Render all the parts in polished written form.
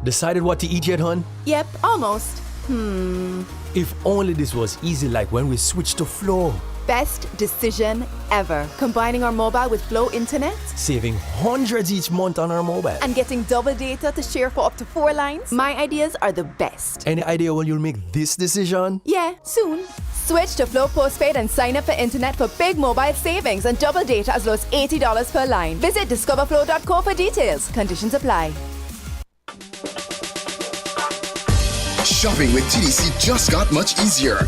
Decided what to eat yet, hon? Yep, almost. If only this was easy like when we switched to Flow. Best decision ever. Combining our mobile with Flow Internet Saving hundreds each month on our mobile. and getting double data to share for up to 4 lines. My ideas are the best. Any idea when you'll make this decision? Yeah, soon. Switch to Flow Postpaid and sign up for internet for big mobile savings and double data as low as $80 per line. Visit discoverflow.co for details. Conditions apply. Shopping with TDC just got much easier.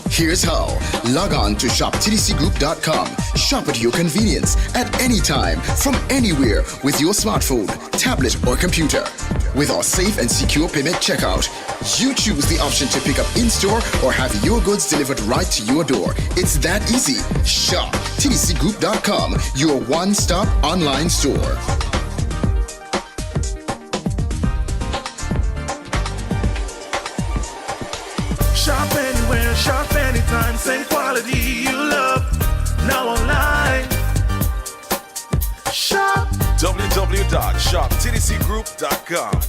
Here's how. Log on to shoptdcgroup.com. Shop at your convenience at any time, from anywhere, with your smartphone, tablet, or computer. With our safe and secure payment checkout, you choose the option to pick up in-store or have your goods delivered right to your door. It's that easy. Shop tdcgroup.com, your one-stop online store. Shop anywhere, shop anytime, same quality you love. Now online. Shop www.shoptdcgroup.com.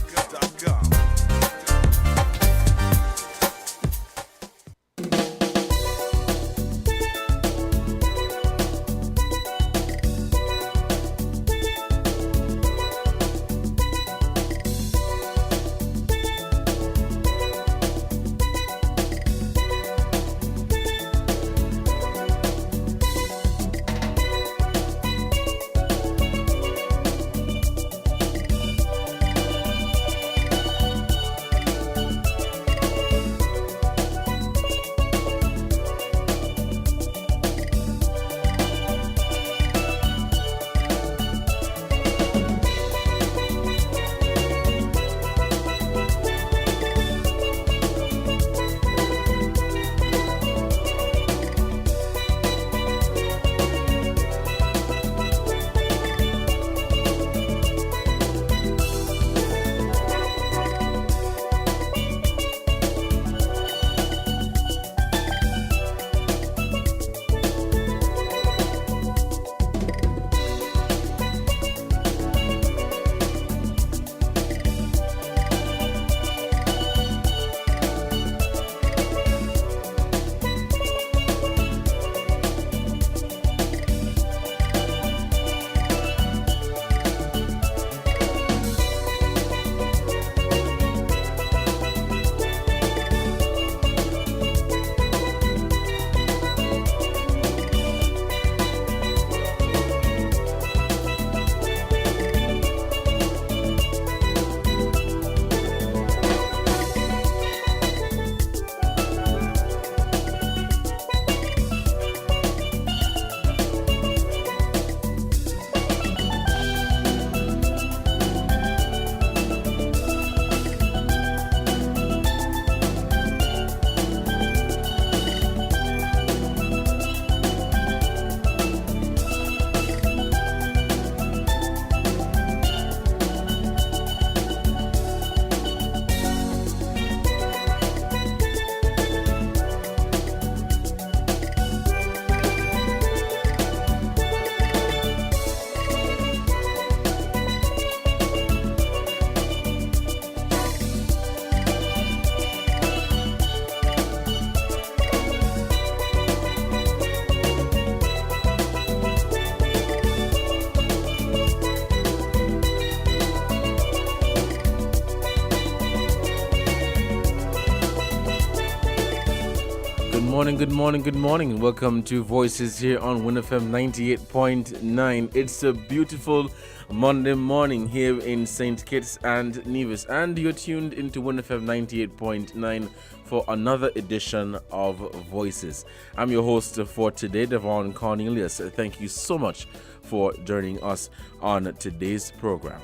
Good morning. Welcome to Voices here on WinFM 98.9. It's a beautiful Monday morning here in St. Kitts and Nevis, and you're tuned into WinFM 98.9 for another edition of Voices. I'm your host for today, Devon Cornelius. Thank you so much for joining us on today's program.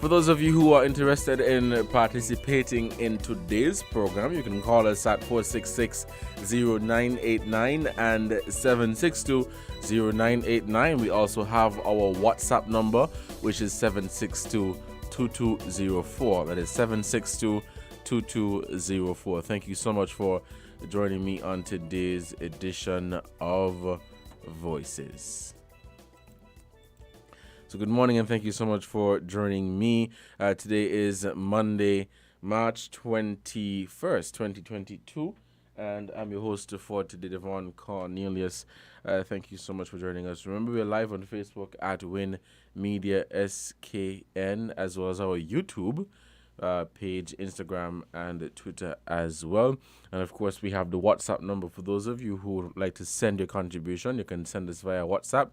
For those of you who are interested in participating in today's program, you can call us at 466-0989 and 762-0989. We also have our WhatsApp number, which is 762-2204. That is 762-2204. Thank you so much for joining me on today's edition of Voices. So good morning and thank you so much for joining me. Today is Monday, March 21st, 2022. And I'm your host for today, Devon Cornelius. Thank you so much for joining us. Remember, we're live on Facebook at Win Media SKN, as well as our YouTube page, Instagram, and Twitter as well. And of course, we have the WhatsApp number for those of you who would like to send your contribution. You can send us via WhatsApp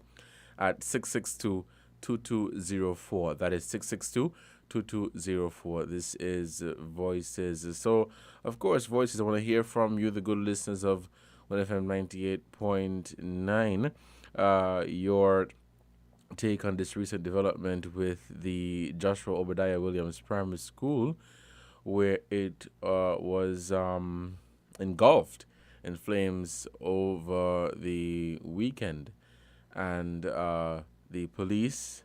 at 662-2204. That is 662-2204. This is Voices. So, of course, Voices, I want to hear from you, the good listeners of 1FM 98.9. Your take on this recent development with the Joshua Obadiah Williams Primary School, where it was engulfed in flames over the weekend. And the police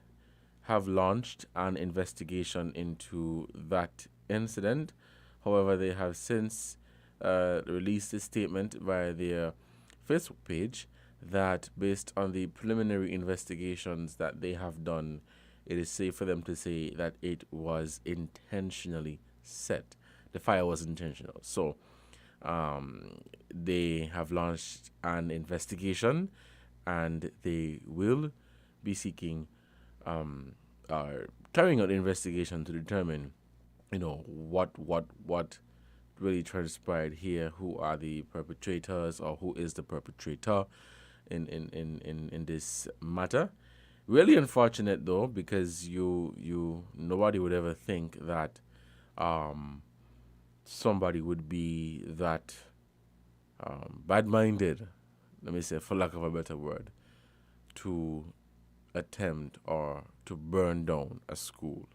have launched an investigation into that incident. However, they have since released a statement via their Facebook page that based on the preliminary investigations that they have done, it is safe for them to say that it was intentionally set. The fire was intentional. So they have launched an investigation and they will be seeking carrying out investigation to determine, what really transpired here, who are the perpetrators or who is the perpetrator in this matter. Really unfortunate though, because nobody would ever think that somebody would be that bad-minded, let me say, for lack of a better word, to attempt or to burn down a school,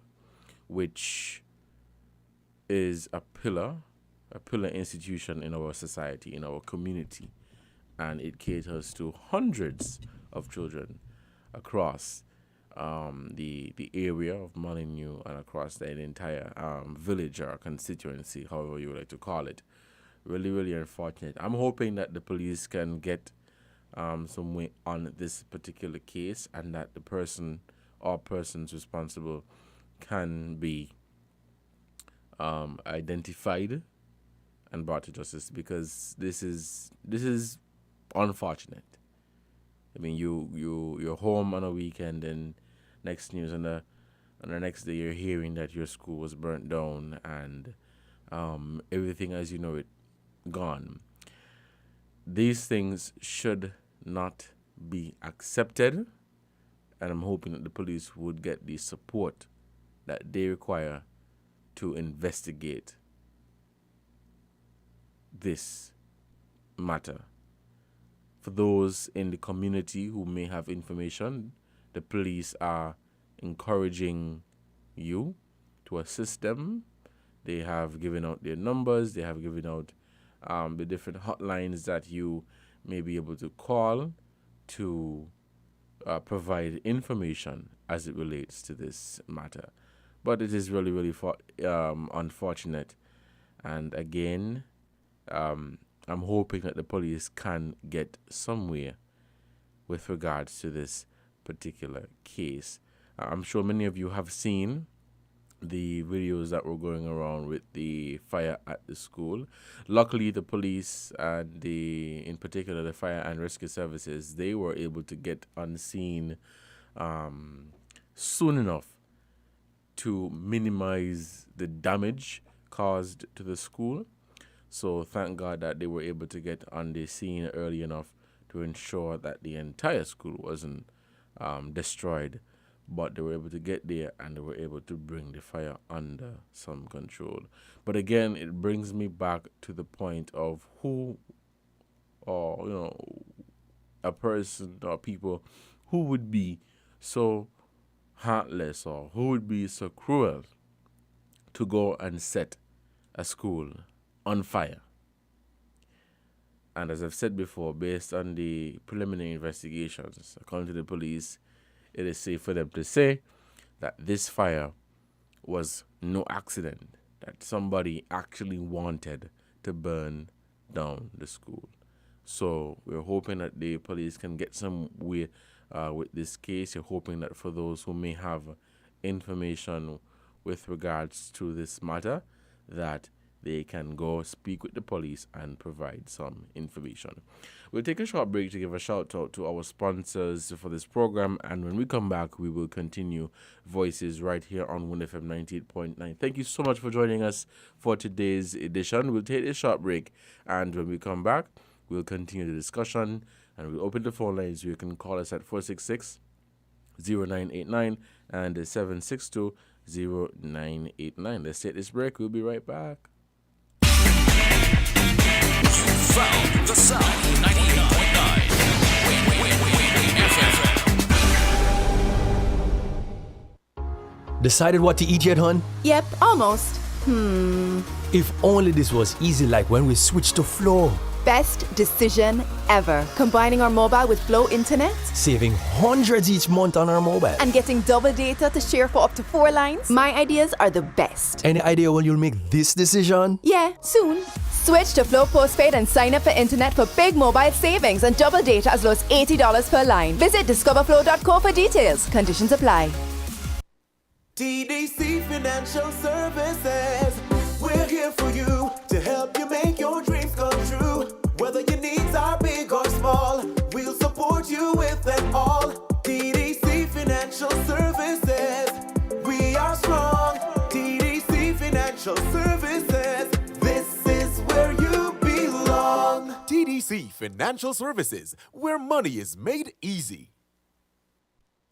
which is a pillar institution in our society, in our community, and it caters to hundreds of children across the area of Molyneux and across the entire village or constituency, however you would like to call it. Really, really unfortunate. I'm hoping that the police can get some way on this particular case and that the person or persons responsible can be identified and brought to justice, because this is unfortunate. I mean, you're home on a weekend and next news on the next day you're hearing that your school was burnt down and everything as you know it gone. These things should not be accepted, and I'm hoping that the police would get the support that they require to investigate this matter. For those in the community who may have information, the police are encouraging you to assist them. They have given out their numbers. They have given out the different hotlines that you may be able to call to provide information as it relates to this matter. But it is really, really unfortunate. And again, I'm hoping that the police can get somewhere with regards to this particular case. I'm sure many of you have seen the videos that were going around with the fire at the school. Luckily, the police and in particular the fire and rescue services, they were able to get on scene soon enough to minimize the damage caused to the school. So thank God that they were able to get on the scene early enough to ensure that the entire school wasn't destroyed. But they were able to get there and they were able to bring the fire under some control. But again, it brings me back to the point of who, or a person or people who would be so heartless or who would be so cruel to go and set a school on fire. And as I've said before, based on the preliminary investigations, according to the police, it is safe for them to say that this fire was no accident, that somebody actually wanted to burn down the school. So we're hoping that the police can get some way with this case. You're hoping that for those who may have information with regards to this matter, that they can go speak with the police and provide some information. We'll take a short break to give a shout out to our sponsors for this program, and when we come back, we will continue Voices right here on Win FM 98.9. Thank you so much for joining us for today's edition. We'll take a short break, and when we come back, we'll continue the discussion, and we'll open the phone lines. You can call us at 466-0989 and 762-0989. Let's take this break. We'll be right back. Found the sound 98.9 FM. Decided what to eat yet, hon? Yep, almost. If only this was easy like when we switched to Flow. Best decision ever. Combining our mobile with Flow Internet Saving hundreds each month on our mobile. and getting double data to share for up to 4 lines. My ideas are the best. Any idea when you'll make this decision? Yeah, soon. Switch to Flow Postpaid and sign up for internet for big mobile savings and double data as low as $80 per line. Visit discoverflow.co for details. Conditions apply. TDC Financial Services. We're here for you to help you make your dreams come true. Whether your needs are big or small, we'll support you with them all. TDC Financial Services. We are strong. TDC Financial Services. This is where you belong. TDC Financial Services, where money is made easy.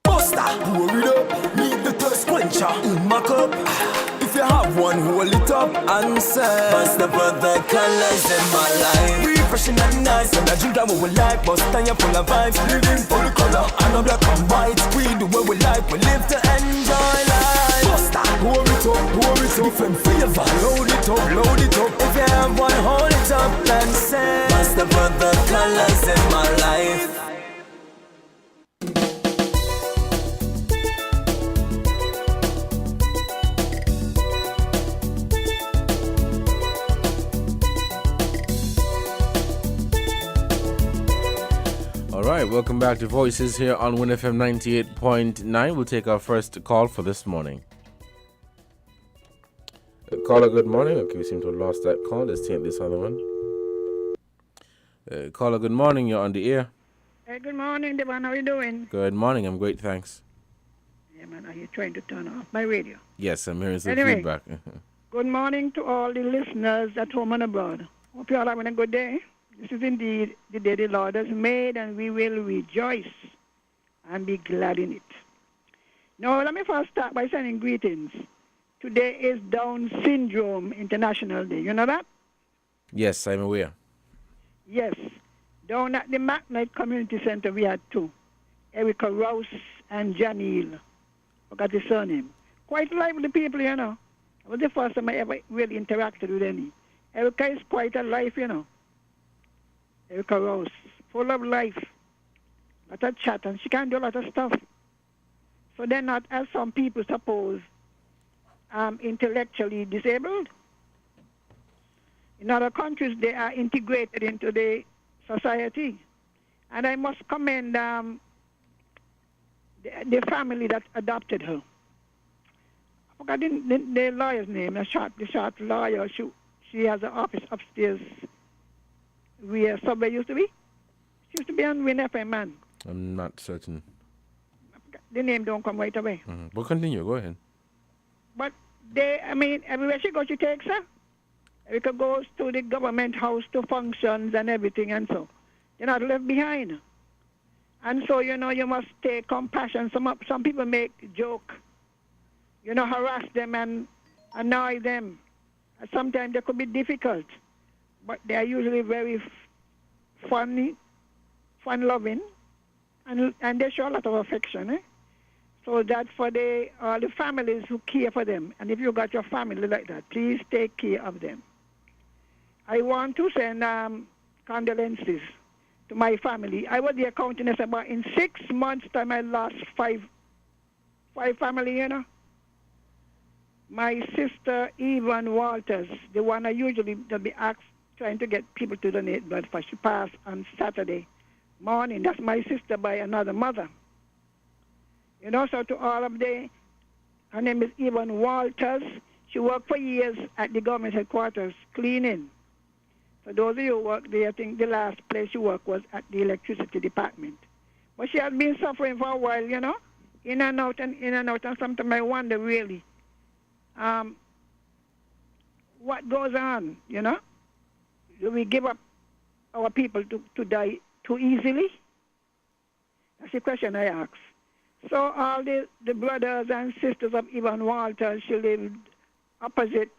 Buster, pour it up, need the thirst quencher in my cup. If you have one, hold it up and say, Buster put the colors in my life. Refreshing and nice, and I drink that what we like. Buster, you're full of vibes, living for the color. And I'm black and white, we do what we like. We live to enjoy life. Buster, pour it up, different flavor. Load it up, If you have one, hold it up and say, Buster put the colors in my life. All right, welcome back to Voices here on Win FM 98.9. We'll take our first call for this morning. Caller, good morning. Okay, we seem to have lost that call. Let's take this other one. Caller, good morning. You're on the air. Hey, good morning, Devon. How are you doing? Good morning. I'm great, thanks. Yeah, man, are you trying to turn off my radio? Yes, I'm hearing some Anyway. feedback. Good morning to all the listeners at home and abroad. Hope you all having a good day. This is indeed the day the Lord has made, and we will rejoice and be glad in it. Now, let me first start by sending greetings. Today is Down Syndrome International Day. You know that? Yes, I'm aware. Yes. Down at the McKnight Community Center, we had 2. Erica Rouse and Janelle. Forgot the surname. Quite lively people, you know. It was the first time I ever really interacted with any. Erica is quite a life, you know. Erica Rouse, full of life. A lot of chat, and she can do a lot of stuff. So they're not, as some people suppose, intellectually disabled. In other countries, they are integrated into the society. And I must commend the family that adopted her. I forgot the lawyer's name, the short lawyer. She has an office upstairs where Subway used to be. She used to be on Win FM, man. I'm not certain. The name don't come right away. Mm-hmm. But continue. Go ahead. But everywhere she goes, she takes her. Erica goes to the government house to functions and everything, and so they're not left behind. And so, you must take compassion. Some people make joke, harass them and annoy them. And sometimes they could be difficult, but they are usually very funny, fun-loving, and they show a lot of affection. So that's for the families who care for them. And if you got your family like that, please take care of them. I want to send condolences to my family. I was there counting this about in 6 months' time. I lost five family. My sister Yvonne Walters, the one I usually be asked trying to get people to donate blood for. She passed on Saturday morning. That's my sister by another mother. So to all of her name is Yvonne Walters. She worked for years at the government headquarters, cleaning. For those of you who work there, I think the last place she worked was at the electricity department. But she has been suffering for a while, in and out and in and out. And sometimes I wonder, really, what goes on, Do we give up our people to die too easily? That's the question I ask. So all the brothers and sisters of Yvonne Walters, she lived opposite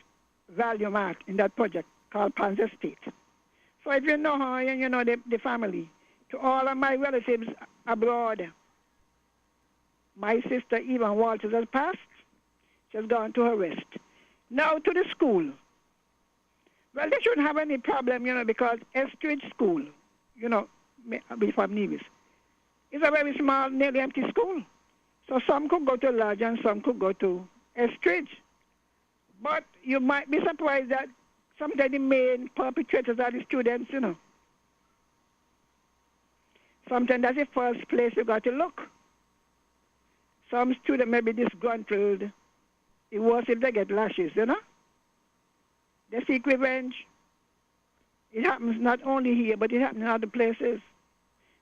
Value Mart in that project called Pans Estate. So if you know her and you know the family, to all of my relatives abroad, my sister Yvonne Walters has passed. She has gone to her rest. Now to the school. Well, they shouldn't have any problem, because Estridge School, before Nevis, is a very small, nearly empty school. So some could go to Lodge and some could go to Estridge. But you might be surprised that sometimes the main perpetrators are the students, Sometimes that's the first place you got to look. Some student may be disgruntled. It worse if they get lashes, They seek revenge. It happens not only here, but it happens in other places.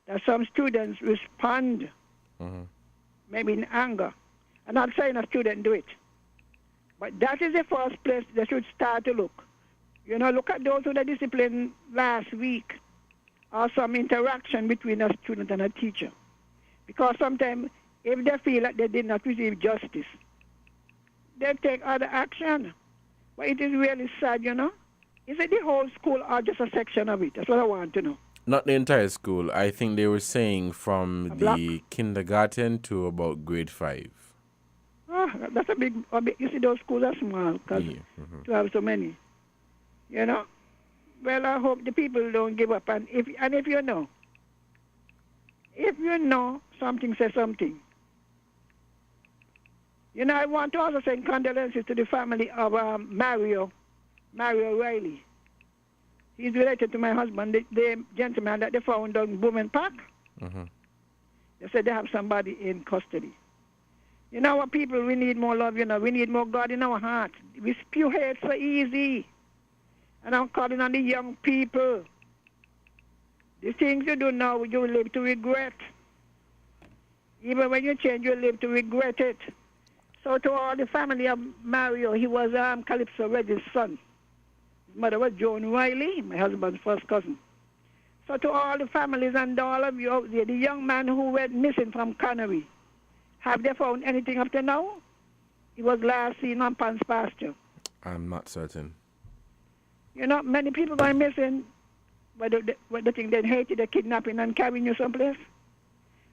That some students respond, maybe in anger. I'm not saying a student do it. But that is the first place they should start to look. Look at those who were disciplined last week, or some interaction between a student and a teacher. Because sometimes, if they feel that they did not receive justice, they take other action. But it is really sad, Is it the whole school or just a section of it? That's what I want to know. Not the entire school. I think they were saying from the kindergarten to about grade 5. Oh, that's a big. You see, those schools are small because to have so many. Well, I hope the people don't give up. And if you know something, say something. I want to also send condolences to the family of Mario Riley. He's related to my husband, the gentleman that they found on Bowman Park. They said they have somebody in custody. Our people, we need more love, we need more God in our hearts. We spew hate so easy. And I'm calling on the young people. The things you do now, you will live to regret. Even when you change, you'll live to regret it. So to all the family of Mario, he was Calypso Reggie's son. His mother was Joan Riley, my husband's first cousin. So to all the families and all of you out there, the young man who went missing from Connery, have they found anything up to now? He was last seen on Pans Pasture. I'm not certain. Many people going missing, but they think they hated the kidnapping and carrying you someplace.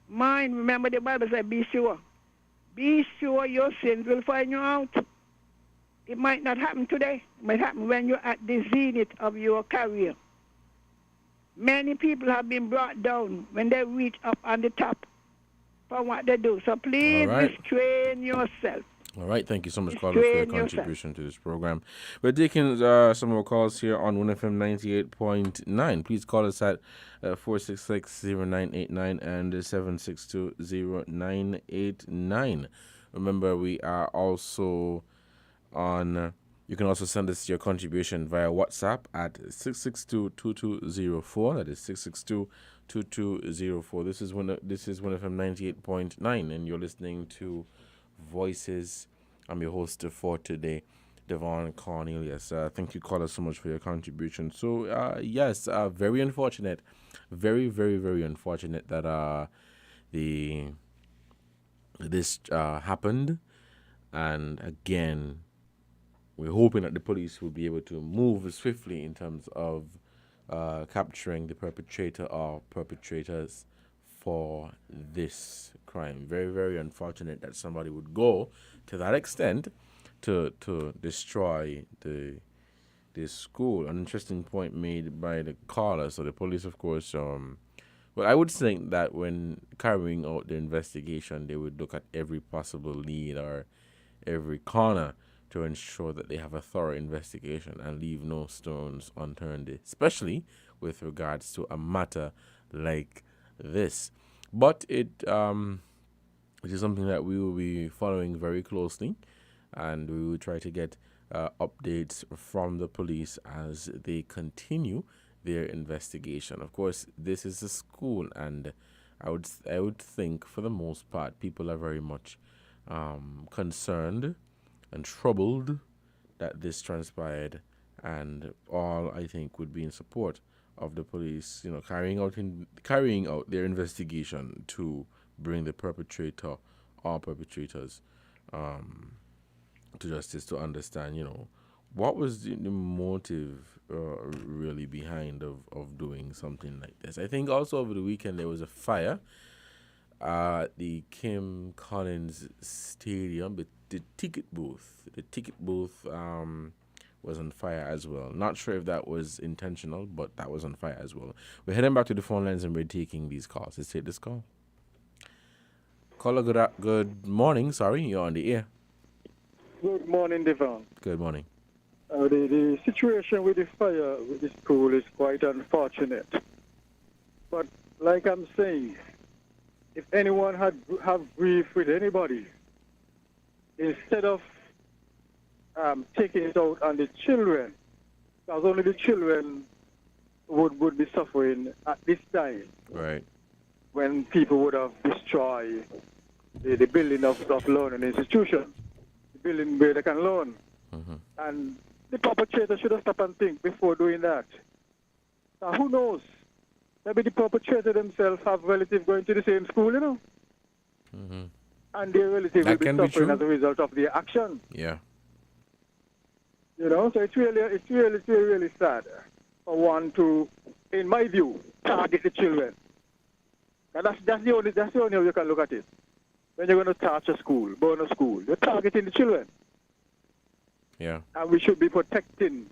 Mine, remember the Bible said, be sure. Be sure your sins will find you out. It might not happen today. It might happen when you're at the zenith of your career. Many people have been brought down when they reach up on the top from what they do. So please restrain yourself. All right, thank you so much, caller, for your contribution to this program. We're taking some more calls here on 1FM 98.9. Please call us at 466-0989 and 762-0989. Remember, we are also on... you can also send us your contribution via WhatsApp at 662-2204. That is 662-2204. This is 1FM 98.9, and you're listening to Voices. I'm your host for today, Devon Cornelius. Thank you, caller, so much for your contribution. So, yes, very unfortunate, very, very, very unfortunate that this happened. And again, we're hoping that the police will be able to move swiftly in terms of capturing the perpetrator or perpetrators for this crime. Very, very unfortunate that somebody would go to that extent to destroy this school. An interesting point made by the caller. So the police, of course, well, I would think that when carrying out the investigation, they would look at every possible lead or every corner to ensure that they have a thorough investigation and leave no stones unturned, especially with regards to a matter like this. But it is something that we will be following very closely, and we will try to get updates from the police as they continue their investigation. Of course, this is a school, and I would think for the most part people are very much concerned and troubled that this transpired, and all I think would be in support of the police, carrying out their investigation to bring the perpetrator or perpetrators to justice, to understand, what was the motive really behind of doing something like this. I think also over the weekend there was a fire at the Kim Collins Stadium, but the ticket booth was on fire as well. Not sure if that was intentional, but that was on fire as well. We're heading back to the phone lines and we're taking these calls. Let's take this call. Caller, good morning. Sorry, you're on the air. Good morning, Devon. Good morning. The situation with the fire with the school is quite unfortunate. But like I'm saying, if anyone have grief with anybody, instead of taking it out on the children, because only the children would be suffering at this time. Right. When people would have destroyed the building of learning institutions, the building where they can learn. Mm-hmm. And the perpetrator should have stopped and think before doing that. Now, who knows? Maybe the perpetrator themselves have relatives going to the same school, Mm-hmm. And their relatives will be suffering as a result of their action. Yeah. So it's really sad for one to, in my view, target the children. And that's the only way you can look at it. When you're going to touch a school, burn a school, you're targeting the children. Yeah. And we should be protecting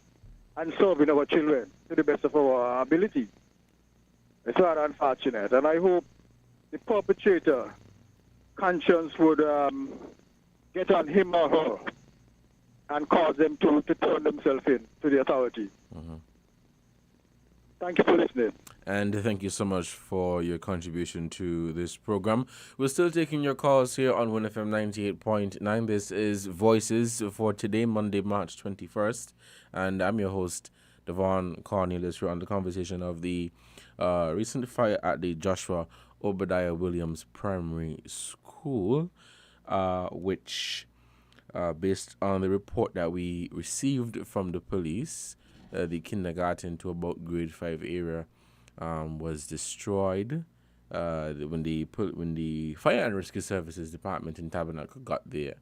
and serving our children to the best of our ability. It's rather unfortunate. And I hope the perpetrator conscience would get on him or her and cause them to turn themselves in to the authority. Mm-hmm. Thank you for listening. And thank you so much for your contribution to this program. We're still taking your calls here on WinFM 98.9. This is Voices for today, Monday, March 21st. And I'm your host, Devon Cornelius. We're on the conversation of the recent fire at the Joshua Obadiah Williams Primary School, which, based on the report that we received from the police, the kindergarten to about grade 5 area was destroyed. When the Fire and Rescue Services Department in Tabernacle got there,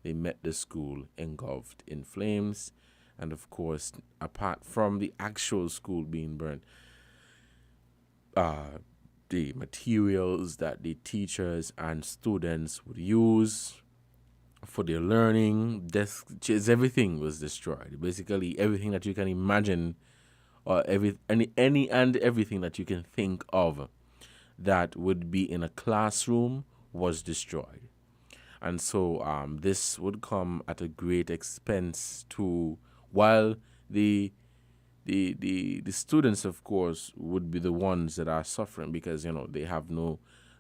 they met the school engulfed in flames. And of course, apart from the actual school being burnt, the materials that the teachers and students would use for their learning, desks, chairs, everything was destroyed. Basically, everything that you can imagine, or any and everything that you can think of that would be in a classroom was destroyed. And so this would come at a great expense to, while the students, of course, would be the ones that are suffering because, they have no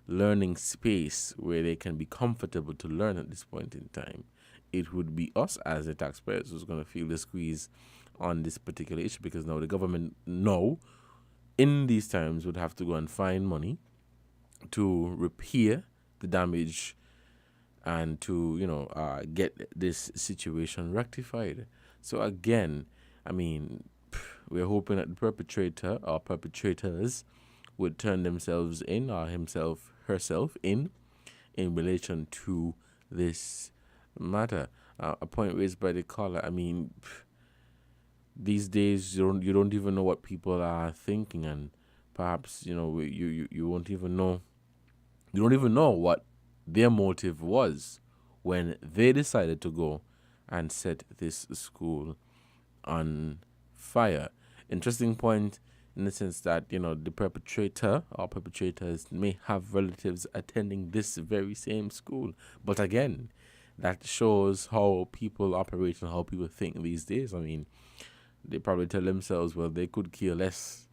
learning space where they can be comfortable to learn at this point in time. It would be us as the taxpayers who's going to feel the squeeze on this particular issue, because now the government in these times would have to go and find money to repair the damage and to get this situation rectified. So again, we're hoping that the perpetrator or perpetrators would turn themselves in, or herself in relation to this matter. A point raised by the caller. These days you don't even know what people are thinking, and perhaps you won't even know. You don't even know what their motive was when they decided to go and set this school on fire. Interesting point in the sense that, the perpetrator or perpetrators may have relatives attending this very same school. But again, that shows how people operate and how people think these days. I mean, they probably tell themselves, well, they could care less.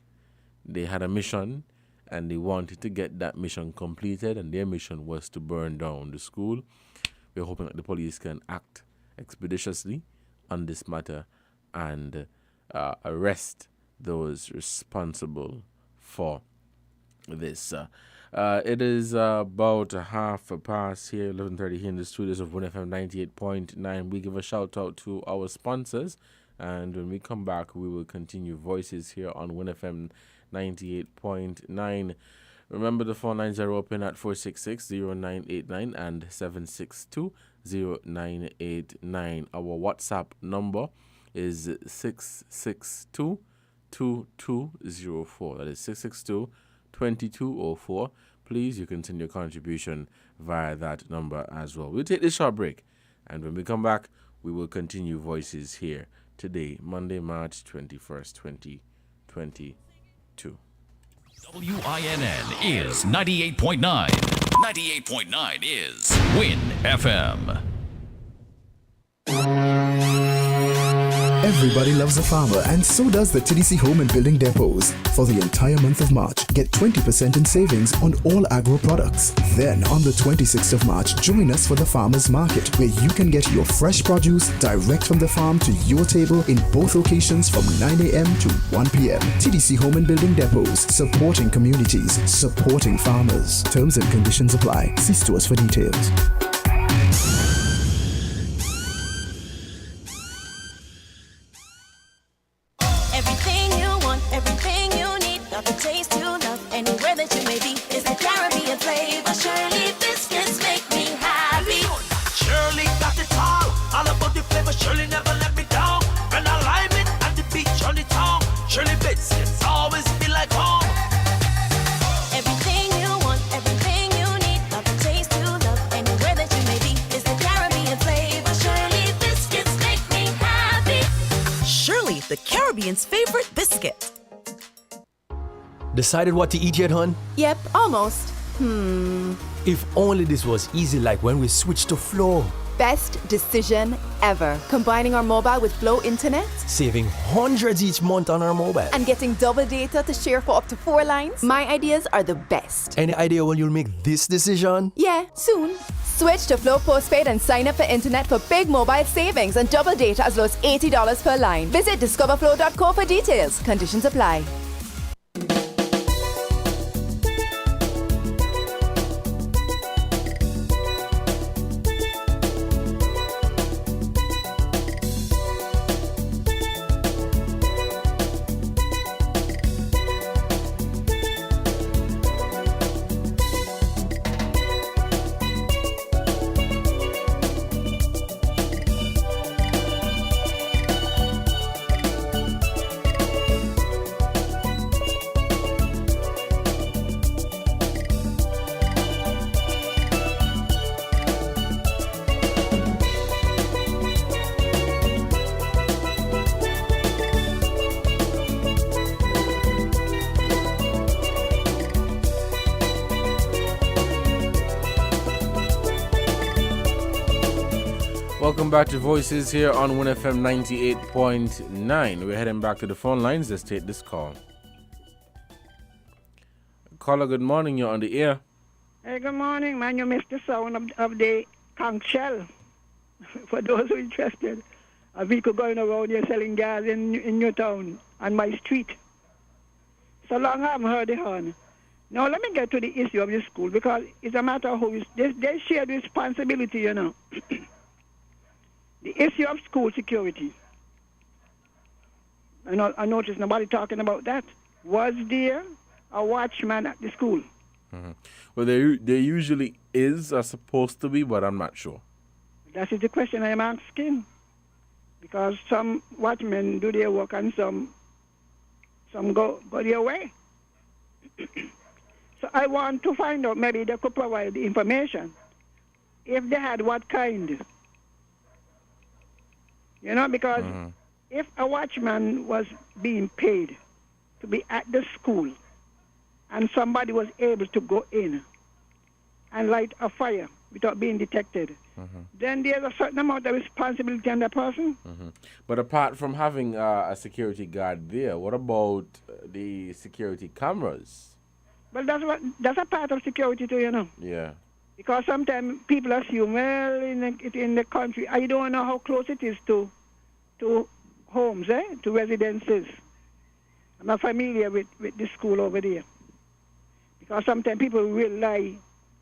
They had a mission and they wanted to get that mission completed, and their mission was to burn down the school. We're hoping that the police can act expeditiously on this matter and arrest those responsible for this. It is about 1:30 here, 11:30 here in the studios of 1FM 98.9. We give a shout out to our sponsors, and when we come back, we will continue Voices here on 1FM 98.9. Remember, the phone lines are open at 466-0989 and 762-0989. Our WhatsApp number is 662-2204. That is 662-2204. Please, you can send your contribution via that number as well. We'll take this short break, and when we come back, we will continue Voices here today, Monday, March 21st, 2022. WINN is 98.9. 98.9 is Win FM. Everybody loves a farmer, and so does the TDC Home and Building Depots. For the entire month of March, get 20% in savings on all agro products. Then, on the 26th of March, join us for the Farmers Market, where you can get your fresh produce direct from the farm to your table in both locations from 9 a.m. to 1 p.m. TDC Home and Building Depots, supporting communities, supporting farmers. Terms and conditions apply. See stores for details. The Caribbean's favorite biscuit. Decided what to eat yet, hon? Yep, almost. If only this was easy like when we switched to Flow. Best decision ever. Combining our mobile with Flow Internet. Saving hundreds each month on our mobile. And getting double data to share for up to 4 lines. My ideas are the best. Any idea when you'll make this decision? Yeah, soon. Switch to Flow Postpaid and sign up for internet for big mobile savings and double data as low as $80 per line. Visit discoverflow.co for details. Conditions apply. Welcome back to Voices here on 1FM 98.9. We're heading back to the phone lines. Let's take this call. Caller, good morning. You're on the air. Hey, good morning, man. You missed the sound of the conch shell. For those who are interested, a vehicle going around here selling gas in Newtown on my street. So long I haven't heard the horn. Now let me get to the issue of the school, because it's a matter of who they share the responsibility, you know. The issue of school security. I noticed nobody talking about that. Was there a watchman at the school? Mm-hmm. Well, there usually is, or supposed to be, but I'm not sure. That is the question I am asking. Because some watchmen do their work and some go their way. So I want to find out, maybe they could provide the information. If they had, what kind? You know, because if a watchman was being paid to be at the school and somebody was able to go in and light a fire without being detected, then there's a certain amount of responsibility on the person. But apart from having a security guard there, what about the security cameras? Well, that's a part of security too, you know. Yeah. Because sometimes people assume, well, in the country, I don't know how close it is to homes, to residences. I'm not familiar with the school over there. Because sometimes people rely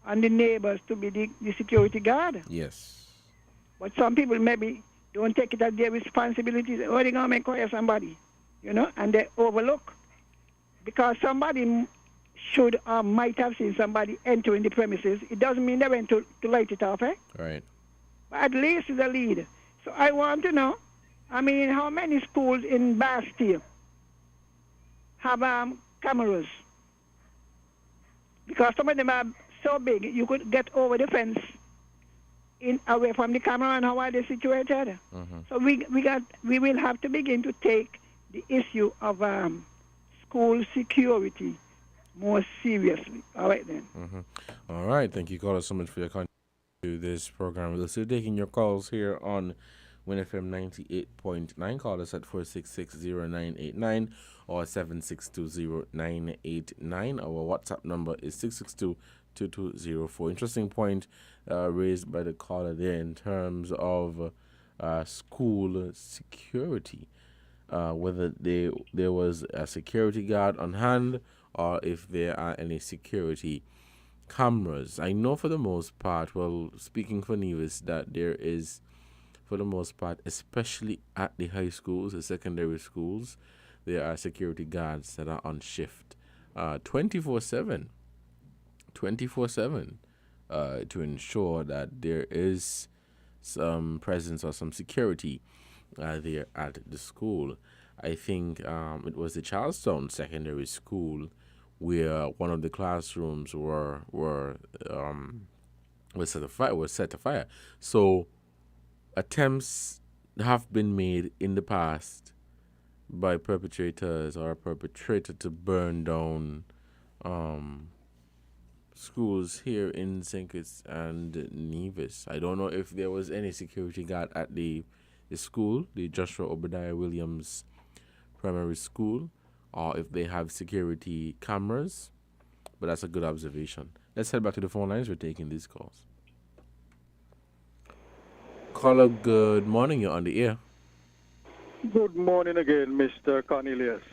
on the neighbors to be the security guard. Yes. But some people maybe don't take it as their responsibility. Oh, they're going to inquire somebody, you know, and they overlook. Because somebody should or might have seen somebody entering the premises. It doesn't mean they went to light it off, Right. But at least it's a lead. So I want to know, how many schools in Bastille have cameras? Because some of them are so big, you could get over the fence away from the camera, and how are they situated? So we will have to begin to take the issue of school security more seriously. All right, then. All right. Thank you, caller, so much for your contribution to this program. We're still taking your calls here on WinFM 98.9. Call us at 466-0989 or 7620989. Our WhatsApp number is 662-2204. Interesting point raised by the caller there in terms of school security. Whether there was a security guard on hand or if there are any security cameras. I know for the most part, well, speaking for Nevis, that there is, for the most part, especially at the high schools, the secondary schools, there are security guards that are on shift 24/7 to ensure that there is some presence or some security there at the school. I think it was the Charlestown Secondary School where one of the classrooms was set afire. So attempts have been made in the past by perpetrators or a perpetrator to burn down schools here in St. Kitts and Nevis. I don't know if there was any security guard at the school, the Joshua Obadiah Williams Primary School, or if they have security cameras, but that's a good observation. Let's head back to the phone lines. We're taking these calls. Caller, good morning. You're on the air. Good morning again, Mr. Cornelius.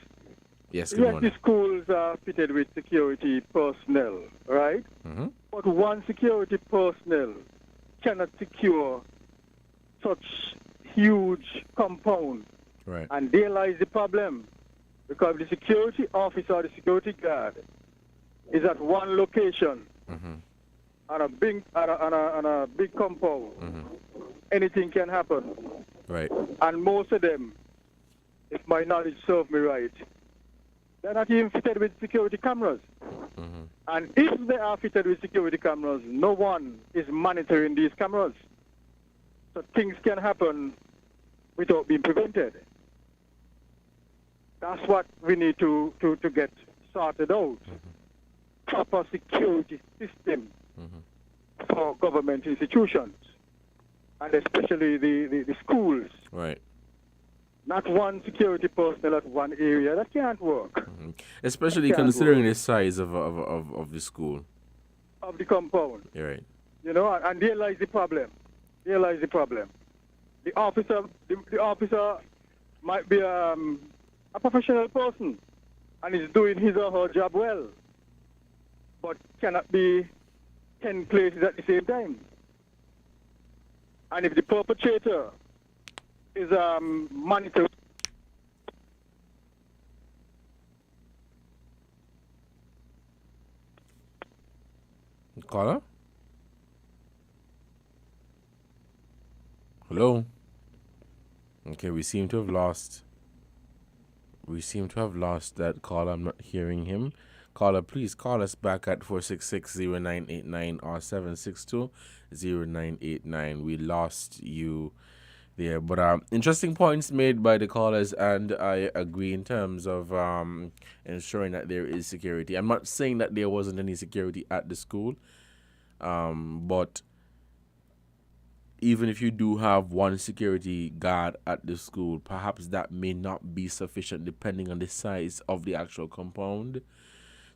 Yes, good morning. The schools are fitted with security personnel, right? But one security personnel cannot secure such huge compound. Right. And there lies the problem. Because the security officer or the security guard is at one location on a big compound. Anything can happen. Right. And most of them, if my knowledge serves me right, they're not even fitted with security cameras. And if they are fitted with security cameras, no one is monitoring these cameras. So things can happen without being prevented. That's what we need to get sorted out. Proper security system for government institutions, and especially the schools. Right. Not one security personnel at one area. That can't work. Especially considering the size of the school. Of the compound. You're right. You know, and there lies the problem. There lies the problem. The officer might be a professional person and is doing his or her job well, but cannot be 10 places at the same time. And if the perpetrator is monitored. Caller? Hello? Okay, we seem to have lost that caller. I'm not hearing him. Caller, please call us back at 466-0989 or 762-0989. We lost you there. But interesting points made by the callers, and I agree in terms of ensuring that there is security. I'm not saying that there wasn't any security at the school, but even if you do have one security guard at the school, perhaps that may not be sufficient depending on the size of the actual compound.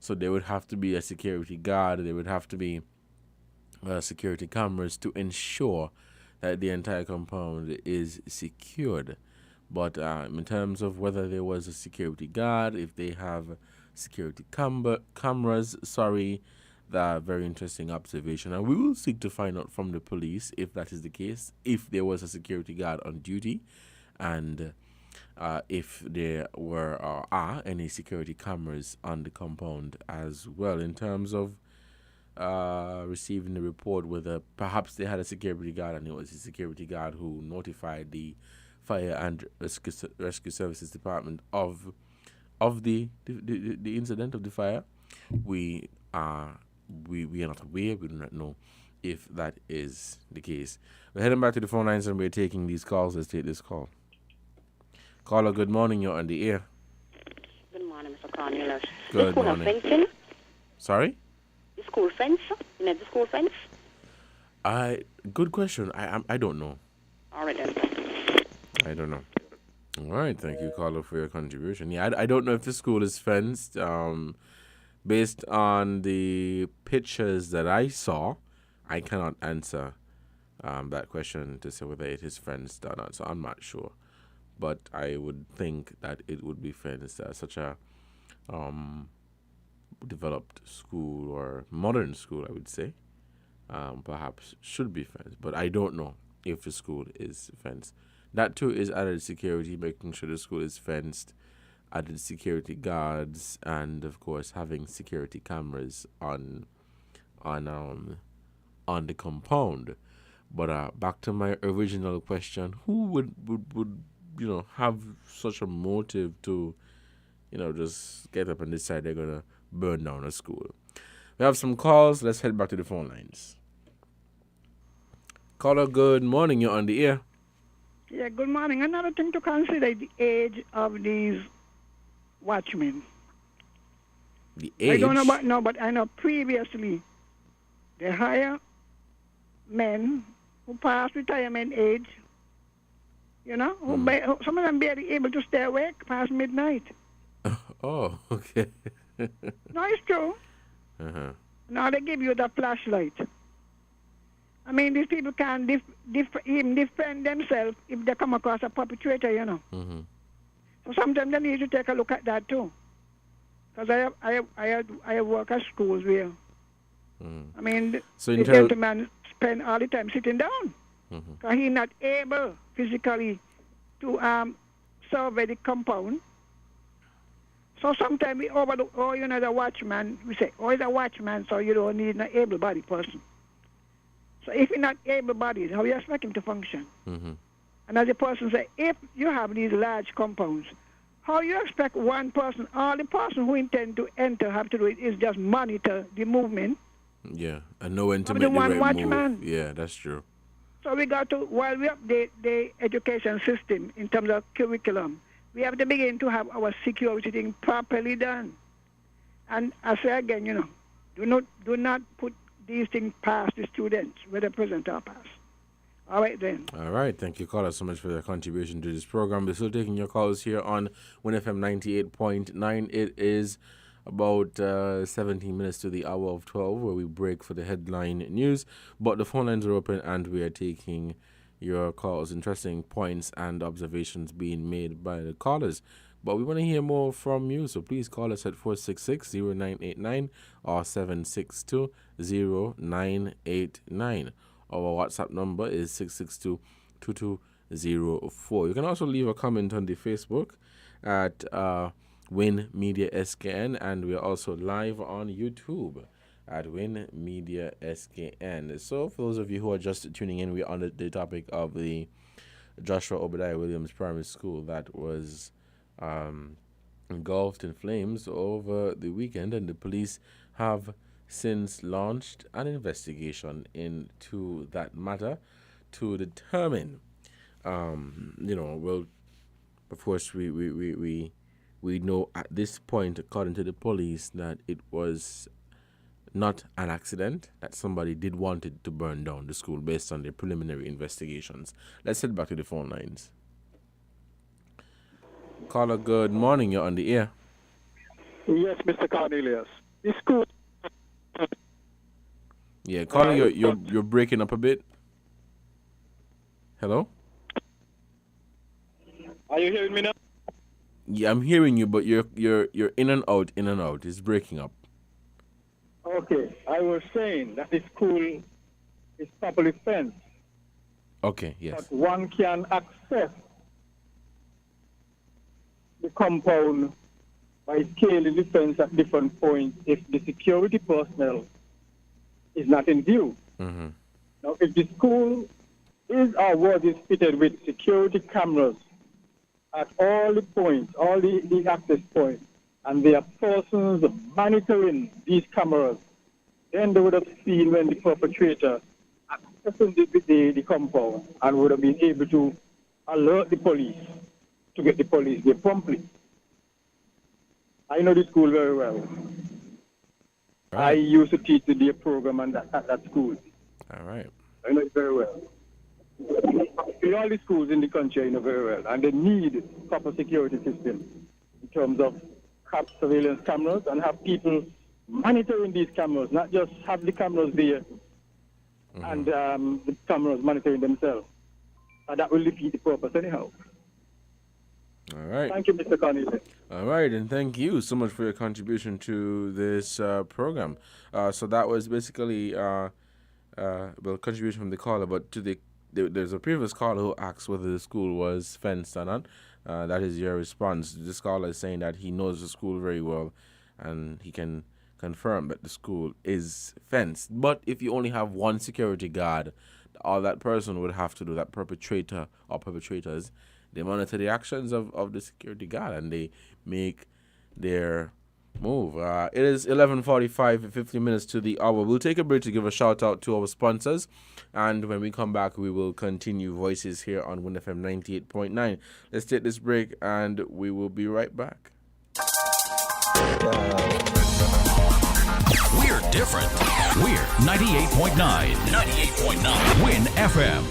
So there would have to be a security guard, there would have to be security cameras to ensure that the entire compound is secured. But in terms of whether there was a security guard, if they have security cameras, that very interesting observation. And we will seek to find out from the police if that is the case, if there was a security guard on duty, and if there were or are any security cameras on the compound as well. In terms of receiving the report whether perhaps they had a security guard and it was a security guard who notified the Fire and Rescue Services Department of the incident of the fire. We are not aware. We do not know if that is the case. We're heading back to the phone lines and we're taking these calls. Let's take this call. Caller, good morning. You're on the air. Good morning, Mr. Cornelius. Good morning. Fencing? Sorry? The school fence? You know the school fence? Good question. I don't know. All right then. I don't know. All right, thank you, caller, for your contribution. Yeah, I don't know if the school is fenced. Based on the pictures that I saw, I cannot answer that question to say whether it is fenced or not. So I'm not sure, but I would think that it would be fenced. Such a developed school or modern school, I would say, perhaps should be fenced. But I don't know if the school is fenced. That too is added security, making sure the school is fenced, added security guards, and of course having security cameras on the compound. But back to my original question: who would have such a motive to just get up and decide they're gonna burn down a school? We have some calls. Let's head back to the phone lines. Caller, good morning. You're on the air. Yeah, good morning. Another thing to consider, the age of these watchmen. The age? I don't know about now, but I know previously they hire men who pass retirement age, who some of them barely able to stay awake past midnight. Oh, okay. No, it's true. Uh-huh. Now they give you the flashlight. I mean, these people can't even defend themselves if they come across a perpetrator, Mm-hmm. So sometimes they need to take a look at that too. Because I work at schools where, I mean, so the gentleman spend all the time sitting down. Because he's not able physically to survey the compound. So sometimes we overlook, the watchman. We say, he's a watchman, so you don't need an able-bodied person. So if you're not able-bodied, how you expect him to function? Mm-hmm. And as the person said, if you have these large compounds, how you expect one person, all the person who intend to enter have to do it is just monitor the movement. Yeah, and know when to of make the the one right watchman. move. Yeah, that's true. So we got to, while we update the education system in terms of curriculum, we have to begin to have our security thing properly done. And I say again, do not put these things past the students, whether present or past. All right, then. All right. Thank you, caller, so much for your contribution to this program. We're still taking your calls here on WinFM 98.9. It is about 17 minutes to the hour of 12, where we break for the headline news. But the phone lines are open, and we are taking your calls. Interesting points and observations being made by the callers. But we want to hear more from you, so please call us at 466-0989 or 762-0989. Our WhatsApp number is 662-2204. You can also leave a comment on the Facebook at Win Media SKN, and we're also live on YouTube at Win Media SKN. So for those of you who are just tuning in, we're on the topic of the Joshua Obadiah Williams Primary School that was engulfed in flames over the weekend, and the police have since launched an investigation into that matter to determine, well, of course, we know at this point, according to the police, that it was not an accident, that somebody did want it to burn down the school based on their preliminary investigations. Let's head back to the phone lines. Caller, good morning. You're on the air. Yes, Mr. Cornelius. The school. Yeah, caller, you're breaking up a bit. Hello? Are you hearing me now? Yeah, I'm hearing you, but you're in and out, in and out. It's breaking up. Okay, I was saying that the school is properly fenced. Okay, yes. But one can access the compound by scaling the fence at different points if the security personnel is not in view. Mm-hmm. Now, if the school is or was fitted with security cameras at all the points, all the access points, and there are persons monitoring these cameras, then they would have seen when the perpetrator accessing the compound and would have been able to alert the police to get the police there promptly. I know the school very well. Right. I used to teach the day program at that school. All right. I know it very well. In all the schools in the country, I know very well, and they need proper security system in terms of surveillance cameras and have people monitoring these cameras, not just have the cameras there and the cameras monitoring themselves. And that will defeat the purpose anyhow. All right. Thank you, Mr. Cornelius. All right, and thank you so much for your contribution to this program. So that was basically contribution from the caller, but there's a previous caller who asked whether the school was fenced or not. That is your response. This caller is saying that he knows the school very well, and he can confirm that the school is fenced. But if you only have one security guard, all that person would have to do, that perpetrator or perpetrators, they monitor the actions of the security guard and they make their move. It is 11:45, 50 minutes to the hour. We'll take a break to give a shout out to our sponsors, and when we come back, we will continue Voices here on Win FM 98.9. Let's take this break, and we will be right back. We're different. We're 98.9. 98.9 Win FM.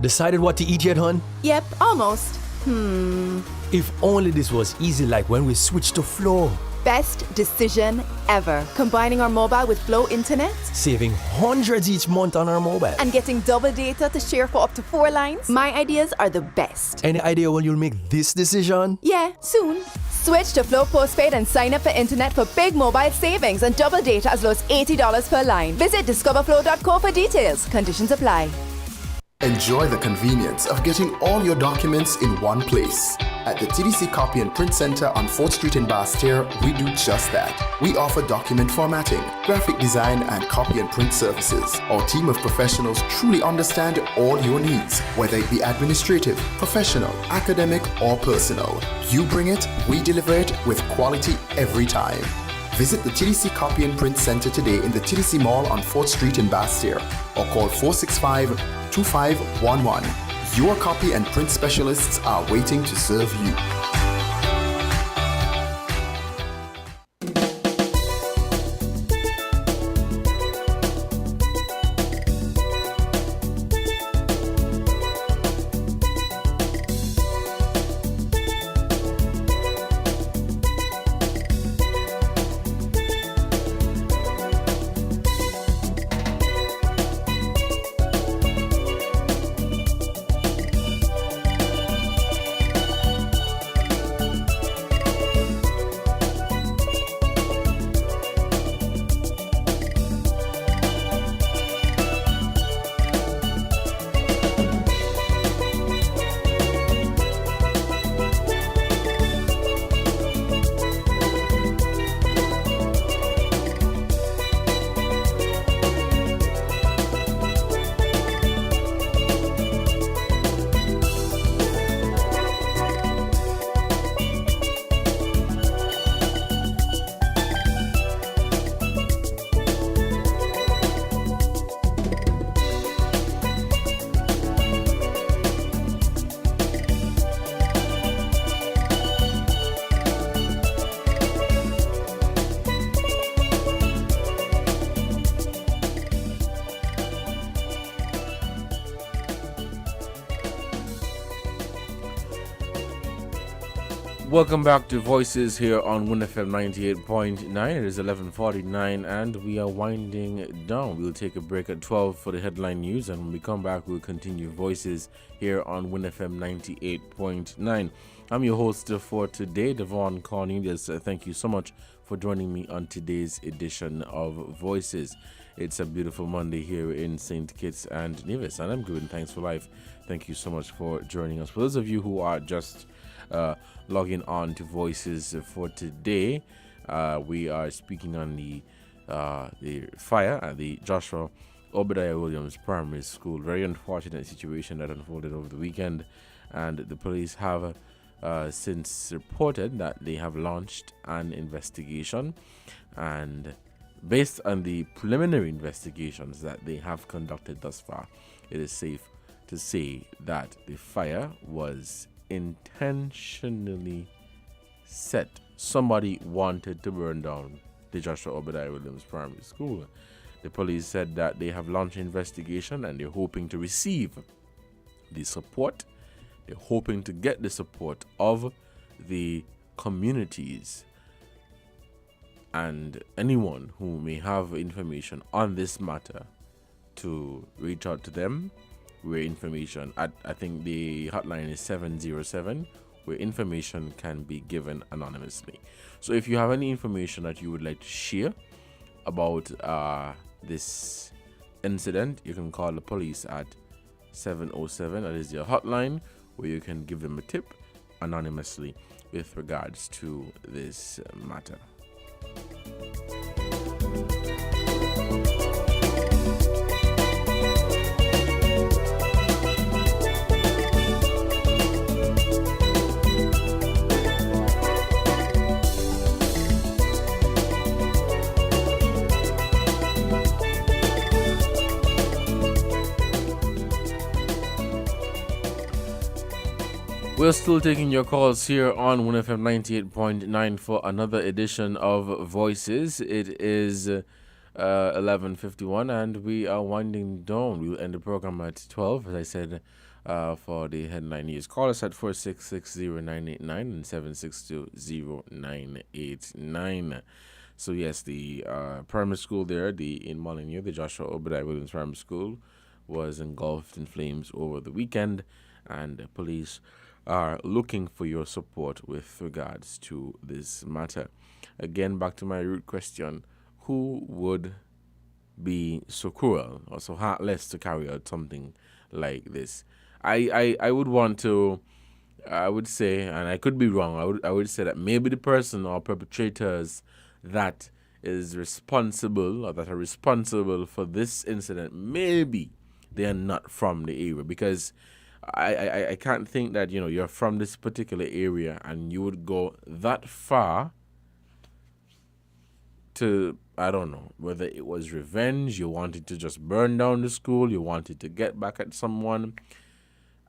Decided what to eat yet, hon? Yep, almost. If only this was easy like when we switched to Flow. Best decision ever. Combining our mobile with Flow Internet Saving hundreds each month on our mobile. and getting double data to share for up to 4 lines. My ideas are the best. Any idea when you'll make this decision? Yeah, soon. Switch to Flow Postpaid and sign up for internet for big mobile savings and double data as low as $80 per line. Visit discoverflow.co for details. Conditions apply. Enjoy the convenience of getting all your documents in one place. At the TDC Copy and Print Center on 4th Street in Basse-Terre, we do just that. We offer document formatting, graphic design, and copy and print services. Our team of professionals truly understand all your needs, whether it be administrative, professional, academic, or personal. You bring it, we deliver it with quality every time. Visit the TDC Copy and Print Center today in the TDC Mall on 4th Street in Basse-Terre or call 465-2511. Your copy and print specialists are waiting to serve you. Welcome back to Voices here on WinFM 98.9. It is 11:49 and we are winding down. We'll take a break at 12 for the headline news, and when we come back, we'll continue Voices here on WinFM 98.9. I'm your host for today, Devon Cornelius. Thank you so much for joining me on today's edition of Voices. It's a beautiful Monday here in St. Kitts and Nevis, and I'm giving thanks for life. Thank you so much for joining us. For those of you who are just logging on to Voices for today, we are speaking on the fire at the Joshua Obadiah Williams Primary School. Very unfortunate situation that unfolded over the weekend, and the police have since reported that they have launched an investigation, and based on the preliminary investigations that they have conducted thus far, it is safe to say that the fire was intentionally set. Somebody wanted to burn down the Joshua Obadiah Williams Primary School. The police said that they have launched an investigation and they're hoping to receive the support. They're hoping to get the support of the communities and anyone who may have information on this matter to reach out to them. Where information at, I think the hotline is 707, where information can be given anonymously. So if you have any information that you would like to share about this incident, you can call the police at 707. That is your hotline, where you can give them a tip anonymously with regards to this matter. We're still taking your calls here on 1FM 98.9 for another edition of Voices. It is 11:51 and we are winding down. We'll end the program at 12, as I said, for the headline news. Call us at 4660989 and 7620989. So yes, the primary school there, in Molyneux, the Joshua Obadiah Williams Primary School, was engulfed in flames over the weekend, and the police are looking for your support with regards to this matter. Again, back to my root question: who would be so cruel or so heartless to carry out something like this? I would want to, I would say, and I could be wrong, I would say that maybe the person or perpetrators that is responsible or that are responsible for this incident, maybe they are not from the area, because I can't think that, you're from this particular area and you would go that far to, I don't know, whether it was revenge, you wanted to just burn down the school, you wanted to get back at someone,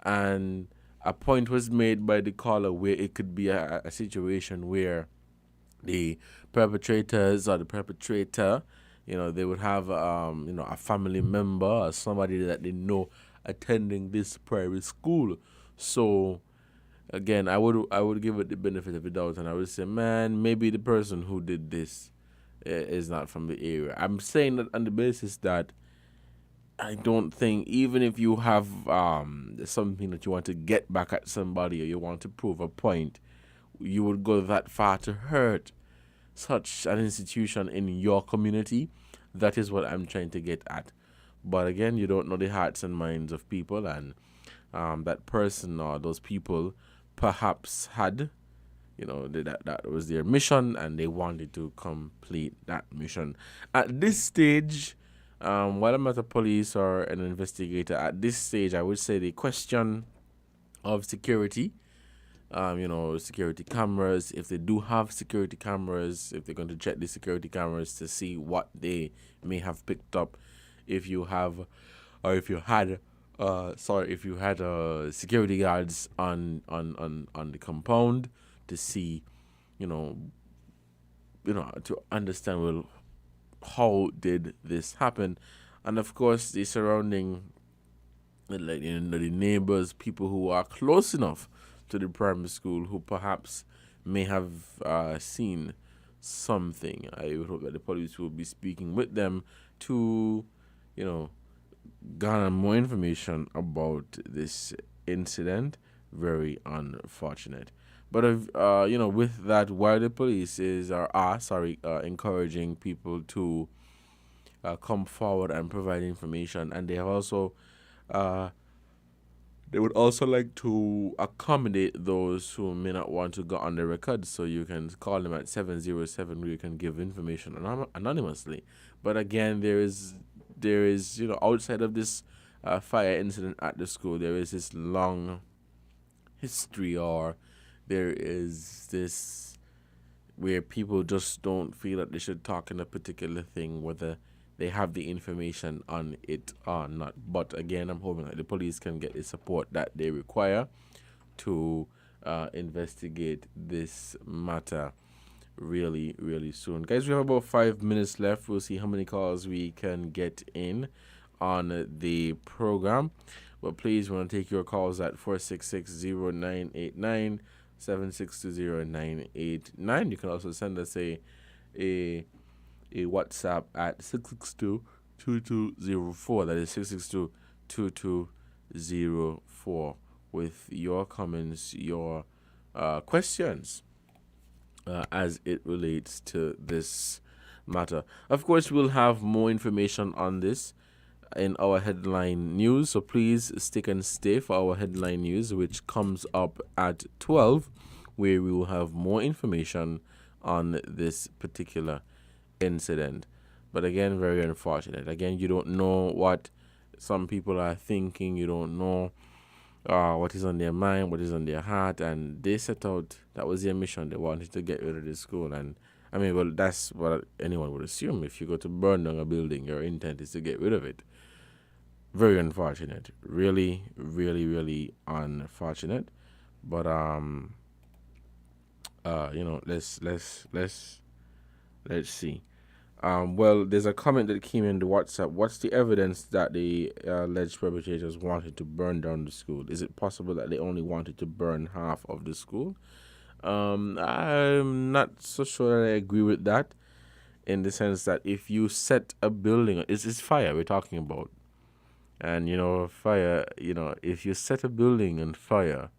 and a point was made by the caller where it could be a situation where the perpetrators or the perpetrator, they would have, a family member or somebody that they know attending this private school. So again, I would give it the benefit of the doubt, and I would say, man, maybe the person who did this is not from the area. I'm saying that on the basis that I don't think, even if you have something that you want to get back at somebody or you want to prove a point, you would go that far to hurt such an institution in your community. That is what I'm trying to get at. But again, you don't know the hearts and minds of people, and that person or those people perhaps had, that was their mission, and they wanted to complete that mission. At this stage, while I'm not a police or an investigator, at this stage, I would say the question of security, security cameras, if they do have security cameras, if they're going to check the security cameras to see what they may have picked up, if you had security guards on the compound to see, to understand, well, how did this happen? And of course, the surrounding, the neighbors, people who are close enough to the primary school, who perhaps may have seen something. I would hope that the police will be speaking with them to, garner more information about this incident. Very unfortunate. But with that, while the police are encouraging people to come forward and provide information, and they have also they would also like to accommodate those who may not want to go on the record, so you can call them at 707 where you can give information anonymously. But again, there is outside of this fire incident at the school, there is this long history, or there is this where people just don't feel that they should talk in a particular thing, whether they have the information on it or not. But again, I'm hoping that the police can get the support that they require to investigate this matter really, really soon. Guys, we have about 5 minutes left. We'll see how many calls we can get in on the program. But please, we want to take your calls at 466-0989, 762-0989. You can also send us a WhatsApp at 662-2204. That is 662-2204 with your comments, your questions as it relates to this matter. Of course, we'll have more information on this in our headline news, so please stick and stay for our headline news, which comes up at 12, where we will have more information on this particular incident. But again, very unfortunate. Again, you don't know what some people are thinking. You don't know what is on their mind, what is on their heart, and they set out, that was their mission. They wanted to get rid of the school. And I mean, well, that's what anyone would assume. If you go to burn down a building, your intent is to get rid of it. Very unfortunate. Really, really, really unfortunate. But let's see. Well, there's a comment that came in the WhatsApp. What's the evidence that the alleged perpetrators wanted to burn down the school? Is it possible that they only wanted to burn half of the school? I'm not so sure that I agree with that, in the sense that if you set a building, it's fire we're talking about. And, fire, if you set a building on fire,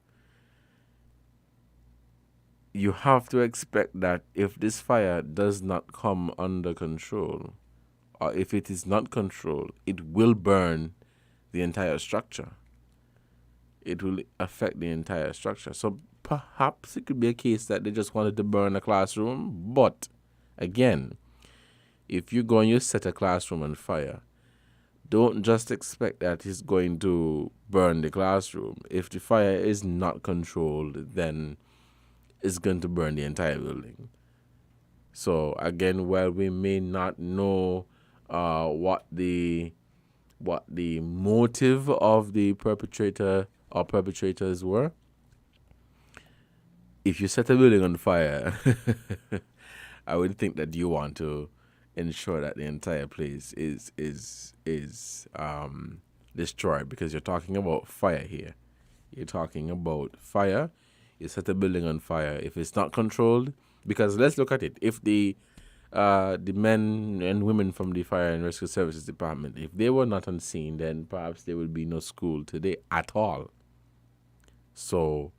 you have to expect that if this fire does not come under control, or if it is not controlled, it will burn the entire structure. It will affect the entire structure. So perhaps it could be a case that they just wanted to burn a classroom. But again, if you go and you set a classroom on fire, don't just expect that it's going to burn the classroom. If the fire is not controlled, then it's going to burn the entire building. So again, while we may not know what the motive of the perpetrator or perpetrators were, if you set a building on fire, I would think that you want to ensure that the entire place is destroyed, because you're talking about fire here. You're talking about fire. You set a building on fire. If it's not controlled, because let's look at it. If the men and women from the Fire and Rescue Services Department, if they were not on scene, then perhaps there would be no school today at all. So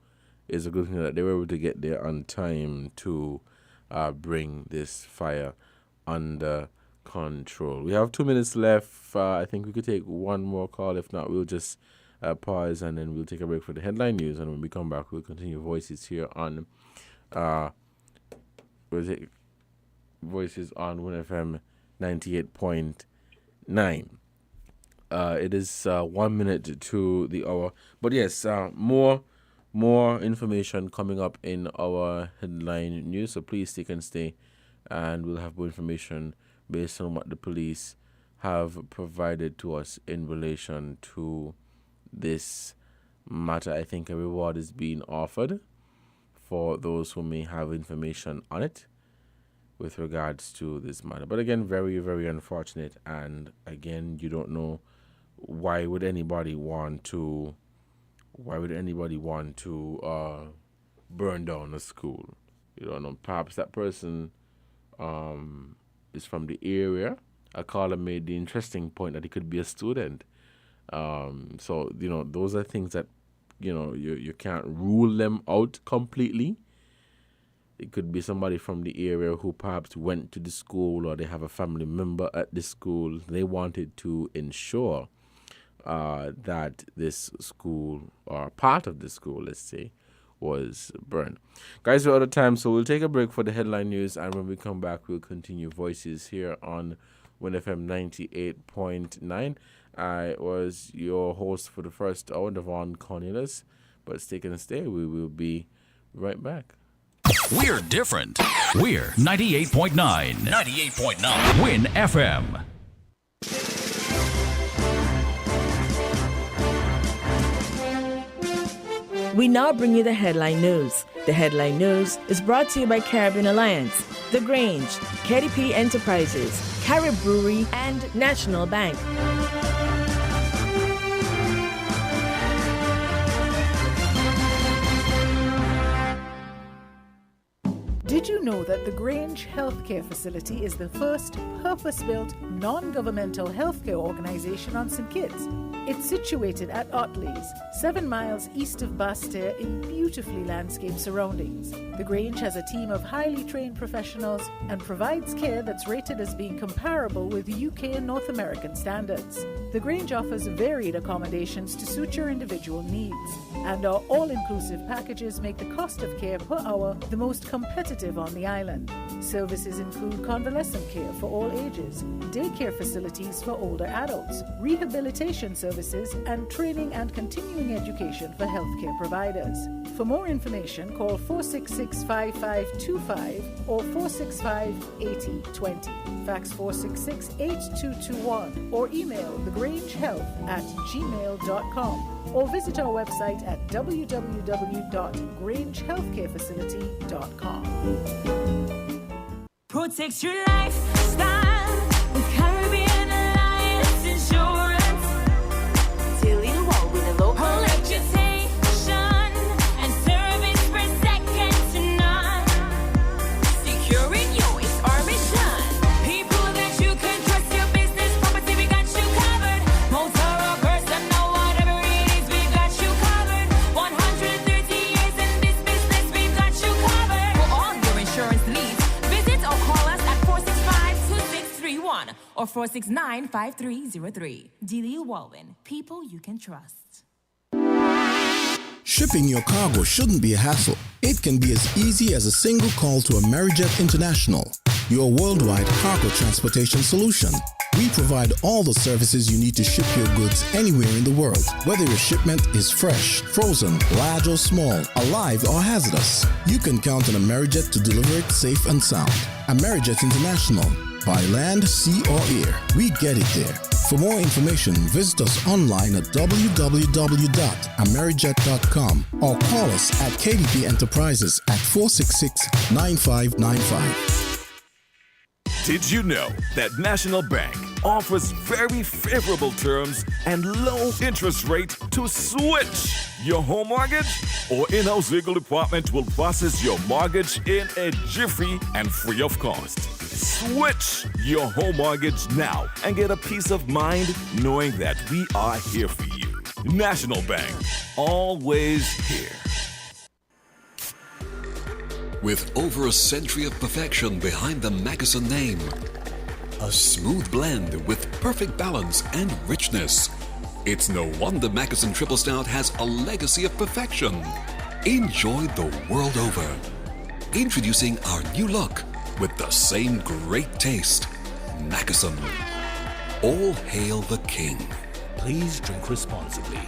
it's a good thing that they were able to get there on time to bring this fire under control. We have 2 minutes left. I think we could take one more call. If not, we'll just pause, and then we'll take a break for the headline news. And when we come back, we'll continue Voices here on Voices on Win FM 98.9. It is 1 minute to the hour. But yes, more information coming up in our headline news. So please stick and stay, and we'll have more information based on what the police have provided to us in relation to this matter. I think a reward is being offered for those who may have information on it with regards to this matter. But again, very, very unfortunate. And again, you don't know why would anybody want to burn down a school. perhaps that person is from the area. A caller made the interesting point that it could be a student. So, those are things that, you can't rule them out completely. It could be somebody from the area who perhaps went to the school, or they have a family member at the school. They wanted to ensure that this school, or part of the school, let's say, was burned. Guys, we're out of time, so we'll take a break for the headline news, and when we come back, we'll continue Voices here on Win FM 98.9. I was your host for the first hour, Devon Cornelius, but stay and stay. We will be right back. We're different. We're 98.9. 98.9. Win FM. We now bring you the headline news. The headline news is brought to you by Caribbean Alliance, The Grange, KDP Enterprises, Carib Brewery, and National Bank. Did you know that the Grange Healthcare Facility is the first purpose-built, non-governmental healthcare organization on St. Kitts? It's situated at Otley's, 7 miles east of Basseterre in beautifully landscaped surroundings. The Grange has a team of highly trained professionals and provides care that's rated as being comparable with UK and North American standards. The Grange offers varied accommodations to suit your individual needs, and our all-inclusive packages make the cost of care per hour the most competitive on the island. Services include convalescent care for all ages, daycare facilities for older adults, rehabilitation services, and training and continuing education for healthcare providers. For more information, call 466-5525 or 465-8020. Fax 466-8221 or email thegrangehealth@gmail.com or visit our website at www.grangehealthcarefacility.com. Protect your lifestyle with Caribbean Alliance Insurance. Tilly Wall with a low reputation and service for second to none. Securing you is our mission. People that you can trust, your business, property, we got you covered. Motor or personal, whatever it is, we got you covered. 130 years in this business, we've got you covered. For all your insurance needs, visit or call us at 465-2631 or 469-5303. Delia Walwyn, people you can trust. Shipping your cargo shouldn't be a hassle. It can be as easy as a single call to Amerijet International, your worldwide cargo transportation solution. We provide all the services you need to ship your goods anywhere in the world, whether your shipment is fresh, frozen, large or small, alive or hazardous. You can count on Amerijet to deliver it safe and sound. Amerijet International, by land, sea or air, we get it there. For more information, visit us online at www.amerijet.com or call us at KDP Enterprises at 466-9595. Did you know that National Bank offers very favorable terms and low interest rate to switch your home mortgage? Our in-house legal department will process your mortgage in a jiffy and free of cost. Switch your home mortgage now and get a peace of mind knowing that we are here for you. National Bank, always here. With over a century of perfection behind the Mackeson name, a smooth blend with perfect balance and richness, it's no wonder Mackeson Triple Stout has a legacy of perfection. Enjoyed the world over. Introducing our new look with the same great taste. Mackeson. All hail the king. Please drink responsibly.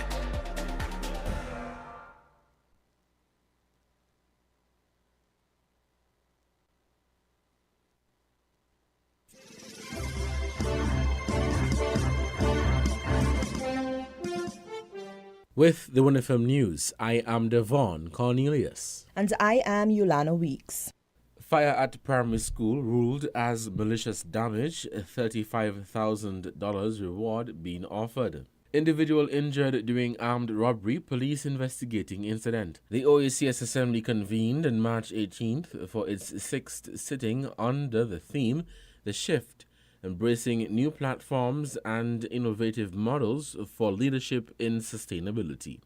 With the 1FM News, I am Devon Cornelius. And I am Yolana Weeks. Fire at primary school ruled as malicious damage, $35,000 reward being offered. Individual injured during armed robbery, police investigating incident. The OACS Assembly convened on March 18th for its 6th sitting under the theme, The Shift, Embracing New Platforms and Innovative Models for Leadership in Sustainability.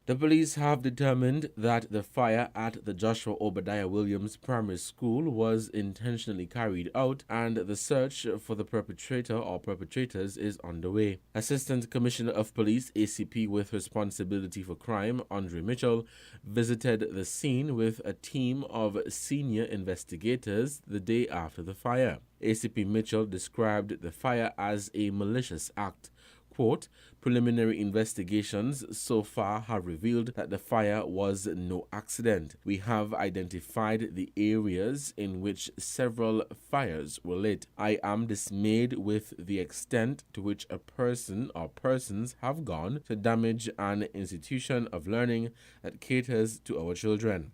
The police have determined that the fire at the Joshua Obadiah Williams Primary School was intentionally carried out, and the search for the perpetrator or perpetrators is underway. Assistant Commissioner of Police ACP with responsibility for crime, Andre Mitchell, visited the scene with a team of senior investigators the day after the fire. ACP Mitchell described the fire as a malicious act. Quote, preliminary investigations so far have revealed that the fire was no accident. We have identified the areas in which several fires were lit. I am dismayed with the extent to which a person or persons have gone to damage an institution of learning that caters to our children.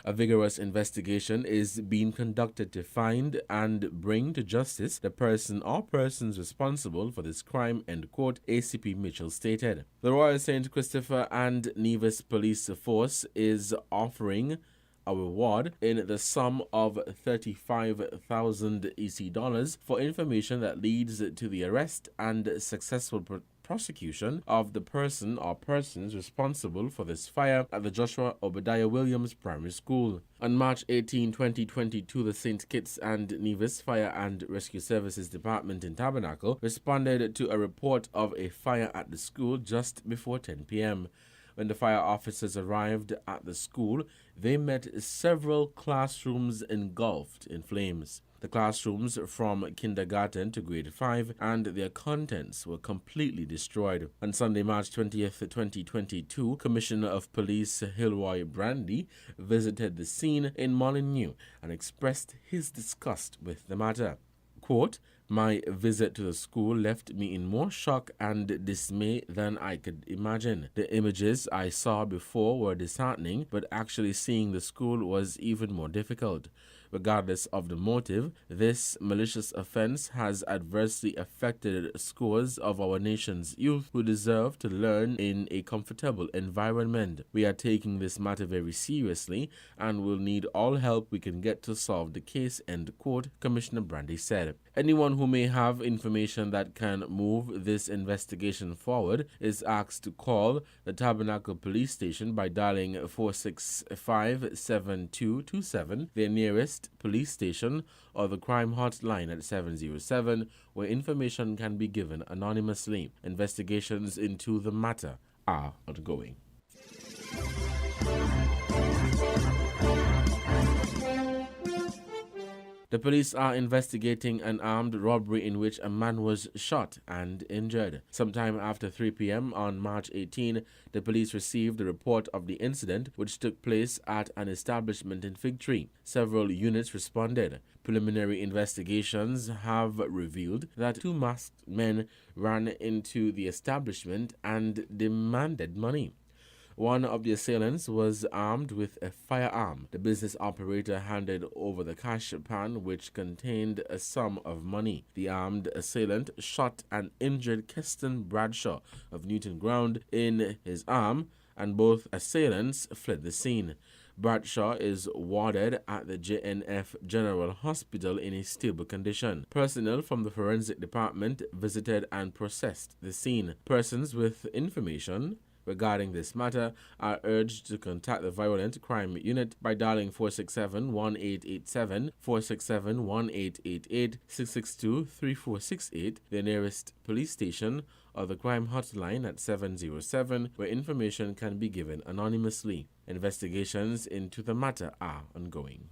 A vigorous investigation is being conducted to find and bring to justice the person or persons responsible for this crime, end quote, ACP Mitchell stated. The Royal St. Christopher and Nevis Police Force is offering a reward in the sum of 35,000 EC dollars for information that leads to the arrest and successful prosecution of the person or persons responsible for this fire at the Joshua Obadiah Williams Primary School. On March 18, 2022, the St. Kitts and Nevis Fire and Rescue Services Department in Tabernacle responded to a report of a fire at the school just before 10 p.m. When the fire officers arrived at the school, they met several classrooms engulfed in flames. The classrooms from kindergarten to grade 5 and their contents were completely destroyed. On Sunday, March 20th, 2022, Commissioner of Police Hilroy Brandy visited the scene in Molyneux and expressed his disgust with the matter. Quote, my visit to the school left me in more shock and dismay than I could imagine. The images I saw before were disheartening, but actually seeing the school was even more difficult. Regardless of the motive, this malicious offense has adversely affected scores of our nation's youth who deserve to learn in a comfortable environment. We are taking this matter very seriously and will need all help we can get to solve the case, end quote, Commissioner Brandy said. Anyone who may have information that can move this investigation forward is asked to call the Tabernacle Police Station by dialing 465-7227, their nearest police station, or the crime hotline at 707, where information can be given anonymously. Investigations into the matter are ongoing. The police are investigating an armed robbery in which a man was shot and injured. Sometime after 3 p.m. on March 18, the police received a report of the incident, which took place at an establishment in Fig Tree. Several units responded. Preliminary investigations have revealed that two masked men ran into the establishment and demanded money. One of the assailants was armed with a firearm. The business operator handed over the cash pan, which contained a sum of money. The armed assailant shot and injured Keston Bradshaw of Newton Ground in his arm, and both assailants fled the scene. Bradshaw is warded at the JNF General Hospital in a stable condition. Personnel from the forensic department visited and processed the scene. Persons with information regarding this matter are urged to contact the Violent Crime Unit by dialing 467-1887, 467-1888, 662-3468, the nearest police station, or the crime hotline at 707, where information can be given anonymously. Investigations into the matter are ongoing.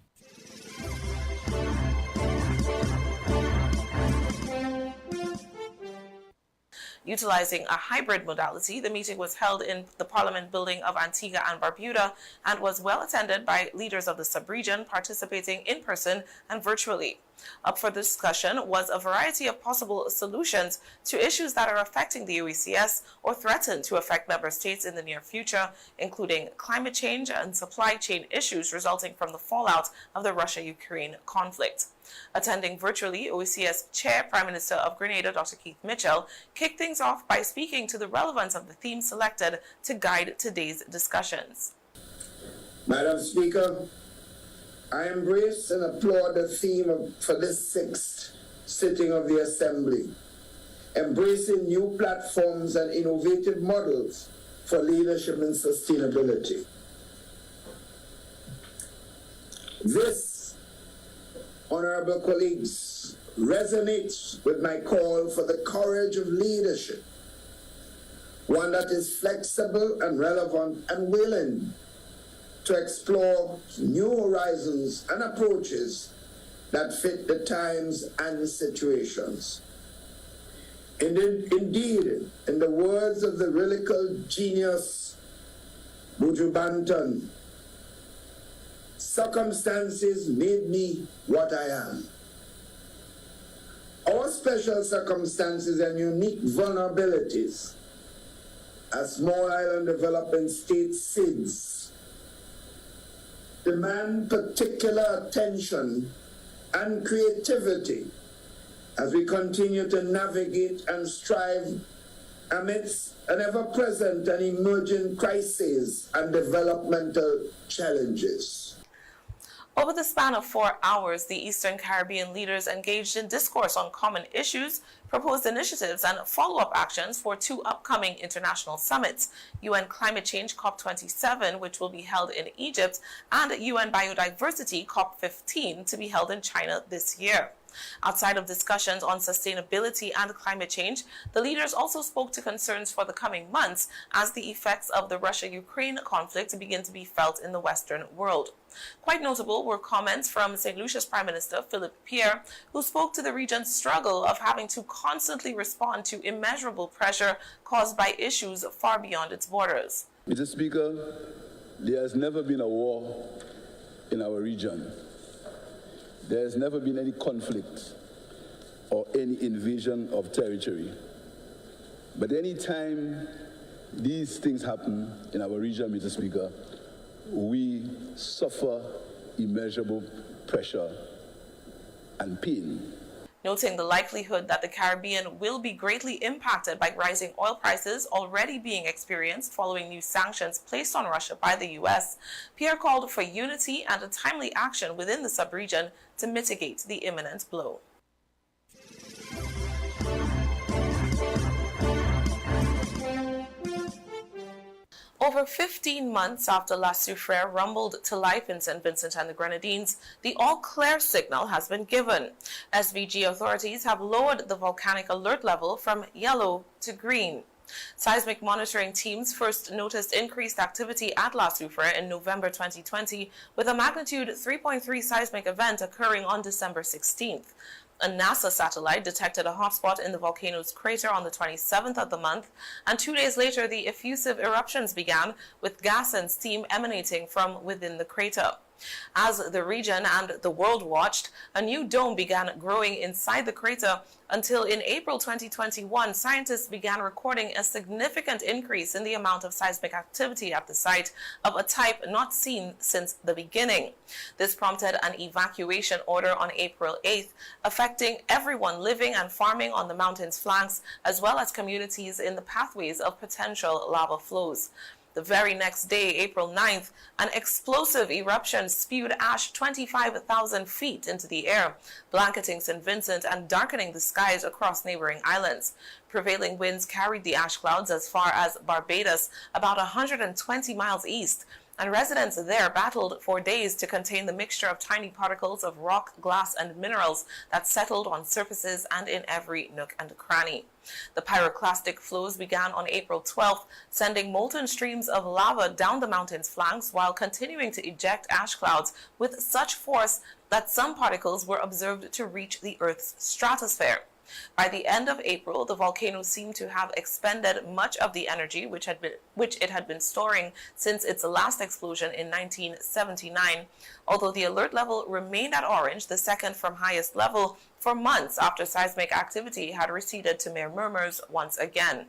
Utilizing a hybrid modality, the meeting was held in the Parliament building of Antigua and Barbuda and was well attended by leaders of the sub-region participating in person and virtually. Up for discussion was a variety of possible solutions to issues that are affecting the OECS or threaten to affect member states in the near future, including climate change and supply chain issues resulting from the fallout of the Russia-Ukraine conflict. Attending virtually, OECS Chair Prime Minister of Grenada, Dr. Keith Mitchell, kicked things off by speaking to the relevance of the theme selected to guide today's discussions. Madam Speaker, I embrace and applaud the theme for this 6th sitting of the Assembly, embracing new platforms and innovative models for leadership and sustainability. This, honorable colleagues, resonates with my call for the courage of leadership, one that is flexible and relevant and willing to explore new horizons and approaches that fit the times and situations. Indeed, in the words of the lyrical genius Buju Banton, circumstances made me what I am. Our special circumstances and unique vulnerabilities as small island developing state SIDS demand particular attention and creativity as we continue to navigate and strive amidst an ever-present and emerging crises and developmental challenges. Over the span of 4 hours, the Eastern Caribbean leaders engaged in discourse on common issues, proposed initiatives and follow-up actions for 2 upcoming international summits, UN Climate Change COP27, which will be held in Egypt, and UN Biodiversity COP15 to be held in China this year. Outside of discussions on sustainability and climate change, the leaders also spoke to concerns for the coming months as the effects of the Russia-Ukraine conflict begin to be felt in the Western world. Quite notable were comments from St. Lucia's Prime Minister Philip Pierre, who spoke to the region's struggle of having to constantly respond to immeasurable pressure caused by issues far beyond its borders. Mr. Speaker, there has never been a war in our region. There has never been any conflict or any invasion of territory. But any time these things happen in our region, Mr. Speaker, we suffer immeasurable pressure and pain. Noting the likelihood that the Caribbean will be greatly impacted by rising oil prices already being experienced following new sanctions placed on Russia by the U.S., Pierre called for unity and a timely action within the sub-region to mitigate the imminent blow. Over 15 months after La Soufrière rumbled to life in St. Vincent and the Grenadines, the all-clear signal has been given. SVG authorities have lowered the volcanic alert level from yellow to green. Seismic monitoring teams first noticed increased activity at La Soufrière in November 2020, with a magnitude 3.3 seismic event occurring on December 16th. A NASA satellite detected a hotspot in the volcano's crater on the 27th of the month, and 2 days later the effusive eruptions began, with gas and steam emanating from within the crater. As the region and the world watched, a new dome began growing inside the crater until in April 2021, scientists began recording a significant increase in the amount of seismic activity at the site of a type not seen since the beginning. This prompted an evacuation order on April 8th, affecting everyone living and farming on the mountain's flanks, as well as communities in the pathways of potential lava flows. The very next day, April 9th, an explosive eruption spewed ash 25,000 feet into the air, blanketing St. Vincent and darkening the skies across neighboring islands. Prevailing winds carried the ash clouds as far as Barbados, about 120 miles east, and residents there battled for days to contain the mixture of tiny particles of rock, glass, and minerals that settled on surfaces and in every nook and cranny. The pyroclastic flows began on April 12th, sending molten streams of lava down the mountain's flanks while continuing to eject ash clouds with such force that some particles were observed to reach the Earth's stratosphere. By the end of April, the volcano seemed to have expended much of the energy which it had been storing since its last explosion in 1979, although the alert level remained at orange, the second from highest level, for months after seismic activity had receded to mere murmurs once again.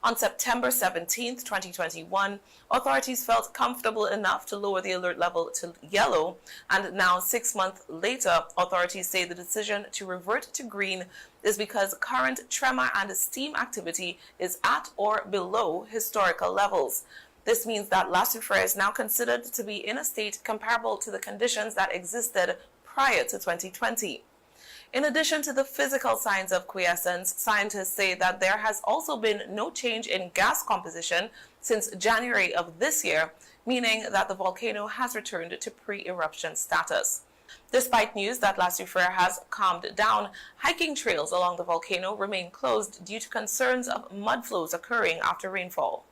On September 17, 2021, authorities felt comfortable enough to lower the alert level to yellow, and now 6 months later, authorities say the decision to revert to green is because current tremor and steam activity is at or below historical levels. This means that La Soufrière is now considered to be in a state comparable to the conditions that existed prior to 2020. In addition to the physical signs of quiescence, scientists say that there has also been no change in gas composition since January of this year, meaning that the volcano has returned to pre-eruption status. Despite news that La Soufrière has calmed down, hiking trails along the volcano remain closed due to concerns of mud flows occurring after rainfall.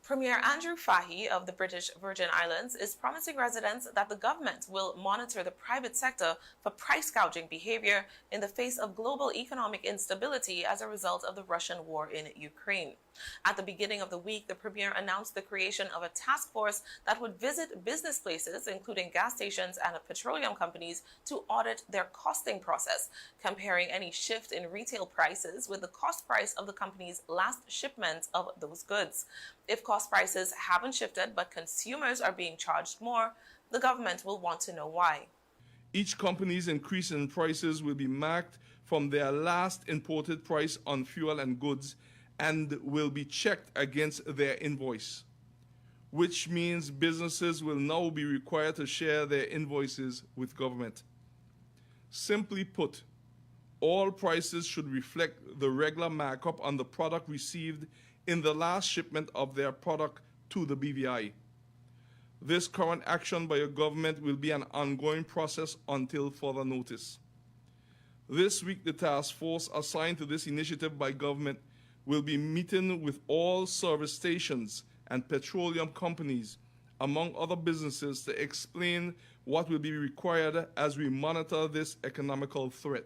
Premier Andrew Fahey of the British Virgin Islands is promising residents that the government will monitor the private sector for price gouging behavior in the face of global economic instability as a result of the Russian war in Ukraine. At the beginning of the week, the Premier announced the creation of a task force that would visit business places, including gas stations and petroleum companies, to audit their costing process, comparing any shift in retail prices with the cost price of the company's last shipment of those goods. If cost prices haven't shifted but consumers are being charged more, the government will want to know why. Each company's increase in prices will be marked from their last imported price on fuel and goods and will be checked against their invoice, which means businesses will now be required to share their invoices with government. Simply put, all prices should reflect the regular markup on the product received in the last shipment of their product to the BVI. This current action by a government will be an ongoing process until further notice. This week, the task force assigned to this initiative by government will be meeting with all service stations and petroleum companies, among other businesses, to explain what will be required as we monitor this economical threat.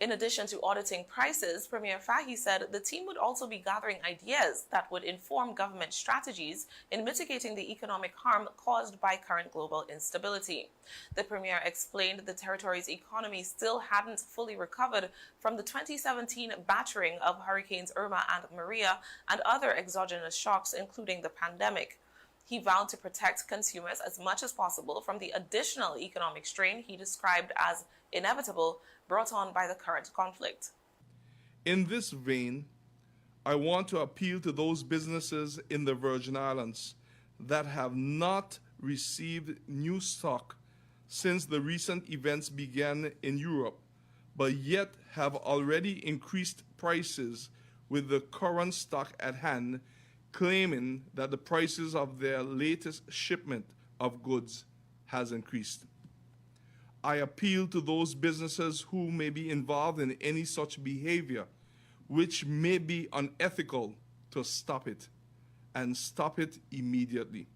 In addition to auditing prices, Premier Fahey said the team would also be gathering ideas that would inform government strategies in mitigating the economic harm caused by current global instability. The Premier explained the territory's economy still hadn't fully recovered from the 2017 battering of Hurricanes Irma and Maria and other exogenous shocks, including the pandemic. He vowed to protect consumers as much as possible from the additional economic strain he described as inevitable, brought on by the current conflict. In this vein, I want to appeal to those businesses in the Virgin Islands that have not received new stock since the recent events began in Europe, but yet have already increased prices with the current stock at hand, claiming that the prices of their latest shipment of goods has increased. I appeal to those businesses who may be involved in any such behavior, which may be unethical, to stop it, and stop it immediately.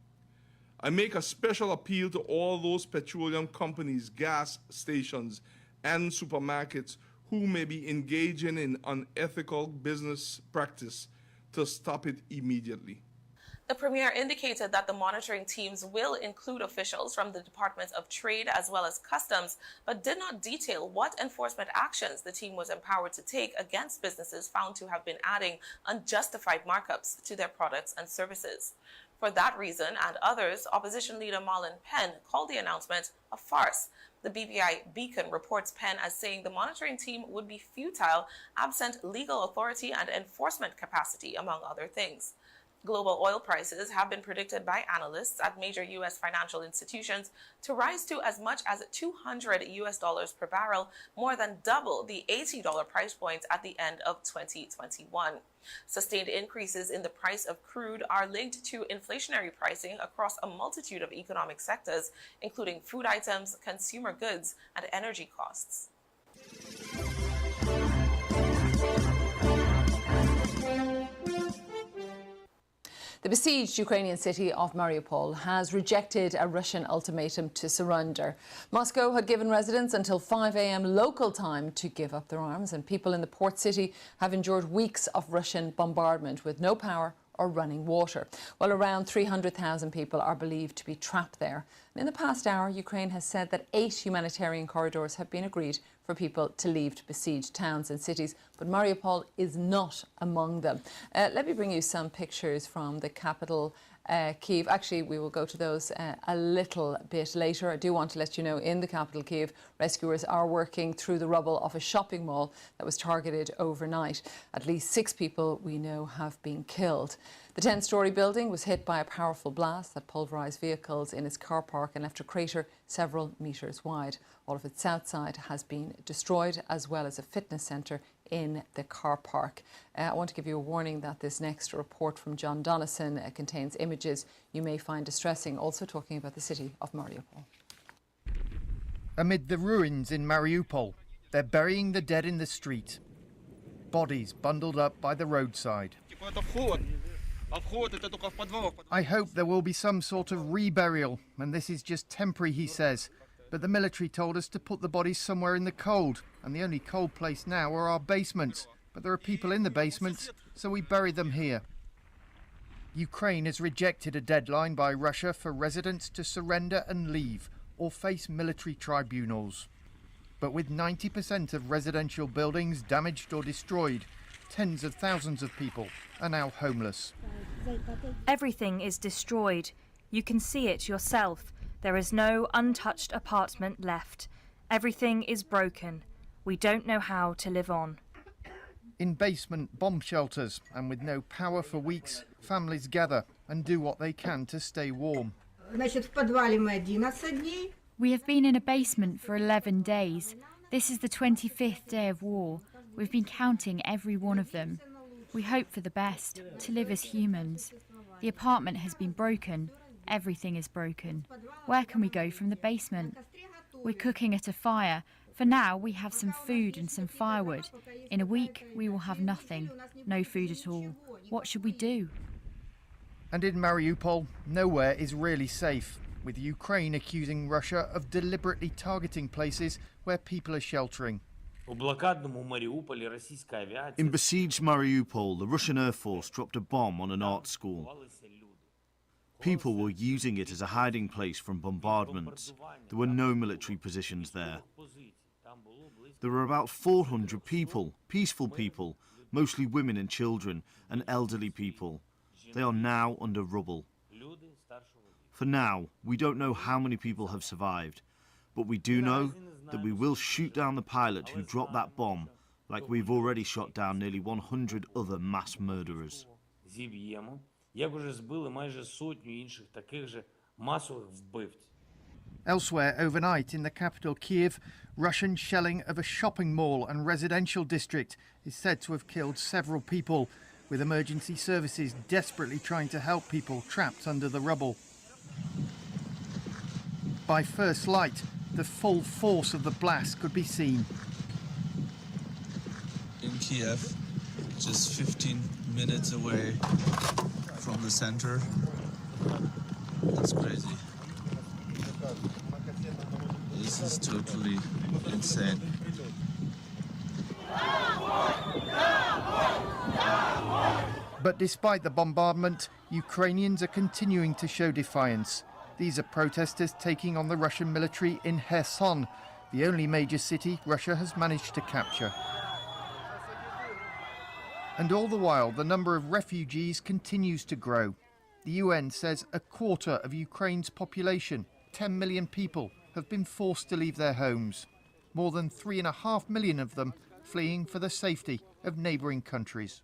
I make a special appeal to all those petroleum companies, gas stations, and supermarkets who may be engaging in unethical business practice to stop it immediately. The Premier indicated that the monitoring teams will include officials from the Department of Trade as well as Customs, but did not detail what enforcement actions the team was empowered to take against businesses found to have been adding unjustified markups to their products and services. For that reason and others, opposition leader Marlon Penn called the announcement a farce. The BVI Beacon reports Penn as saying the monitoring team would be futile, absent legal authority and enforcement capacity, among other things. Global oil prices have been predicted by analysts at major U.S. financial institutions to rise to as much as $200 per barrel, more than double the $80 price point at the end of 2021. Sustained increases in the price of crude are linked to inflationary pricing across a multitude of economic sectors, including food items, consumer goods, and energy costs. The besieged Ukrainian city of Mariupol has rejected a Russian ultimatum to surrender. Moscow had given residents until 5 a.m. local time to give up their arms, and people in the port city have endured weeks of Russian bombardment with no power or running water. Well, around 300,000 people are believed to be trapped there. And in the past hour, Ukraine has said that 8 humanitarian corridors have been agreed for people to leave to besieged towns and cities, but Mariupol is not among them. Let me bring you some pictures from the capital, Kyiv. Actually, we will go to those a little bit later. I do want to let you know, in the capital, Kyiv, rescuers are working through the rubble of a shopping mall that was targeted overnight. At least 6 people we know have been killed. The 10-storey building was hit by a powerful blast that pulverised vehicles in its car park and left a crater several metres wide. All of its south side has been destroyed, as well as a fitness centre in the car park. I want to give you a warning that this next report from John Donison contains images you may find distressing, also talking about the city of Mariupol. Amid the ruins in Mariupol, they're burying the dead in the street. Bodies bundled up by the roadside. I hope there will be some sort of reburial, and this is just temporary, he says. But the military told us to put the bodies somewhere in the cold, and the only cold place now are our basements. But there are people in the basements, so we bury them here. Ukraine has rejected a deadline by Russia for residents to surrender and leave, or face military tribunals. But with 90% of residential buildings damaged or destroyed, tens of thousands of people are now homeless. Everything is destroyed. You can see it yourself. There is no untouched apartment left. Everything is broken. We don't know how to live on. In basement bomb shelters and with no power for weeks, families gather and do what they can to stay warm. We have been in a basement for 11 days. This is the 25th day of war. We've been counting every one of them. We hope for the best, to live as humans. The apartment has been broken. Everything is broken. Where can we go from the basement? We're cooking at a fire. For now, we have some food and some firewood. In a week, we will have nothing. No food at all. What should we do? And in Mariupol, nowhere is really safe, with Ukraine accusing Russia of deliberately targeting places where people are sheltering. In besieged Mariupol, the Russian Air Force dropped a bomb on an art school. People were using it as a hiding place from bombardments. There were no military positions there. There were about 400 people, peaceful people, mostly women and children, and elderly people. They are now under rubble. For now, we don't know how many people have survived, but we do know that we will shoot down the pilot who dropped that bomb, like we've already shot down nearly 100 other mass murderers. Elsewhere overnight in the capital Kyiv, Russian shelling of a shopping mall and residential district is said to have killed several people, with emergency services desperately trying to help people trapped under the rubble. By first light, the full force of the blast could be seen. In Kiev, just 15 minutes away from the center. That's crazy. This is totally insane. But despite the bombardment, Ukrainians are continuing to show defiance. These are protesters taking on the Russian military in Kherson, the only major city Russia has managed to capture. And all the while, the number of refugees continues to grow. The UN says a quarter of Ukraine's population, 10 million people, have been forced to leave their homes. More than 3.5 million of them fleeing for the safety of neighbouring countries.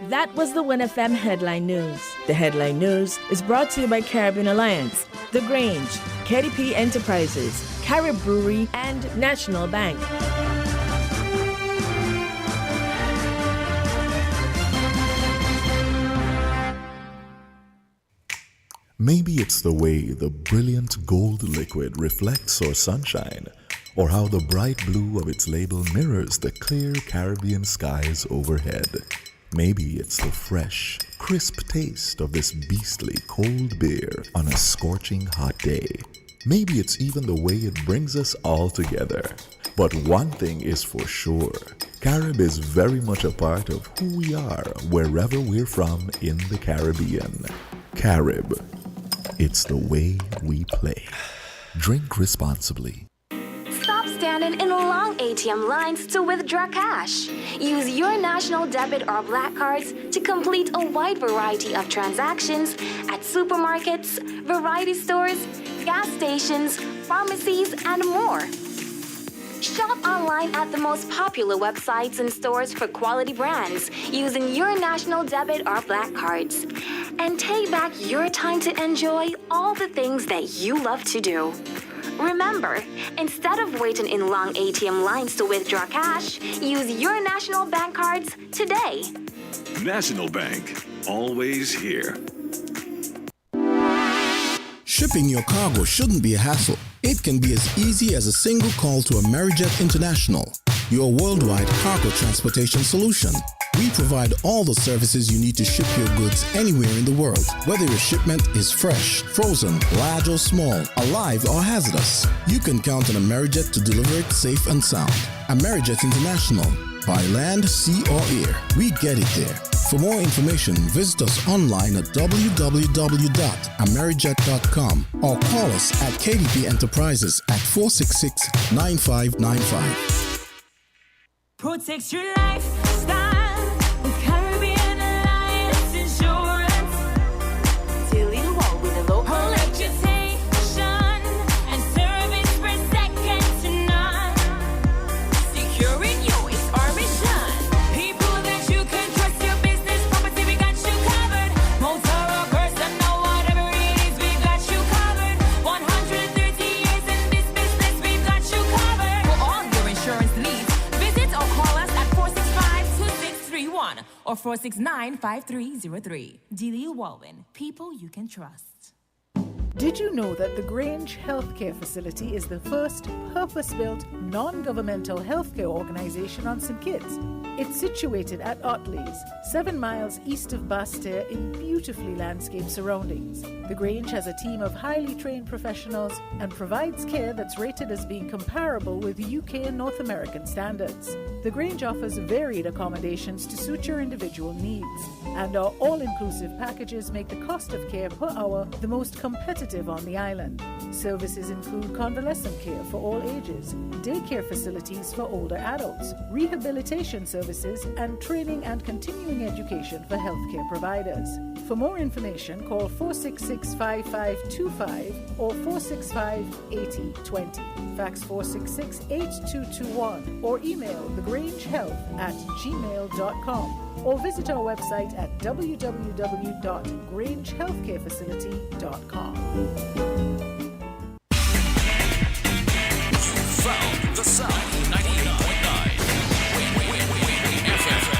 That was the Win FM Headline News. The Headline News is brought to you by Caribbean Alliance, The Grange, KDP Enterprises, Carib Brewery, and National Bank. Maybe it's the way the brilliant gold liquid reflects our sunshine, or how the bright blue of its label mirrors the clear Caribbean skies overhead. Maybe it's the fresh, crisp taste of this beastly cold beer on a scorching hot day. Maybe it's even the way it brings us all together. But one thing is for sure, Carib is very much a part of who we are wherever we're from in the Caribbean. Carib, it's the way we play. Drink responsibly. Stop standing in long ATM lines to withdraw cash. Use your national debit or black cards to complete a wide variety of transactions at supermarkets, variety stores, gas stations, pharmacies, and more. Shop online at the most popular websites and stores for quality brands using your national debit or black cards. And take back your time to enjoy all the things that you love to do. Remember, instead of waiting in long ATM lines to withdraw cash, use your national bank cards today. National Bank, always here. Shipping your cargo shouldn't be a hassle. It can be as easy as a single call to Amerijet International, your worldwide cargo transportation solution. We provide all the services you need to ship your goods anywhere in the world, whether your shipment is fresh, frozen, large or small, alive or hazardous. You can count on Amerijet to deliver it safe and sound. Amerijet International, by land, sea or air, we get it there. For more information, visit us online at www.amerijet.com or call us at KDP Enterprises at 466-9595. Protect your lifestyle with Caribbean Alliance Insurance. Till you walk with a low reputation and service for second to none. Securing you is our mission. People that you can trust, your business, property, we got you covered. Motor or personal, whatever it is, we got you covered. 130 years in this business, we got you covered. For all your insurance needs, visit or call us at 465-2631 or 469-5303. Dealey Walwyn, people you can trust. Did you know that the Grange Healthcare Facility is the first purpose-built, non-governmental healthcare organization on St. Kitts? It's situated at Otley's, 7 miles east of Basseterre in beautifully landscaped surroundings. The Grange has a team of highly trained professionals and provides care that's rated as being comparable with UK and North American standards. The Grange offers varied accommodations to suit your individual needs, and our all-inclusive packages make the cost of care per hour the most competitive on the island. Services include convalescent care for all ages, daycare facilities for older adults, rehabilitation services, and training and continuing education for healthcare providers. For more information, call 466-5525 or 465-8020. Fax 466-8221 or email thegrangehealth@gmail.com or visit our website at www.grangehealthcarefacility.com. Found the sound 98.9 FM.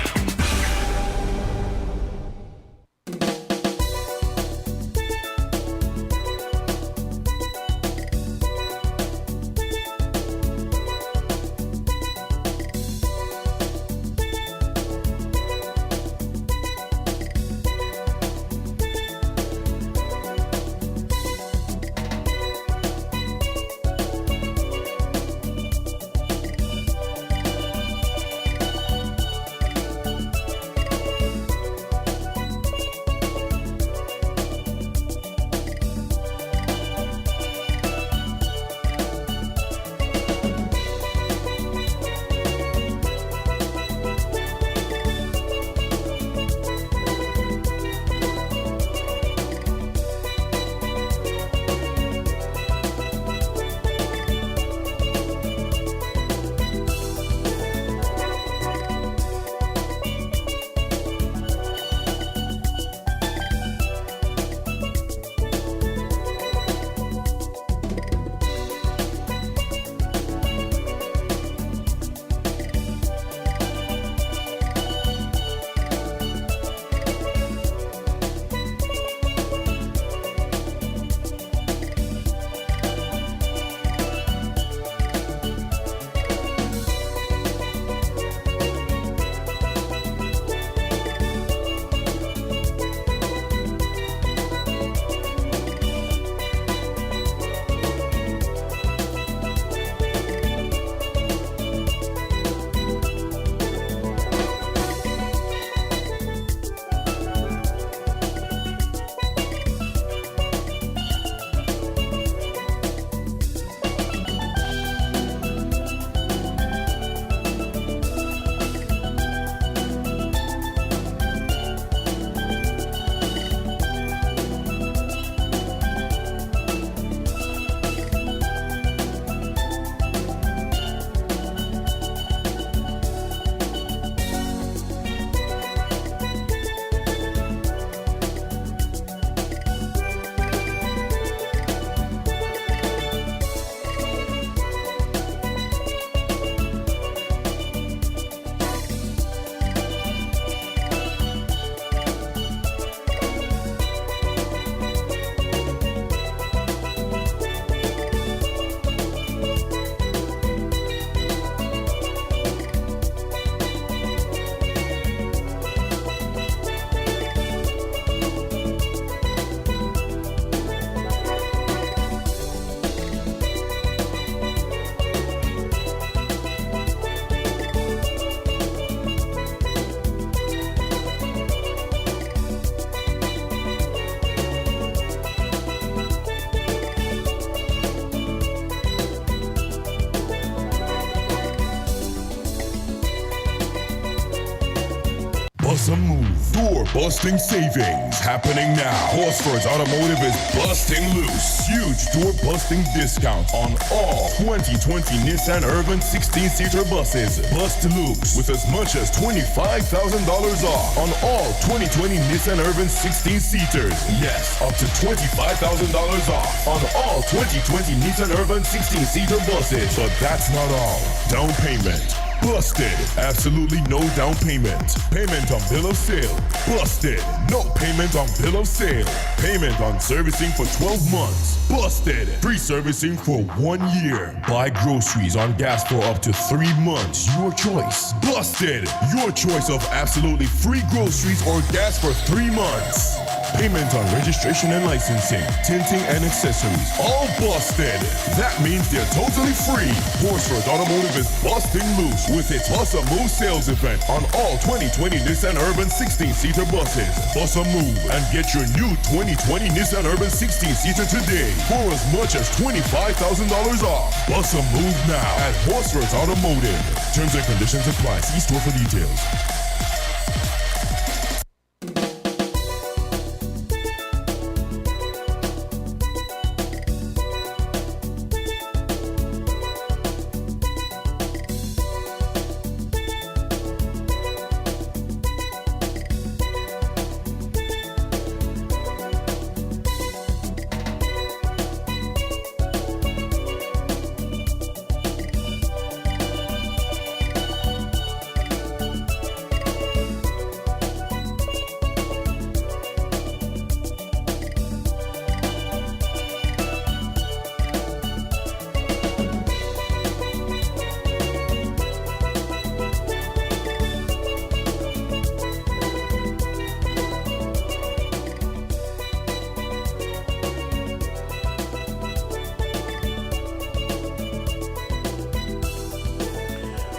Bust a move. Door-busting savings happening now. Horsford's Automotive is busting loose. Huge door-busting discount on all 2020 Nissan Urban 16-seater buses. Bust loose with as much as $25,000 off on all 2020 Nissan Urban 16-seaters. Yes, up to $25,000 off on all 2020 Nissan Urban 16-seater buses. But that's not all. Down payment busted. Absolutely no down payment. Payment on bill of sale busted. No payment on bill of sale. Payment on servicing for 12 months busted. Free servicing for 1 year. Buy groceries on gas for up to 3 months. Your choice. Busted. Your choice of absolutely free groceries or gas for 3 months. Payment on registration and licensing, tinting and accessories. All busted. That means they're totally free. Horsford Automotive is busting loose with its Bus a Move sales event on all 2020 Nissan Urban 16-seater buses. Bus a Move and get your new 2020 Nissan Urban 16-seater today for as much as $25,000 off. Bus a Move now at Horsford Automotive. Terms and conditions apply. See store for details.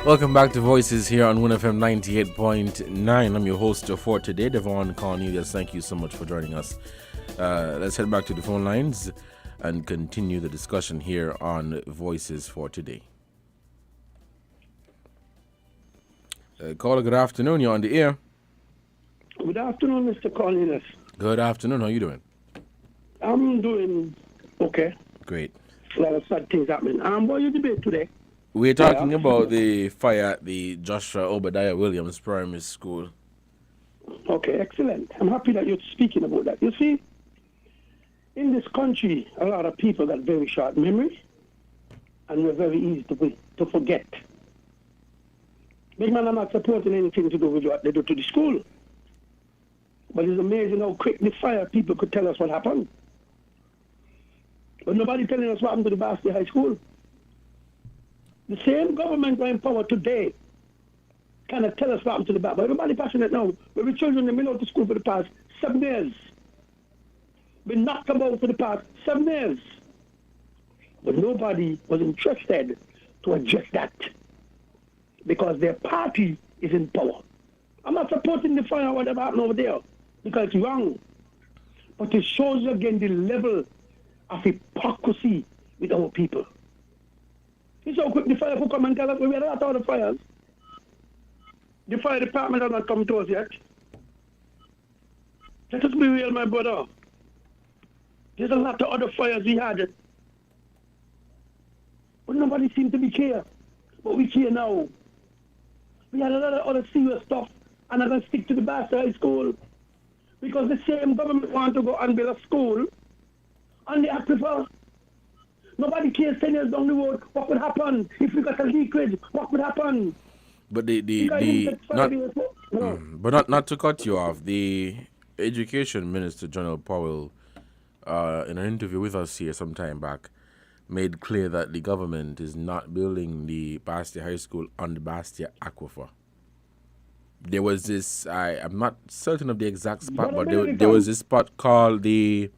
Welcome back to Voices here on WinFM 98.9. I'm your host for today, Devon Cornelius. Thank you so much for joining us. Let's head back to the phone lines and continue the discussion here on Voices for today. Caller, good afternoon. You're on the air. Good afternoon, Mr. Cornelius. Good afternoon. How are you doing? I'm doing okay. Great. A lot of sad things happening. What are you debate today? We're talking about the fire at the Joshua Obadiah Williams Primary School. Okay, excellent. I'm happy that you're speaking about that. You see, in this country, a lot of people got very short memory, and we're very easy to forget. Big man, I'm not supporting anything to do with what they do to the school. But it's amazing how quick the fire people could tell us what happened. But nobody telling us what happened to the Basti High School. The same government are in power today cannot tell us what happened to the back. But everybody passionate now. Where the children have been out to school for the past 7 years. Been knocked about for the past 7 years. But nobody was interested to address that. Because their party is in power. I'm not supporting the fire or whatever happened over there. Because it's wrong. But it shows you again the level of hypocrisy with our people. You so quick the fire could come and tell us we had a lot of other fires. The fire department has not come to us yet. Let us be real, my brother. There's a lot of other fires we had. But nobody seemed to be care. But we care now. We had a lot of other serious stuff, and I'm going to stick to the Basti High School. Because the same government want to go and build a school on the aquifer. Nobody cares 10 years down the road. What would happen if we got a leakage? What would happen? But not to cut you off, the Education Minister General Powell, in an interview with us here some time back, made clear that the government is not building the Basti High School on the Basti Aquifer. There was this, I'm not certain of the exact spot, but there was this spot called the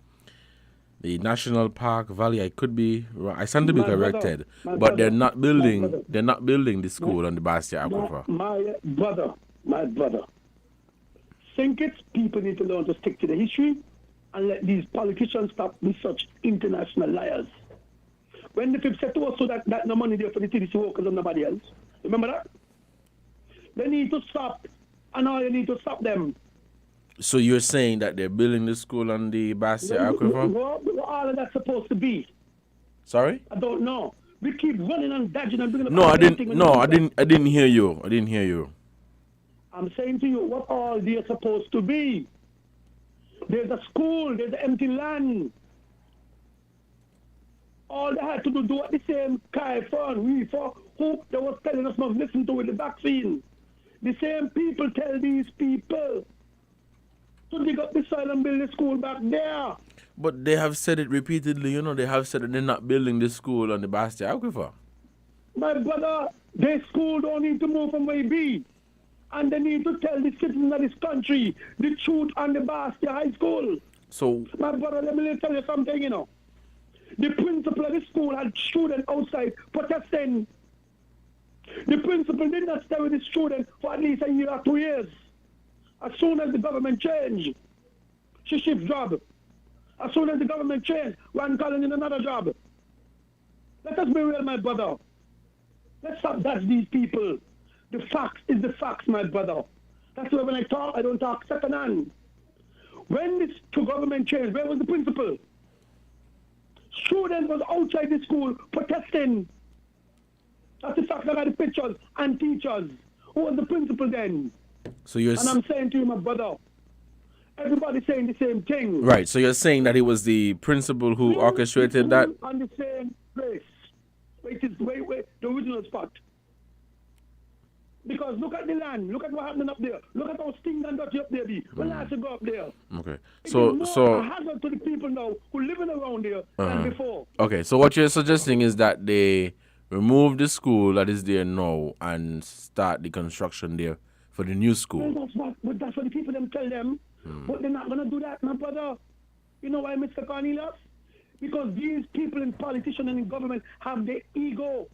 National Park Valley. I could be wrong. I stand to be corrected, but they're not building the school on the Basti Aquifer. My brother. Think it. People need to learn to stick to the history and let these politicians stop with such international liars. When the people said to us so that no money there for the TDC workers and nobody else, remember that? They need to stop And now you need to stop them. So you're saying that they're building the school on the Bastia Aquifer? What all of that's supposed to be? Sorry? I don't know. We keep running and dodging and bringing up. No, I everything didn't. No, I didn't hear you. I didn't hear you. I'm saying to you, what all they're supposed to be? There's a school. There's empty land. All they had to do at the same time who they was telling us not listen to with the vaccine. The same people tell these people to dig up the soil and build the school back there. But they have said it repeatedly, you know, they have said that they're not building the school on the Bastia Aquifer. My brother, their school don't need to move from where it be. And they need to tell the citizens of this country the truth on the Bastia High School. So, my brother, let me tell you something, you know. The principal of the school had students outside protesting. The principal did not stay with the students for at least a year or 2 years. As soon as the government changed, she shifts job. As soon as the government changed, one calling in another job. Let us be real, my brother. Let's stop dodge these people. The facts is the facts, my brother. That's why when I talk, I don't talk second hand. When this government changed, where was the principal? Students was outside the school protesting. That's the fact. I got the pictures and teachers. Who was the principal then? So you're and I'm saying to you, my brother, everybody's saying the same thing. Right, so you're saying that it was the principal who orchestrated that? On the same place. Wait, the original spot. Because look at the land, look at what happened up there, look at how stinking and dirty up there be. When last you go up there. Okay. It's more a hazard to the people now who living around there than before. Okay, so what you're suggesting is that they remove the school that is there now and start the construction there for the new school. Well, that's what the people them tell them. But they're not going to do that, my brother. You know why, Mr. Cornelius? Because these people in politicians and in government have their ego.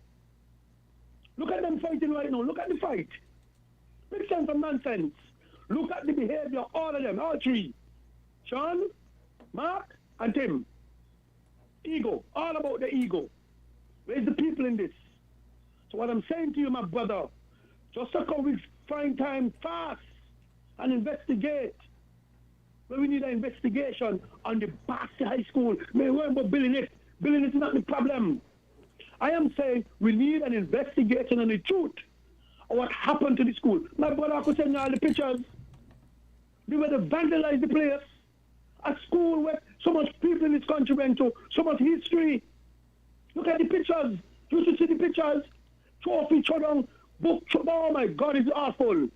Look at them fighting right now. Look at the fight. Make sense of nonsense. Look at the behavior, all of them, all three. Sean, Mark, and Tim. Ego. All about the ego. Where's the people in this? So what I'm saying to you, my brother, just a couple weeks, find time fast and investigate. But we need an investigation on the Bastia High School. May worry about building it. Building it is not the problem. I am saying we need an investigation on the truth of what happened to the school. My brother could send you all the pictures. They were to vandalize the place. A school where so much people in this country went to, so much history. Look at the pictures. You should see the pictures. Trophy, children, book, oh my God, it's awful.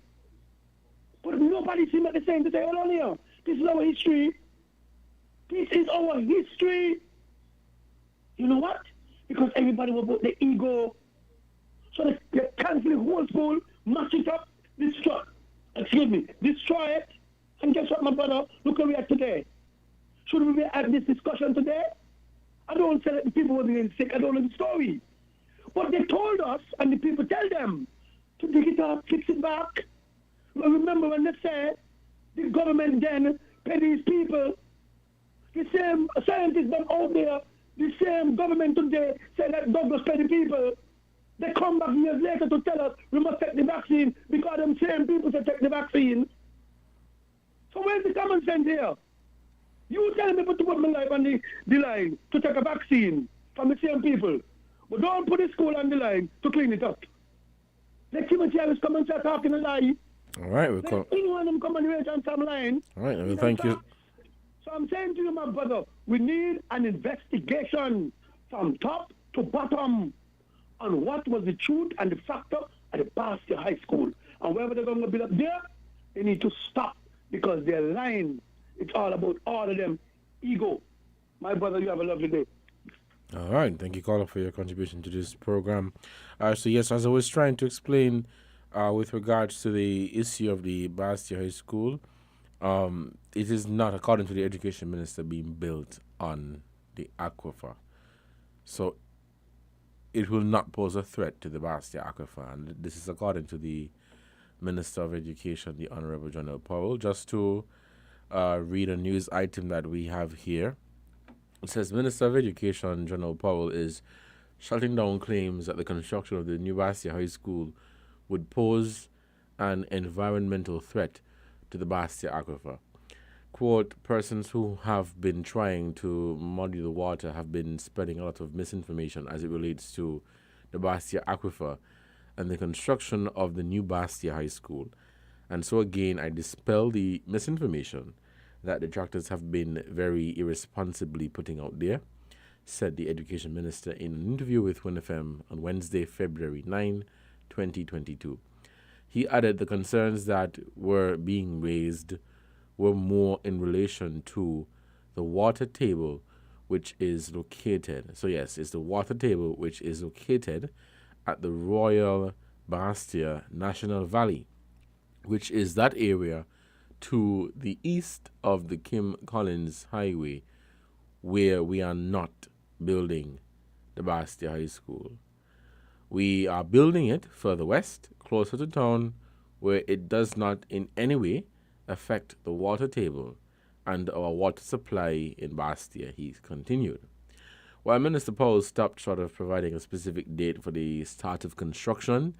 But nobody seems like the same to say, hold on here. This is our history. This is our history. You know what? Because everybody will put the ego. So they cancel the whole school, match it up, destroy it. And guess what, my brother? Look where we are today. Should we be at this discussion today? I don't say that the people were being sick. I don't know the story. But they told us, and the people tell them, to dig it up, fix it back. But remember when they said the government then pay these people, the same scientists them out there, the same government today said that Douglas pay the people. They come back years later to tell us we must take the vaccine because them same people say take the vaccine. So where's the common sense here? You telling me to put my life on the line to take a vaccine from the same people. But don't put the school on the line to clean it up. Let Timothy Harris come and start talking a lie. All right, we'll Let anyone of them come and raise on some line. All right, well, thank you. So I'm saying to you, my brother, we need an investigation from top to bottom on what was the truth and the factor at the Bastia High School. And wherever they're going to build up there, they need to stop because they're lying. It's all about all of them ego. My brother, you have a lovely day. All right. Thank you, caller, for your contribution to this program. So, yes, as I was trying to explain with regards to the issue of the Bastia High School, it is not, according to the education minister, being built on the aquifer. So, it will not pose a threat to the Bastia aquifer. And this is according to the Minister of Education, the Honorable Jonel Powell. Just to read a news item that we have here. It says, Minister of Education, Jonel Powell, is shutting down claims that the construction of the new Bastia High School would pose an environmental threat to the Bastia Aquifer. Quote, persons who have been trying to muddy the water have been spreading a lot of misinformation as it relates to the Bastia Aquifer and the construction of the new Bastia High School. And so again, I dispel the misinformation that detractors have been very irresponsibly putting out there, said the Education Minister in an interview with WinFM on Wednesday, February 9, 2022. He added the concerns that were being raised were more in relation to the water table which is located. So yes, it's the water table which is located at the Royal Bastia National Valley, which is that area to the east of the Kim Collins Highway, where we are not building the Bastia High School. We are building it further west, closer to town, where it does not in any way affect the water table and our water supply in Bastia, he continued. While Minister Powell stopped short of providing a specific date for the start of construction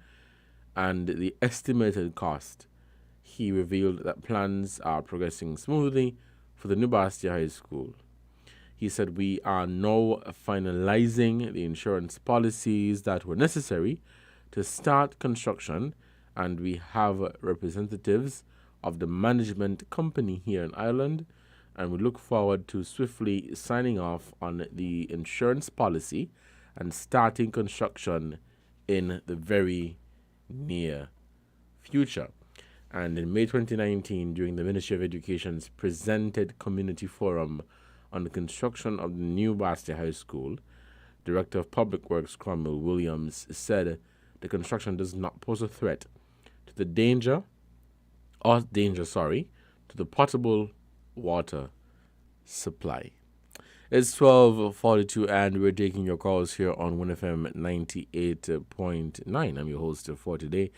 and the estimated cost, he revealed that plans are progressing smoothly for the new Bastia High School. He said, we are now finalizing the insurance policies that were necessary to start construction, and we have representatives of the management company here in Ireland, and we look forward to swiftly signing off on the insurance policy and starting construction in the very near future. And in May 2019, during the Ministry of Education's presented community forum on the construction of the new Bastia High School, Director of Public Works Cromwell Williams said the construction does not pose a threat to the to the potable water supply. It's 12:42 and we're taking your calls here on 1FM 98.9. I'm your host for today,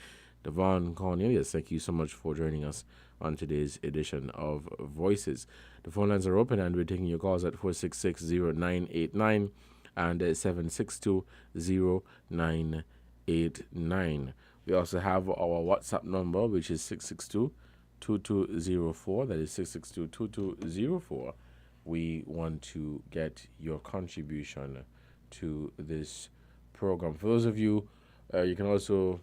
Devon Cornelius. Thank you so much for joining us on today's edition of Voices. The phone lines are open and we're taking your calls at 466-0989 and 762-0989. We also have our WhatsApp number, which is 662-2204. That is 662-2204. We want to get your contribution to this program. For those of you, you can also,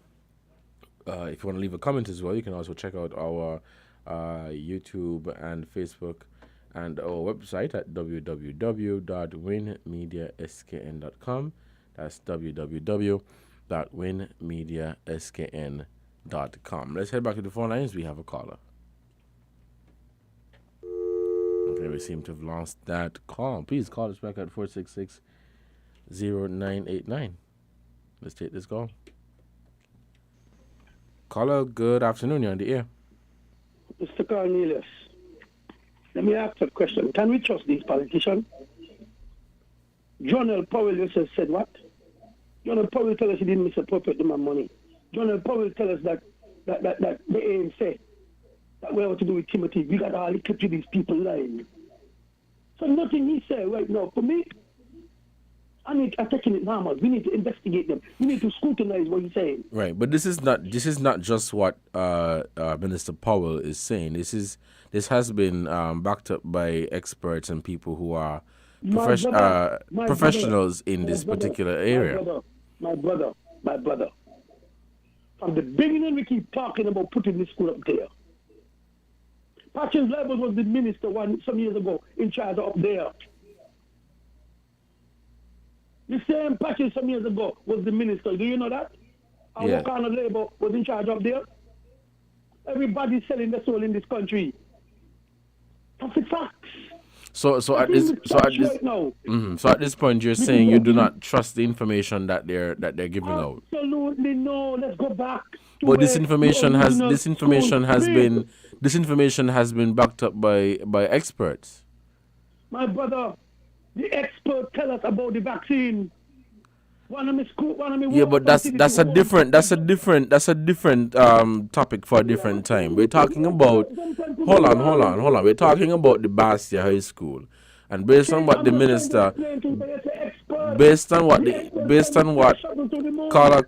if you want to leave a comment as well, you can also check out our YouTube and Facebook and our website at www.winmediaskn.com. That's www.winmediaskn.com. Let's head back to the phone lines. We have a caller. Okay, we seem to have lost that call. Please call us back at 466-0989. Let's take this call. Caller, good afternoon. You're on the air. Mr. Cornelius, let me ask a question. Can we trust these politicians? John L. Powell just said what? John L. Powell tell us he didn't misappropriate them money. John L. Powell tell us that they ain't say that we have to do with Timothy. We got all the clips with these people lying. So nothing he say right now. For me, I'm taking it normal. We need to investigate them. We need to scrutinize what he's saying. Right, but this is not just what Minister Powell is saying. This has been backed up by experts and people who are professionals in this particular area. My brother. From the beginning, we keep talking about putting this school up there. Patches Levels was the minister some years ago in charge up there. The same Patches some years ago was the minister. Do you know that? And what kind of labor was in charge up there? Everybody's selling their soul in this country. That's the facts. So at this point, you're saying you do not trust the information that they're giving out. Absolutely no. Let's go back. But this information has been backed up by experts. My brother, the expert tell us about the vaccine. Yeah, but that's a different topic for a different time. We're talking about hold on. We're talking about the Bastia High School, and based on what the minister, caller,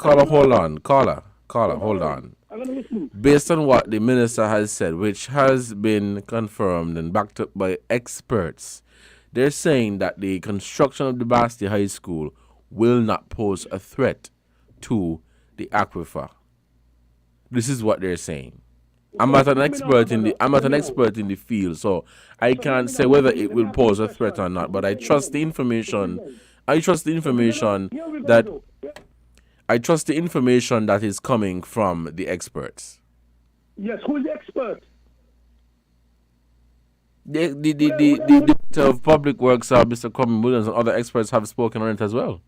hold on. I'm going to listen. Based on what the minister has said, which has been confirmed and backed up by experts, they're saying that the construction of the Bastia High School will not pose a threat to the aquifer. This is what they're saying. I'm not an expert in the field, so I can't say whether it will pose a threat or not. But I trust the information. I trust the information that is coming from the experts. Yes, who is the expert? The Director of Public Works, Mr. Common Williams, and other experts have spoken on it as well.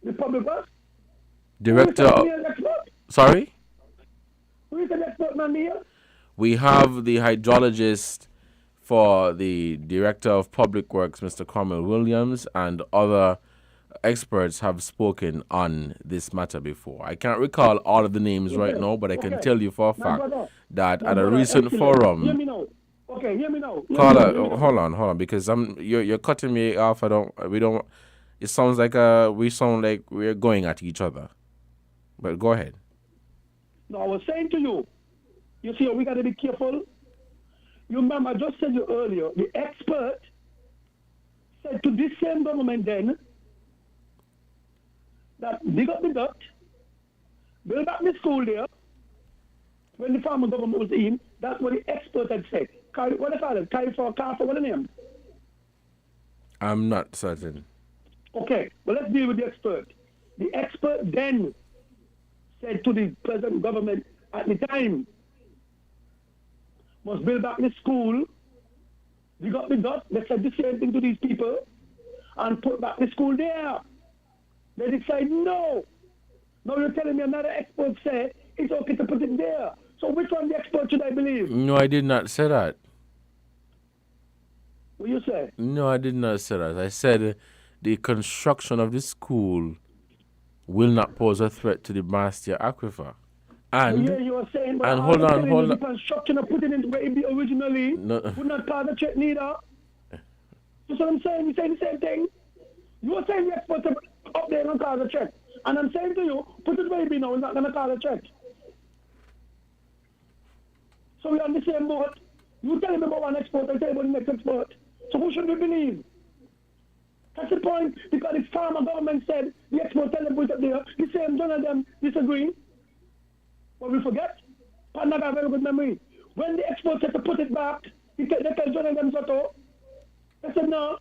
The public what? Director. Sorry? Who is the expert man here? We have the hydrologist for the Director of Public Works, Mr. Cromwell Williams, and other experts have spoken on this matter before. I can't recall all of the names right now, but I can tell you for a fact that at a recent forum. Hear me now. Okay, hear me now. Caller, hold on, because you're cutting me off. It sounds like we sound like we're going at each other. But go ahead. No, I was saying to you, you see, we got to be careful. You remember, I just said you earlier, the expert said to this same government then that dig up the duct, build back the school there. When the farmer government was in, that's what the expert had said. What do they call it? Carrefour, what the name? I'm not certain. Okay, well, let's deal with the expert. The expert then said to the present government at the time, must build back the school, dig up the dust. They said the same thing to these people and put back the school there. They decide no. Now you're telling me another expert said it's okay to put it there. So which one the expert should I believe? No, I did not say that. What you say? No, I did not say that. I said the construction of the school will not pose a threat to the Bastia aquifer. And yeah, you were saying, but hold on. The construction of putting it where it be originally would not cause a threat neither. That's what I'm saying. You say the same thing. You were saying the experts up there and cause a threat. And I'm saying to you, put it where it be now, it's not going to cause a threat. So we're on the same boat. You tell me about one expert, I tell you about the next expert. So who should we believe? That's the point, because the farmer government said the expert tell them put it there, the same none of them disagree. But we forget. Partner got a very good memory. When the expert said to put it back, they tell John and them so. They said no.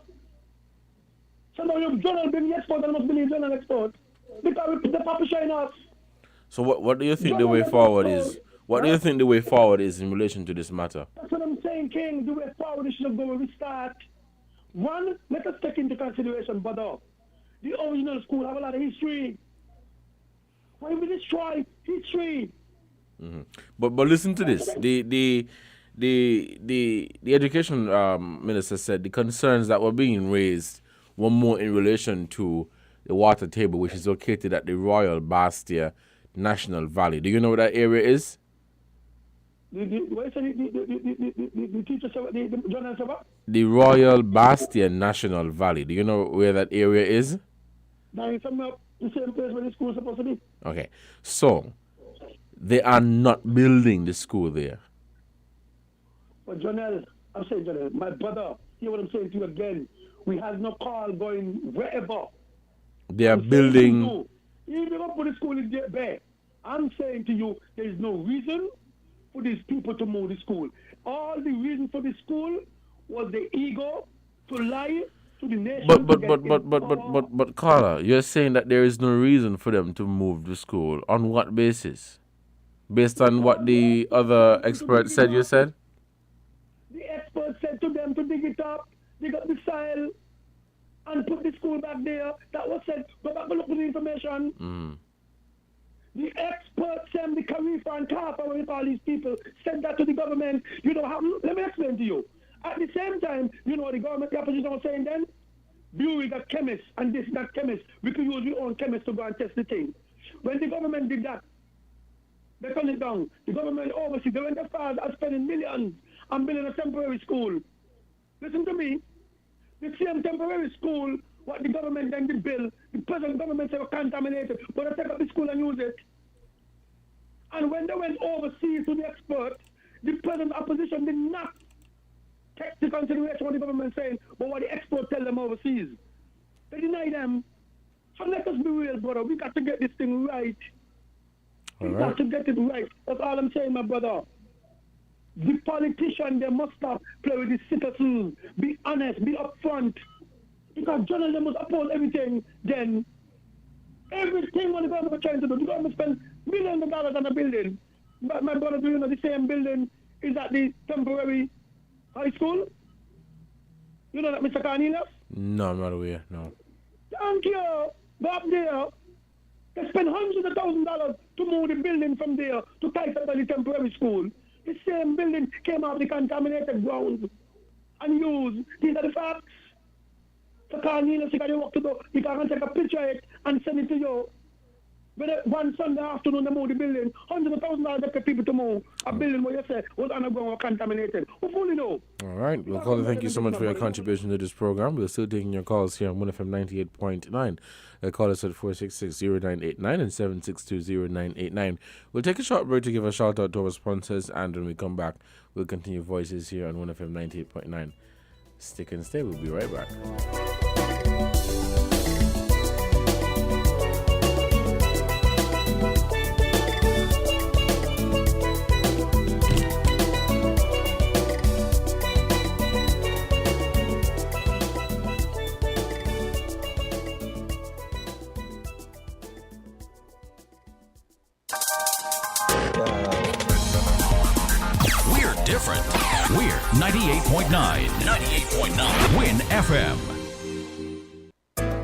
So now you John being the expert and must believe John and expert. Because we put the papa shine us. So what do you think the way forward is? What do you think the way forward is in relation to this matter? That's what I'm saying, King. The way forward is should go where we start. One, let us take into consideration, brother. The original school have a lot of history. Why we destroy history? Mm-hmm. But listen to this. The education minister said the concerns that were being raised were more in relation to the water table, which is located at the Royal Bastia National Valley. Do you know what that area is? The teacher said, the journalist said what? The Royal Bastia National Valley. Do you know where that area is? Now it's the same place where the school is supposed to be. Okay. So, they are not building the school there. But Jonel, I'm saying, Jonel, my brother, hear what I'm saying to you again. We have no call going wherever. They are building. Even if put the school in there, I'm saying to you, there is no reason for these people to move the school. All the reason for the school was the ego to lie to the nation. But Carla, you're saying that there is no reason for them to move the school. On what basis? Based on what the other expert said you said? The expert said to them to dig it up, dig up the soil, and put the school back there. That was said. Go back and look at the information. Mm. The experts and the Khalifa and Kafa, with all these people, said that to the government. You know what happened? Let me explain to you. At the same time, you know what the government, the opposition was saying then? We got chemists and this, that chemist. We could use our own chemists to go and test the thing. When the government did that, they turned it down. The government overseas, they went as far as spending millions on building a temporary school. Listen to me. The same temporary school, what the government then did build, the present government said was contaminated, but they take up the school and use it. And when they went overseas to the export, the present opposition did not take into consideration what the government saying, but what the export tell them overseas. They deny them. So let us be real, brother. We got to get this thing right. We got to get it right. That's all I'm saying, my brother. The politician, they must stop play with the citizens. Be honest, be upfront. Because journalism must oppose everything, then everything what the government trying to do. The government spend millions of dollars on a building. But my brother, do you know the same building is at the temporary high school? You know that, Mr. Cornelius? No, I'm not aware, no. Thank you. Go up there. They spend hundreds of thousands of dollars to move the building from there to Tyson Valley Temporary School. The same building came out of the contaminated ground and used. These are the facts. So Cornelius, you got your work to do. You can take a picture of it and send it to you. But one Sunday afternoon, they moved the building. Hundreds of thousands of dollars for people to move a building where you say was underground or contaminated. Who fully know? All right. Well, caller, thank you so much for your contribution to this program. We're still taking your calls here on 1FM 98.9. Call us at 466-0989 and 762-0989. We'll take a short break to give a shout out to our sponsors, and when we come back, we'll continue Voices here on 1FM 98.9. Stick and stay. We'll be right back. We're different. We're 98.9. 98.9. Win FM.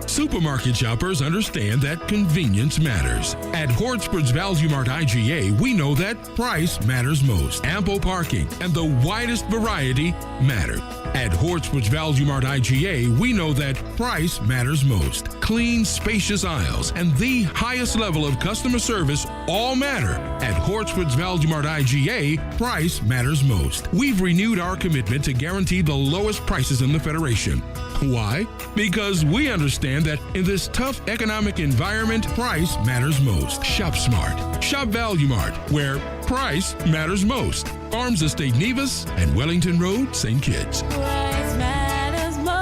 Supermarket shoppers understand that convenience matters. At Hortsports Value Mart IGA, we know that price matters most. Ample parking and the widest variety matter. At Hortsports Value Mart IGA, we know that price matters most. Clean, spacious aisles and the highest level of customer service all matter. At Hortsports Value Mart IGA, price matters most. We've renewed our commitment to guarantee the lowest prices in the Federation. Why? Because we understand that in this tough economic environment, price matters most. Shop smart. Shop Value Mart, where price matters most. Farms Estate Nevis and Wellington Road, St. Kitts. Price matters most.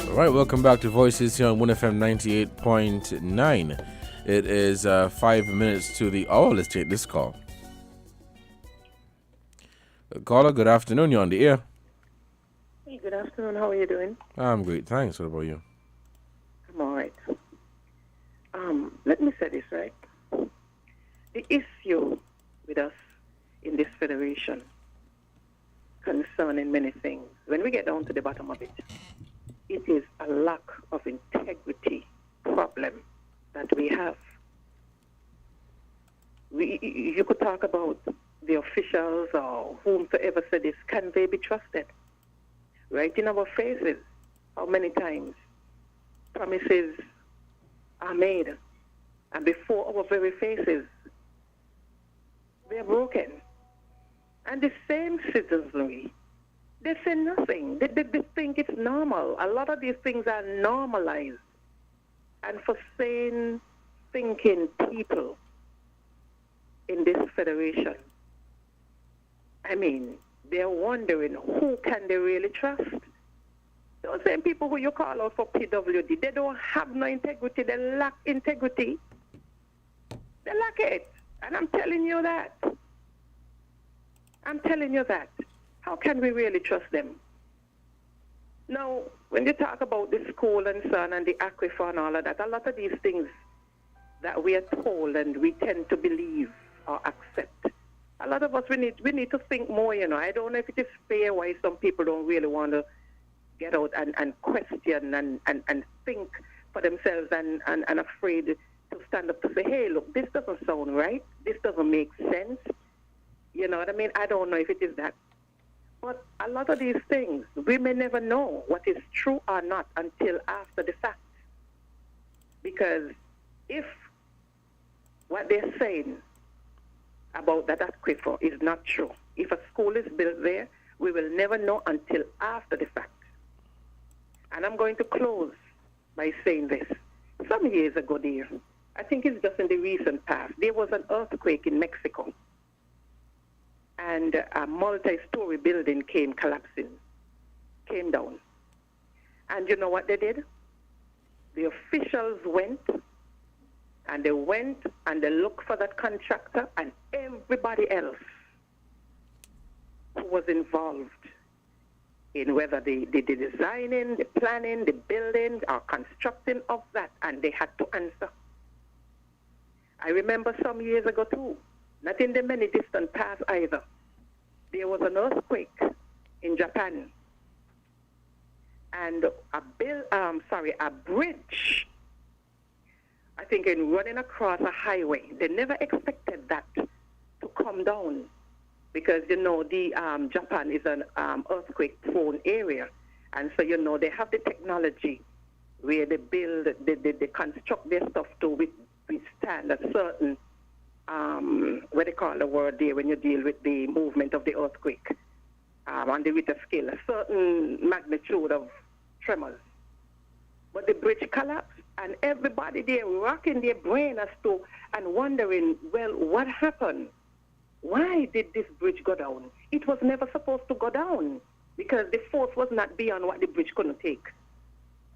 All right, welcome back to Voices here on 1FM 98.9. It is 5 minutes to the hour. Let's take this call. Caller, good afternoon. You're on the air. Hey, good afternoon. How are you doing? I'm great. Thanks. What about you? I'm all right? The issue with us in this federation concerning many things, when we get down to the bottom of it, it is a lack of integrity problem that we have. You could talk about the officials or whomsoever said this, can they be trusted? Right in our faces, how many times promises are made, and before our very faces, they're broken. And the same citizenry, they say nothing. They think it's normal. A lot of these things are normalized. And for sane, thinking people in this federation, I mean, they're wondering who can they really trust. Those same people who you call out for PWD, they don't have no integrity. They lack integrity. They lack it. And I'm telling you that. I'm telling you that. How can we really trust them? Now, when you talk about the school and so on and the aquifer and all of that, a lot of these things that we are told and we tend to believe or accept, a lot of us, we need to think more, you know. I don't know if it is fair why some people don't really want to get out and question and think for themselves and afraid to stand up to say, hey, look, this doesn't sound right. This doesn't make sense. You know what I mean? I don't know if it is that. But a lot of these things, we may never know what is true or not until after the fact. Because if what they're saying about that aquifer is not true, if a school is built there, we will never know until after the fact. And I'm going to close by saying this. Some years ago there, I think it's just in the recent past, there was an earthquake in Mexico. And a multi-story building came down. And you know what they did? The officials went and they looked for that contractor and everybody else who was involved in whether the designing, the planning, the building, or constructing of that, and they had to answer. I remember some years ago too, not in the many distant past either, there was an earthquake in Japan, and a bridge, I think, in running across a highway. They never expected that to come down because, you know, the Japan is an earthquake-prone area, and so, you know, they have the technology where they build, they construct their stuff to withstand a certain what they call the word there when you deal with the movement of the earthquake on the Richter scale, a certain magnitude of tremors. But the bridge collapsed, and everybody there rocking their brain as to and wondering, well, what happened? Why did this bridge go down? It was never supposed to go down because the force was not beyond what the bridge couldn't take.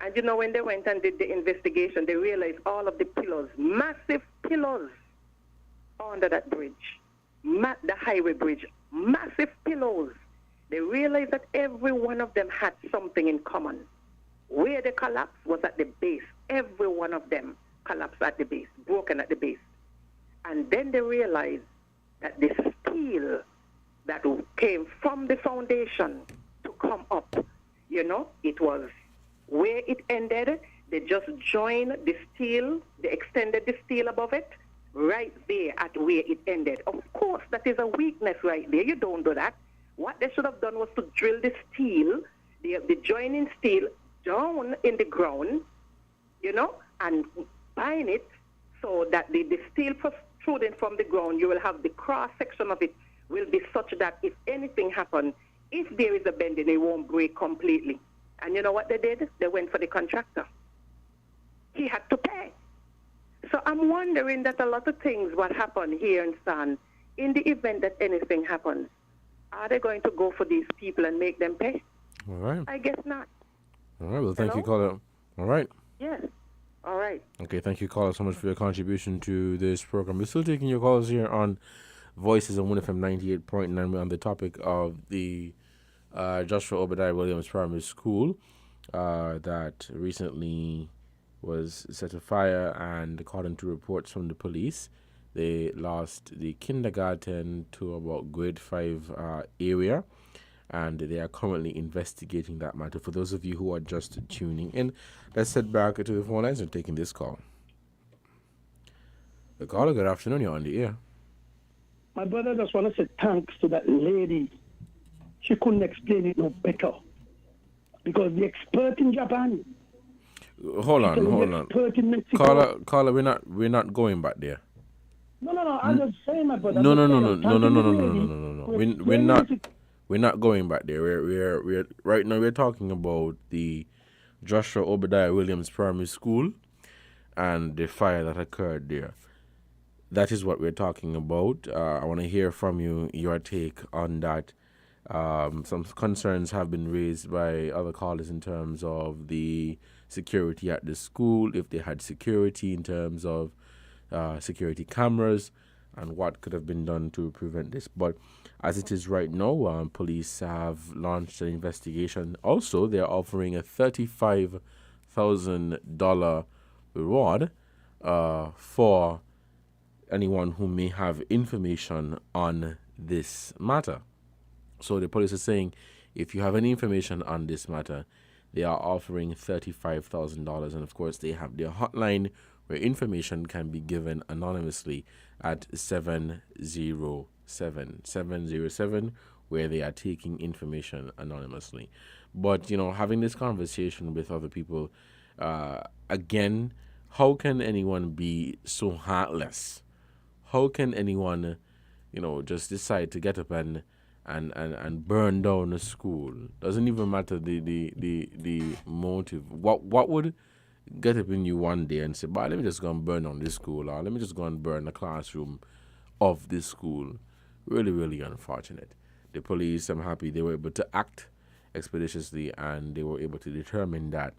And you know, when they went and did the investigation, they realized all of the pillars, massive pillars, under that bridge, the highway bridge, massive pillars. They realized that every one of them had something in common. Where they collapsed was at the base. Every one of them collapsed at the base, broken at the base. And then they realized that the steel that came from the foundation to come up, you know, it was where it ended. They just joined the steel, they extended the steel above it, right there at where it ended. Of course, that is a weakness right there. You don't do that. What they should have done was to drill the steel, the joining steel, down in the ground, you know, and bind it so that the steel protruding from the ground, you will have the cross section of it will be such that if anything happens, if there is a bending, it won't break completely. And you know what they did? They went for the contractor. He had to pay. So I'm wondering that a lot of things what happened here in San, in the event that anything happens, are they going to go for these people and make them pay? All right. I guess not. All right. Well, thank you, caller. All right. Yes. All right. Okay. Thank you, caller, so much for your contribution to this program. We're still taking your calls here on Voices on WinFM 98.9 on the topic of the Joshua Obadiah Williams Primary School that recently was set afire, and according to reports from the police, they lost the kindergarten to about grade 5 area, and they are currently investigating that matter. For those of you who are just tuning in, let's head back to the phone lines and taking this call. The caller, good afternoon, you're on the air. My brother just want to say thanks to that lady. She couldn't explain it no better. Because the expert in Japan. Hold on. Expert in Mexico. Caller, we're not going back there. No. I'm just saying, my brother. No. We're We're not going back there. We're right now. We're talking about the Joshua Obadiah Williams Primary School and the fire that occurred there. That is what we're talking about. I want to hear from you your take on that. Some concerns have been raised by other callers in terms of the security at the school, if they had security in terms of security cameras, and what could have been done to prevent this. But as it is right now, police have launched an investigation. Also, they're offering a $35,000 reward for anyone who may have information on this matter. So the police are saying, if you have any information on this matter, they are offering $35,000. And of course, they have their hotline where information can be given anonymously at 707, where they are taking information anonymously. But, having this conversation with other people, again, how can anyone be so heartless? How can anyone, just decide to get up and burn down a school? Doesn't even matter the motive. What would get up in you one day and say, let me just go and burn down this school, or let me just go and burn the classroom of this school? Really, really unfortunate. The police, I'm happy they were able to act expeditiously, and they were able to determine that,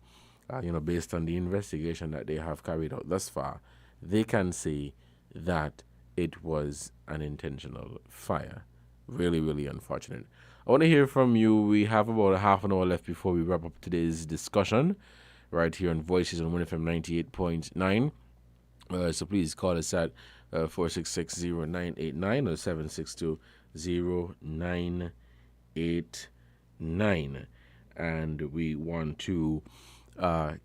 based on the investigation that they have carried out thus far, they can say that it was an intentional fire. Really, really unfortunate. I want to hear from you. We have about a half an hour left before we wrap up today's discussion right here on Voices on 1FM 98.9. So please call us at 466-0989 or 762-0989. And we want to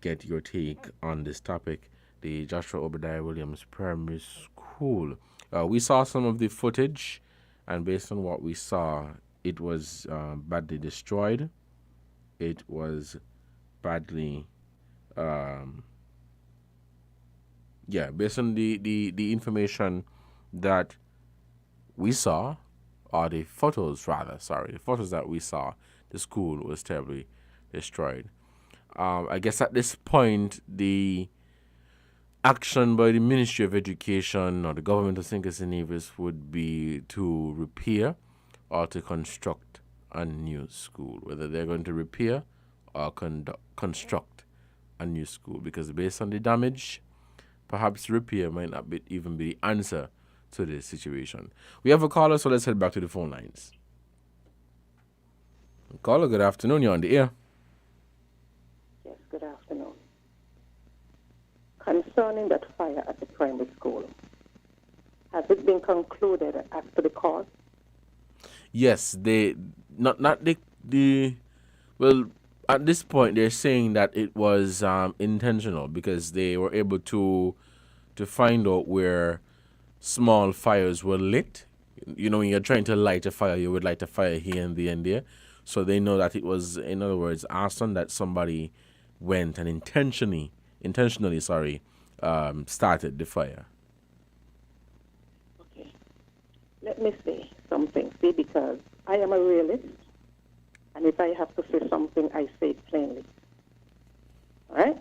get your take on this topic, the Joshua Obadiah Williams Primary School. We saw some of the footage, and based on what we saw, it was badly destroyed. It was badly, based on the information that we saw, or the photos that we saw, the school was terribly destroyed. I guess at this point, the action by the Ministry of Education or the government of St. Kitts and Nevis would be to repair or to construct a new school, whether they're going to repair or construct a new school, because based on the damage, perhaps repair might not even be the answer to this situation. We have a caller, so let's head back to the phone lines. Caller, good afternoon. You're on the air. Yes, good afternoon. Concerning that fire at the primary school, has it been concluded as to the cause? Yes, well, at this point they're saying that it was intentional, because they were able to find out where small fires were lit. When you're trying to light a fire, you would light a fire here and there and there. So they know that it was, in other words, arson, that somebody went and intentionally started the fire. Okay. Let me say something, because I am a realist, and if I have to say something, I say it plainly. All right?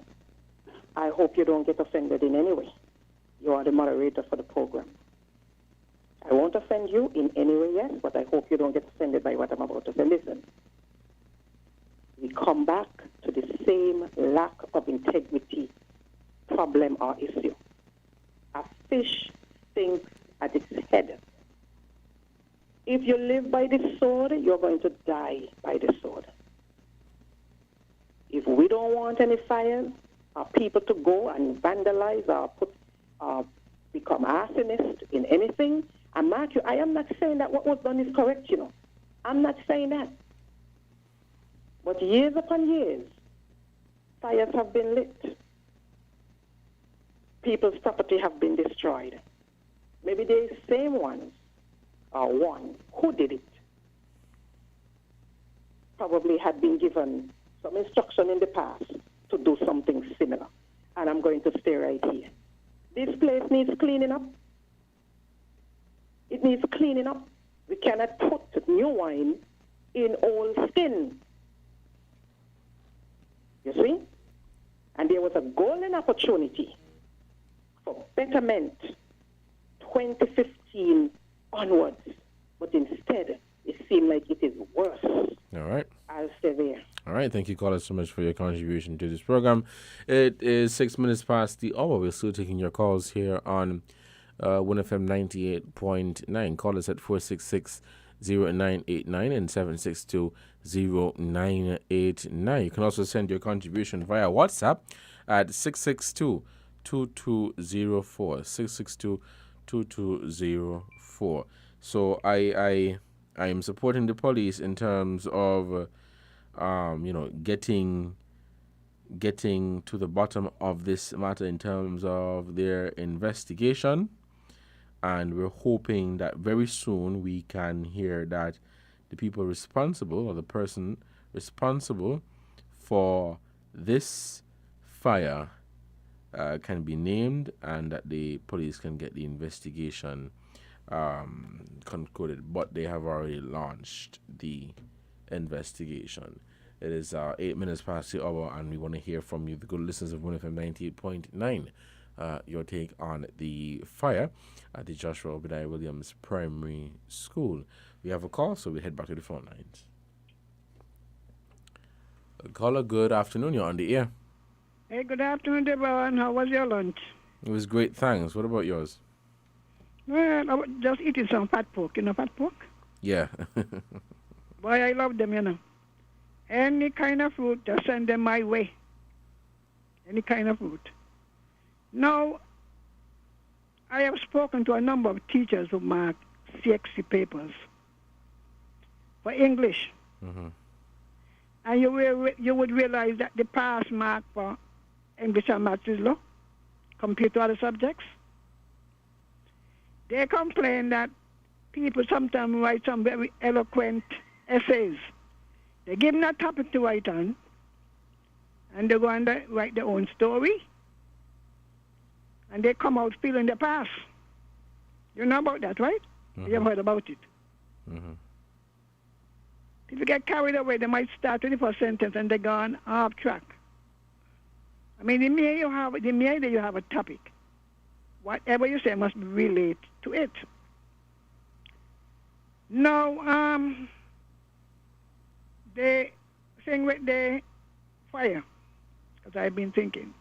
I hope you don't get offended in any way. You are the moderator for the program. I won't offend you in any way, yes, but I hope you don't get offended by what I'm about to say. Listen, we come back to the same lack of integrity problem or issue. A fish stinks at its head. If you live by the sword, you're going to die by the sword. If we don't want any fires, people to go and vandalize or become arsonists in anything. And mark you, I am not saying that what was done is correct, you know. I'm not saying that. But years upon years, fires have been lit. People's property have been destroyed. Maybe the same ones or one who did it probably had been given some instruction in the past to do something similar. And I'm going to stay right here. This place needs cleaning up. It needs cleaning up. We cannot put new wine in old skin. You see? And there was a golden opportunity for betterment 2015 onwards. But instead, it seemed like it is worse. All right. I'll stay there. All right. Thank you, caller, so much for your contribution to this program. It is 6 minutes past the hour. We're still taking your calls here on WinFM 98.9. Call us at 466-0989 and 762-0989. You can also send your contribution via WhatsApp at 662-2204. 662-2204. So I am supporting the police in terms of getting to the bottom of this matter in terms of their investigation, and we're hoping that very soon we can hear that the people responsible, or the person responsible for this fire can be named, and that the police can get the investigation concluded. But they have already launched the investigation. It is 8 minutes past the hour, and we want to hear from you, the good listeners of 1FM 98.9. Your take on the fire at the Joshua Obadiah Williams Primary School. We have a call, so we head back to the phone lines. Caller, good afternoon. You're on the air. Hey, good afternoon, Deborah. And how was your lunch? It was great, thanks. What about yours? Well, I was just eating some fat pork. You know fat pork? Yeah. Boy, I love them, you know. Any kind of fruit, just send them my way. Any kind of fruit. Now, I have spoken to a number of teachers who mark CXC papers for English. Mm-hmm. And you would realize that the pass mark for English and maths is low compared to other subjects. They complain that people sometimes write some very eloquent essays. They give them a topic to write on, and they go and write their own story, and they come out feeling the pass. You know about that, right? Mm-hmm. You have heard about it. Mm-hmm. People get carried away. They might start with the first sentence and they go on off track. I mean, the minute you have a topic, whatever you say must relate to it. Now, the thing with the fire, because I've been thinking,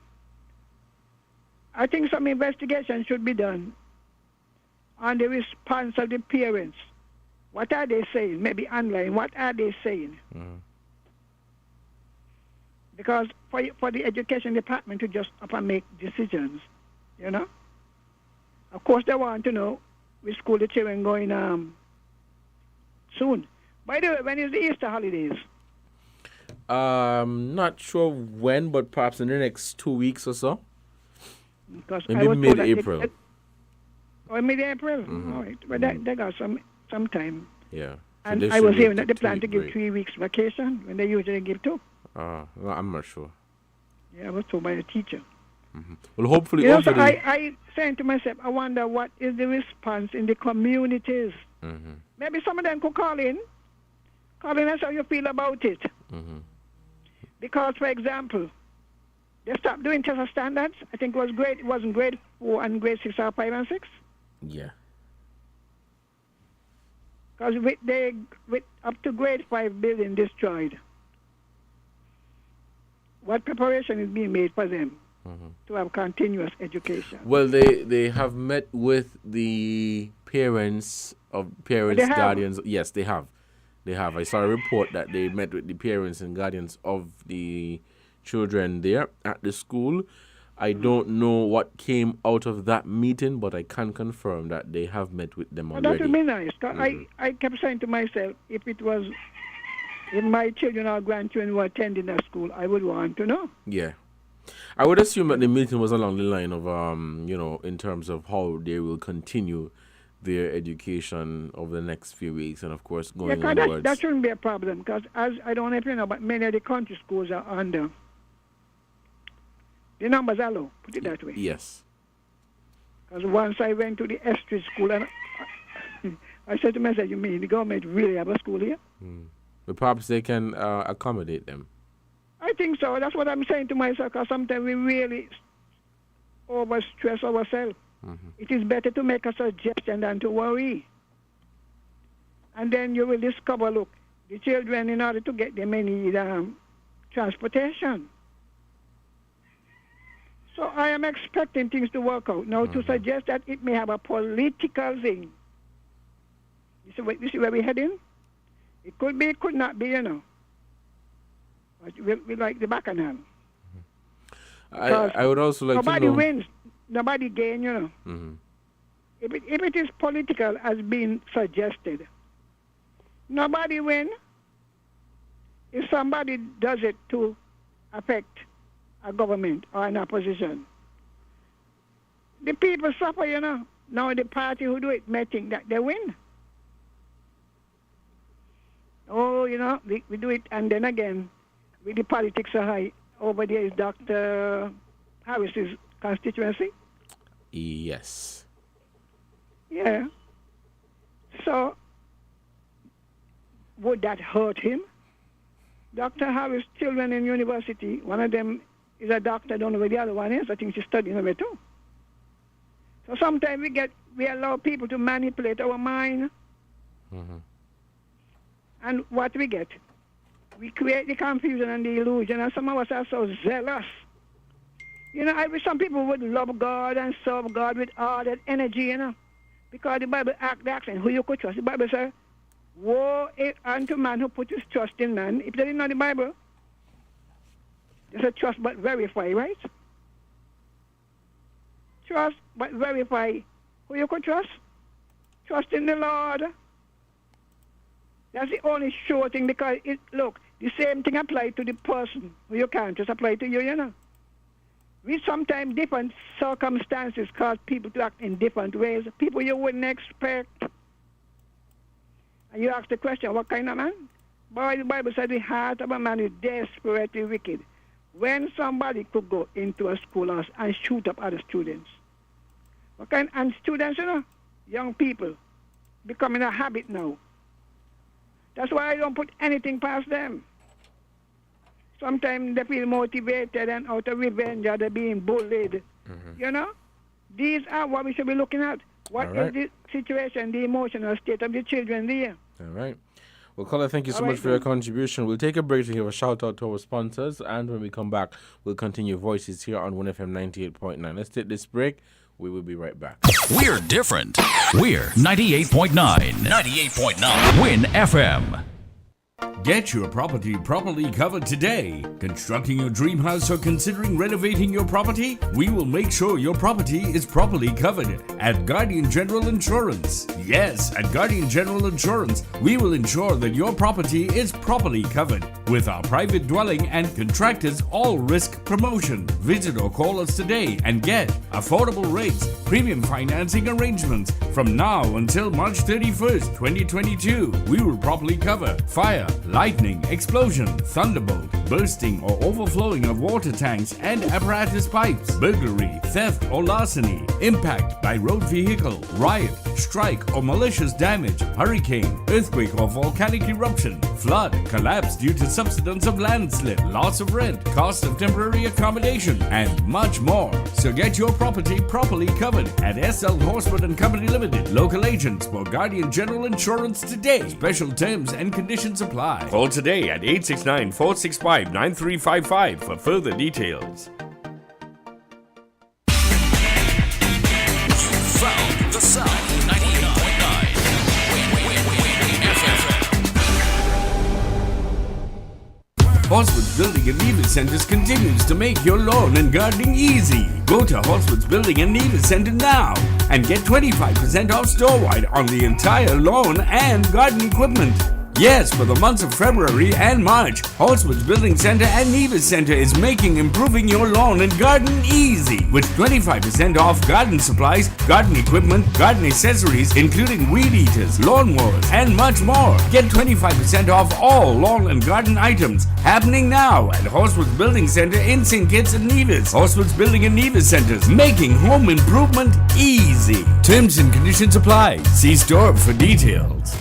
I think some investigation should be done on the response of the parents. What are they saying? Maybe online. What are they saying? Mm-hmm. Because for the education department to just up and make decisions, you know. Of course, they want to know which school the children going soon. By the way, when is the Easter holidays? Not sure when, but perhaps in the next 2 weeks or so. Because maybe mid-April. Or mid-April. Mm-hmm. All right. But they got some time. Yeah. And So I was hearing that they they plan to give 3 weeks vacation when they usually give 2. Well, I'm not sure. Yeah, I was told by a teacher. Mm-hmm. Well, hopefully, You know, over so the... I saying to myself, I wonder what is the response in the communities. Mm-hmm. Maybe some of them could call in and say how you feel about it. Mm-hmm. Because, for example, they stopped doing test of standards. I think it wasn't grade 4 and grade 6 or 5 and 6. Yeah. Because with up to grade 5 building destroyed, what preparation is being made for them to have continuous education? Well, they have met with the parents, guardians. Yes, they have. I saw a report that they met with the parents and guardians of the children there at the school. I don't know what came out of that meeting, but I can confirm that they have met with them Well, that already. would be nice. 'Cause I kept saying to myself, if my children or grandchildren were attending that school, I would want to know. Yeah. I would assume that the meeting was along the line of, in terms of how they will continue their education over the next few weeks and, of course, going 'cause onwards. that shouldn't be a problem because, as I don't know if you know, but many of the country schools are under. The numbers are low, put it that way. Yes. Because once I went to the Estridge school and I said to myself, you mean the government really have a school here? But perhaps they can accommodate them. I think so. That's what I'm saying to myself because sometimes we really overstress ourselves. It is better to make a suggestion than to worry. And then you will discover, look, the children, in order to get them, they need transportation. So I am expecting things to work out. Now, to suggest that it may have a political thing, you see where we're heading? It could be, it could not be, But we like the bacchanal. I would also like to know... Nobody wins, nobody gains, If it is political as being suggested, nobody wins. If somebody does it to affect a government or an opposition, the people suffer, Now the party who do it may think that they win. Oh, we do it, and then again, with the politics so high, over there is Dr. Harris's constituency. Yes. Yeah. So, would that hurt him? Dr. Harris' children in university, one of them is a doctor, I don't know where the other one is. I think she's studying over too. So sometimes we allow people to manipulate our mind. And what we get? We create the confusion and the illusion, and some of us are so zealous. I wish some people would love God and serve God with all that energy, because the Bible asks who you could trust. The Bible says, woe unto man who put his trust in man. If they didn't know the Bible, they said trust but verify, right? Trust but verify. Who you could trust? Trust in the Lord. That's the only sure thing, because, look, the same thing applies to the person who you can't just apply to you, We sometimes different circumstances cause people to act in different ways. People you wouldn't expect. And you ask the question, what kind of man? Boy, the Bible said the heart of a man is desperately wicked. When somebody could go into a schoolhouse and shoot up other students. And students, young people, becoming a habit now. That's why I don't put anything past them. Sometimes they feel motivated and out of revenge or they're being bullied. These are what we should be looking at. What is the situation, the emotional state of the children there? All right. Well, caller, thank you so much for your contribution. We'll take a break to give a shout out to our sponsors, and when we come back, we'll continue Voices here on 1FM 98.9. Let's take this break. We will be right back. We're different. We're 98.9. 98.9. Win FM. Get your property properly covered today. Constructing your dream house or considering renovating your property? We will make sure your property is properly covered at Guardian General Insurance. Yes, at Guardian General Insurance, we will ensure that your property is properly covered with our private dwelling and contractors all-risk promotion. Visit or call us today and get affordable rates, premium financing arrangements from now until March 31st, 2022. We will properly cover fire, lightning, explosion, thunderbolt, bursting or overflowing of water tanks and apparatus pipes, burglary, theft or larceny, impact by road vehicle, riot, strike or malicious damage, hurricane, earthquake or volcanic eruption, flood, collapse due to subsidence of landslip, loss of rent, cost of temporary accommodation, and much more. So get your property properly covered at SL Horsford and Company Limited, local agents for Guardian General Insurance today. Special terms and conditions apply. Call today at 869-465-9355 for further details. Found the sound. 98.9. Win FM. Horswood's Building and Nevis Centers continues to make your lawn and gardening easy. Go to Horswood's Building and Nevis Center now and get 25% off store-wide on the entire lawn and garden equipment. Yes, for the months of February and March, Horswood's Building Center and Nevis Center is making improving your lawn and garden easy with 25% off garden supplies, garden equipment, garden accessories, including weed eaters, lawnmowers, and much more. Get 25% off all lawn and garden items happening now at Horswood's Building Center in St. Kitts and Nevis. Horswood's Building and Nevis Centers, making home improvement easy. Terms and conditions apply. See store for details.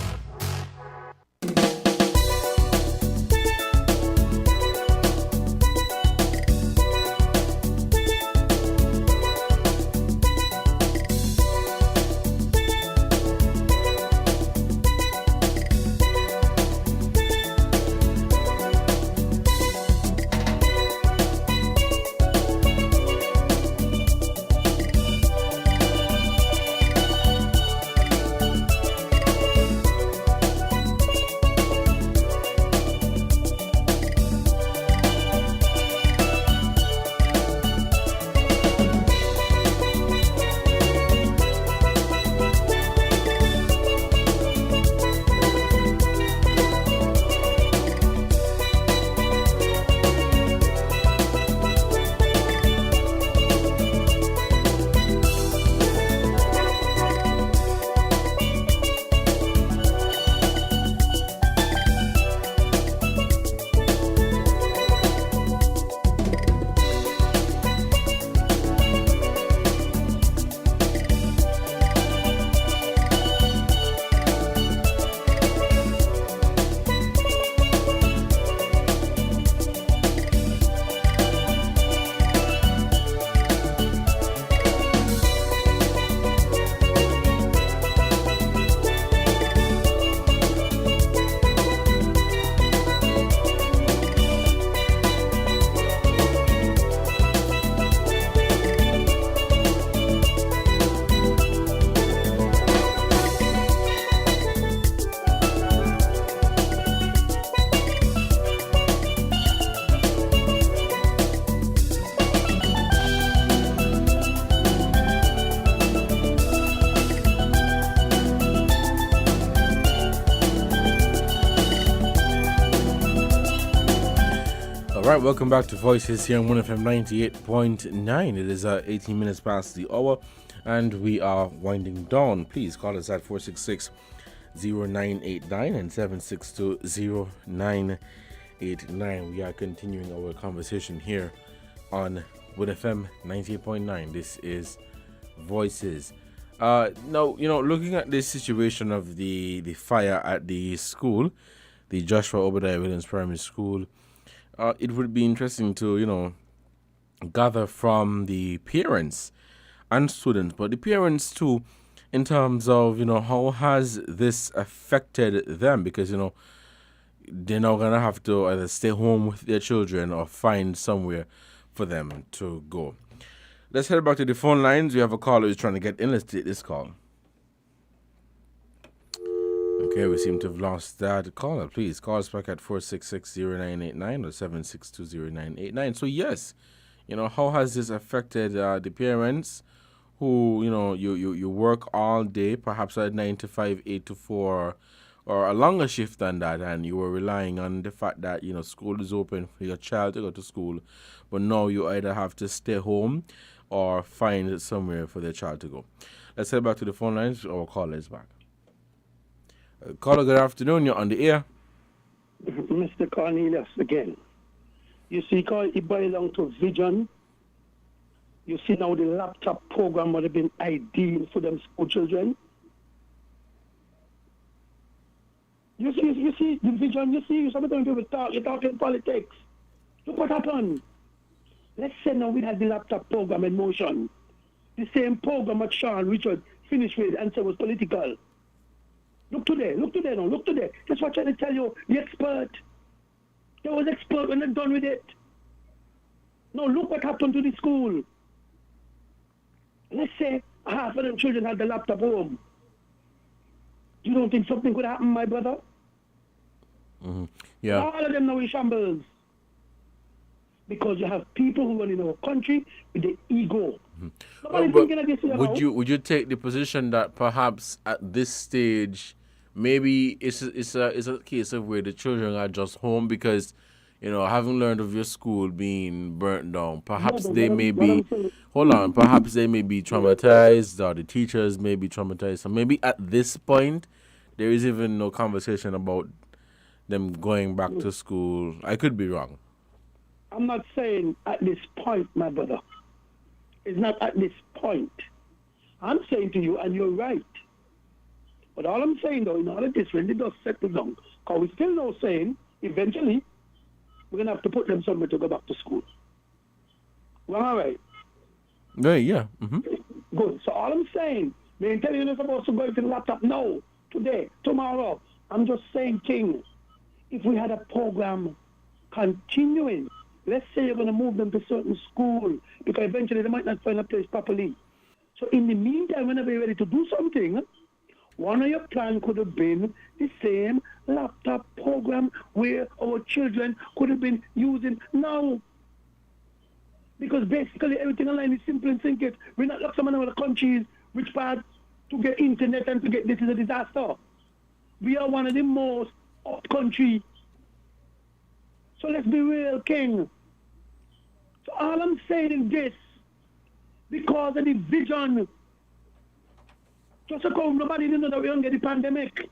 Alright, welcome back to Voices here on 1FM 98.9. It is 18 minutes past the hour and we are winding down. Please call us at 466-0989 and 762-0989. We are continuing our conversation here on 1FM 98.9. This is Voices. Now, looking at this situation of the fire at the school, the Joshua Obadiah Williams Primary School, it would be interesting to, gather from the parents and students, but the parents too, in terms of, how has this affected them? Because, they're now going to have to either stay home with their children or find somewhere for them to go. Let's head back to the phone lines. We have a caller who's trying to get in. Let's take this call. Okay, we seem to have lost that caller. Please call us back at 466-0989 or 762-0989. So yes, how has this affected the parents who, you work all day, perhaps at 9 to 5, 8 to 4, or a longer shift than that, and you were relying on the fact that, school is open for your child to go to school, but now you either have to stay home or find somewhere for their child to go. Let's head back to the phone lines. Our caller is back. Caller, good afternoon. You're on the air. Mr. Cornelius again. You see, it belongs to Vision. You see now the laptop program would have been ideal for them school children. You see the Vision. You sometimes people talk. You're talking politics. Look what happened. Let's say now we had the laptop program in motion. The same program that Sean Richard finished with and said was political. Look today now. That's what I'm trying to tell you. The expert. They was expert when they're done with it. Now look what happened to the school. Let's say half of them children had the laptop home. You don't think something could happen, my brother? Mm-hmm. Yeah. All of them now in shambles. Because you have people who run in our country with the ego. Nobody But thinking of this, would you take the position that perhaps at this stage, maybe it's a case of where the children are just home because, having learned of your school being burnt down, perhaps they may be, perhaps they may be traumatized or the teachers may be traumatized. So maybe at this point, there is even no conversation about them going back to school. I could be wrong. I'm not saying at this point, my brother. It's not at this point. I'm saying to you, and you're right. But all I'm saying, though, in all of this, when they just settle down, because we still know saying, eventually, we're going to have to put them somewhere to go back to school. Well, all right. Yeah. Mm-hmm. Good. So all I'm saying, me ain't telling you you're supposed to go to the laptop now, today, tomorrow. I'm just saying things. If we had a program continuing, let's say you're going to move them to certain school, because eventually they might not find a place properly. So in the meantime, whenever you're ready to do something, one of your plans could have been the same laptop program where our children could have been using now. Because basically everything online is simple and simple. We're not like some of the countries which part to get internet and to get this is a disaster. We are one of the most up country. So let's be real, King. So all I'm saying is this, because of the vision, just because nobody didn't know that we don't get the pandemic.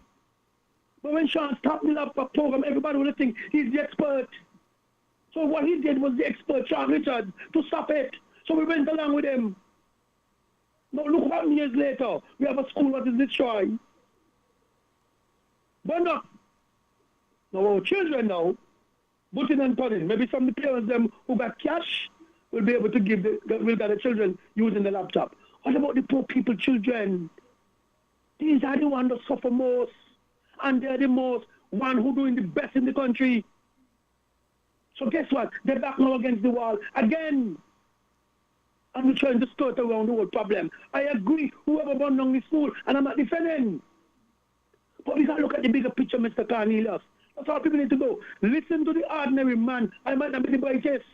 But when Sean stopped the laptop program, everybody would think he's the expert. So what he did was the expert, Sean Richards, to stop it. So we went along with him. Now look how many years later, we have a school that is destroyed. But no. Now our children now, butting and putting. Maybe some of the parents them who got cash will be able to give the children using the laptop. What about the poor people children? These are the ones that suffer most. And they're the most one who doing the best in the country. So guess what? They're back now against the wall again. And we're trying to skirt around the whole problem. I agree, whoever burned down the school, and I'm not defending. But we got to look at the bigger picture, Mr. Cornelius. That's all people need to do. Listen to the ordinary man. I might not be the brightest,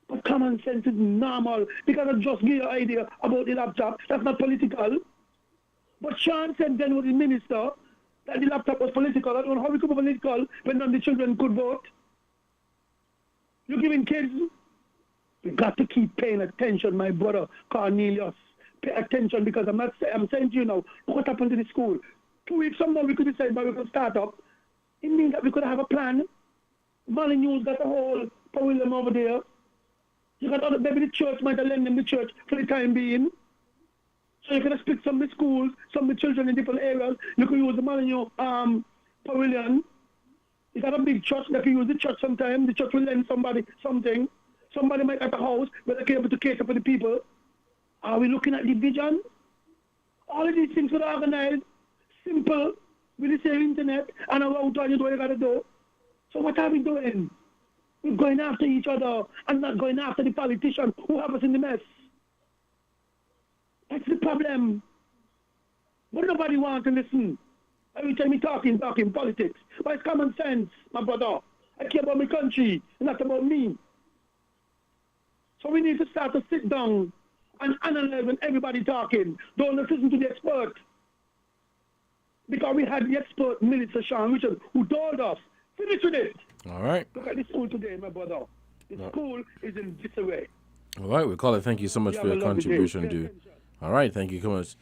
but common sense is normal because I just give you an idea about the laptop. That's not political. But Sean said then with the minister that the laptop was political. I don't know how it could be political when none of the children could vote. You're giving kids. We got to keep paying attention, my brother Cornelius. Pay attention because I'm saying to you now, look what happened to the school. 2 weeks from now we could decide where we could start up. It means that we could have a plan. Molyneux's got a whole pavilion over there. You got other, maybe the church might have lent them the church for the time being. So you can split some of the schools, some of the children in different areas. You can use the Molyneux pavilion. You got a big church, they can use the church sometime. The church will lend somebody something. Somebody might have a house where they can be able to cater for the people. Are we looking at the vision? All of these things are organized, simple, with the same internet, and a router, you do what you got to do. So what are we doing? We're going after each other and not going after the politician who have us in the mess. That's the problem. But nobody wants to listen. Every time we talking politics. But it's common sense, my brother. I care about my country, not about me. So we need to start to sit down and analyze when everybody talking. Don't listen to the expert. Because we had the expert Minister Sean Richards who told us, finish with it. All right. Look at the school today, my brother. The school is in disarray. All right, we call it. Thank you so much for your contribution to. All right, thank you so much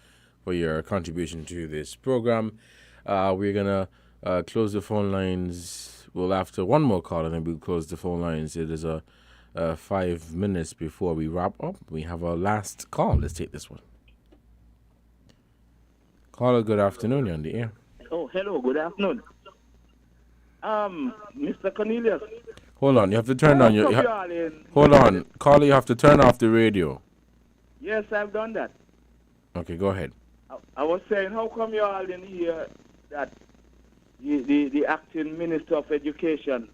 for your contribution to this program. We're gonna close the phone lines. Well, after one more call, and then we'll close the phone lines. It is 5 minutes before we wrap up. We have our last call. Let's take this one. Caller, good afternoon. You're on the air. Oh, hello. Good afternoon. Mr. Cornelius. Hold on. You have to turn on your. Hold on, caller. You have to turn off the radio. Yes, I've done that. Okay, go ahead. I was saying, how come you all didn't hear that the acting Minister of Education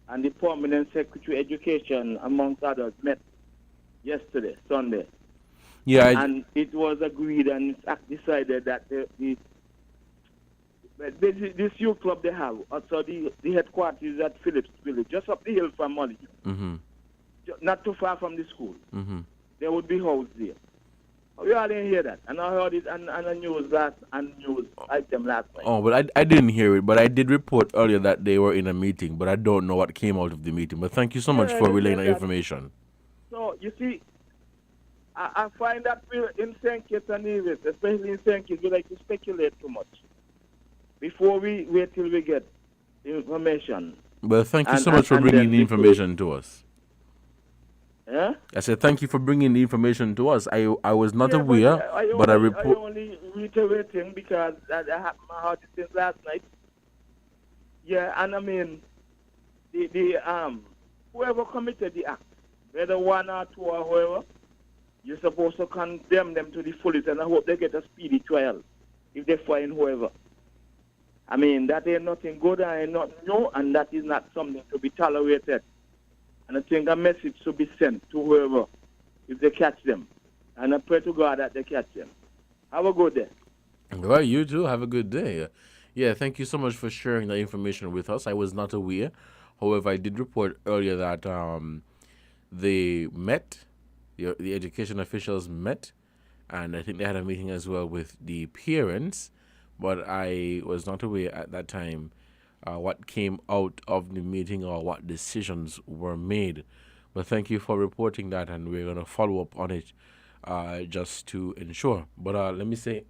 and the Permanent Secretary of Education, amongst others, met yesterday, Sunday? Yeah. And it was agreed and decided that this youth club they have, also the headquarters is at Phillips Village, just up the hill from Molyneux. Mm-hmm. not too far from the school. Mm-hmm. There would be houses there. We all didn't hear that. And I heard it on the news item last night. Oh, but I didn't hear it. But I did report earlier that they were in a meeting. But I don't know what came out of the meeting. But thank you so much for relaying that information. So, you see, I find that we in St. Kitts and Nevis, especially in St. Kitts, we like to speculate too much before we wait till we get information. Well, thank you so much for bringing the information to us. Yeah? I said thank you for bringing the information to us. I was not aware, but I report. I only reiterating because that happened my heart since last night. Yeah, and I mean, the whoever committed the act, whether one or two or whoever, you're supposed to condemn them to the fullest, and I hope they get a speedy trial if they find whoever. I mean, that ain't nothing good and ain't nothing new, and that is not something to be tolerated. And I think a message should be sent to whoever if they catch them. And I pray to God that they catch them. Have a good day. Well, you too. Have a good day. Yeah, thank you so much for sharing that information with us. I was not aware. However, I did report earlier that they met, the education officials met, and I think they had a meeting as well with the parents. But I was not aware at that time what came out of the meeting or what decisions were made. But thank you for reporting that, and we're going to follow up on it just to ensure. But let me say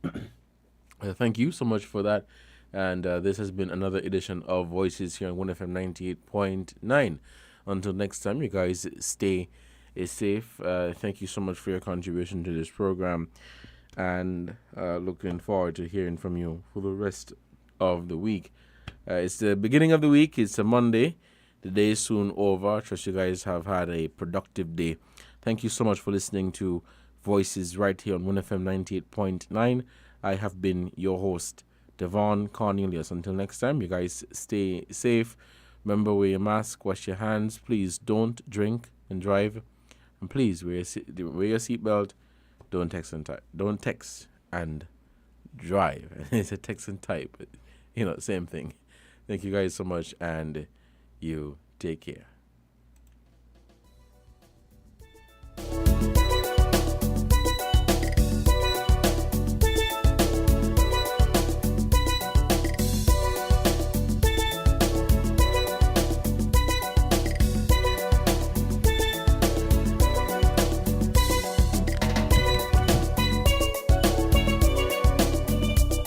thank you so much for that. And this has been another edition of Voices here on 1FM 98.9. Until next time, you guys stay safe. Thank you so much for your contribution to this program. And looking forward to hearing from you for the rest of the week. It's the beginning of the week. It's a Monday. The day is soon over. I trust you guys have had a productive day. Thank you so much for listening to Voices right here on 1FM 98.9. I have been your host, Devon Cornelius. Until next time, you guys stay safe. Remember, wear your mask, wash your hands. Please don't drink and drive. And please wear your seatbelt. Don't text and type. Don't text and drive. It's a text and type. Same thing. Thank you guys so much, and you take care.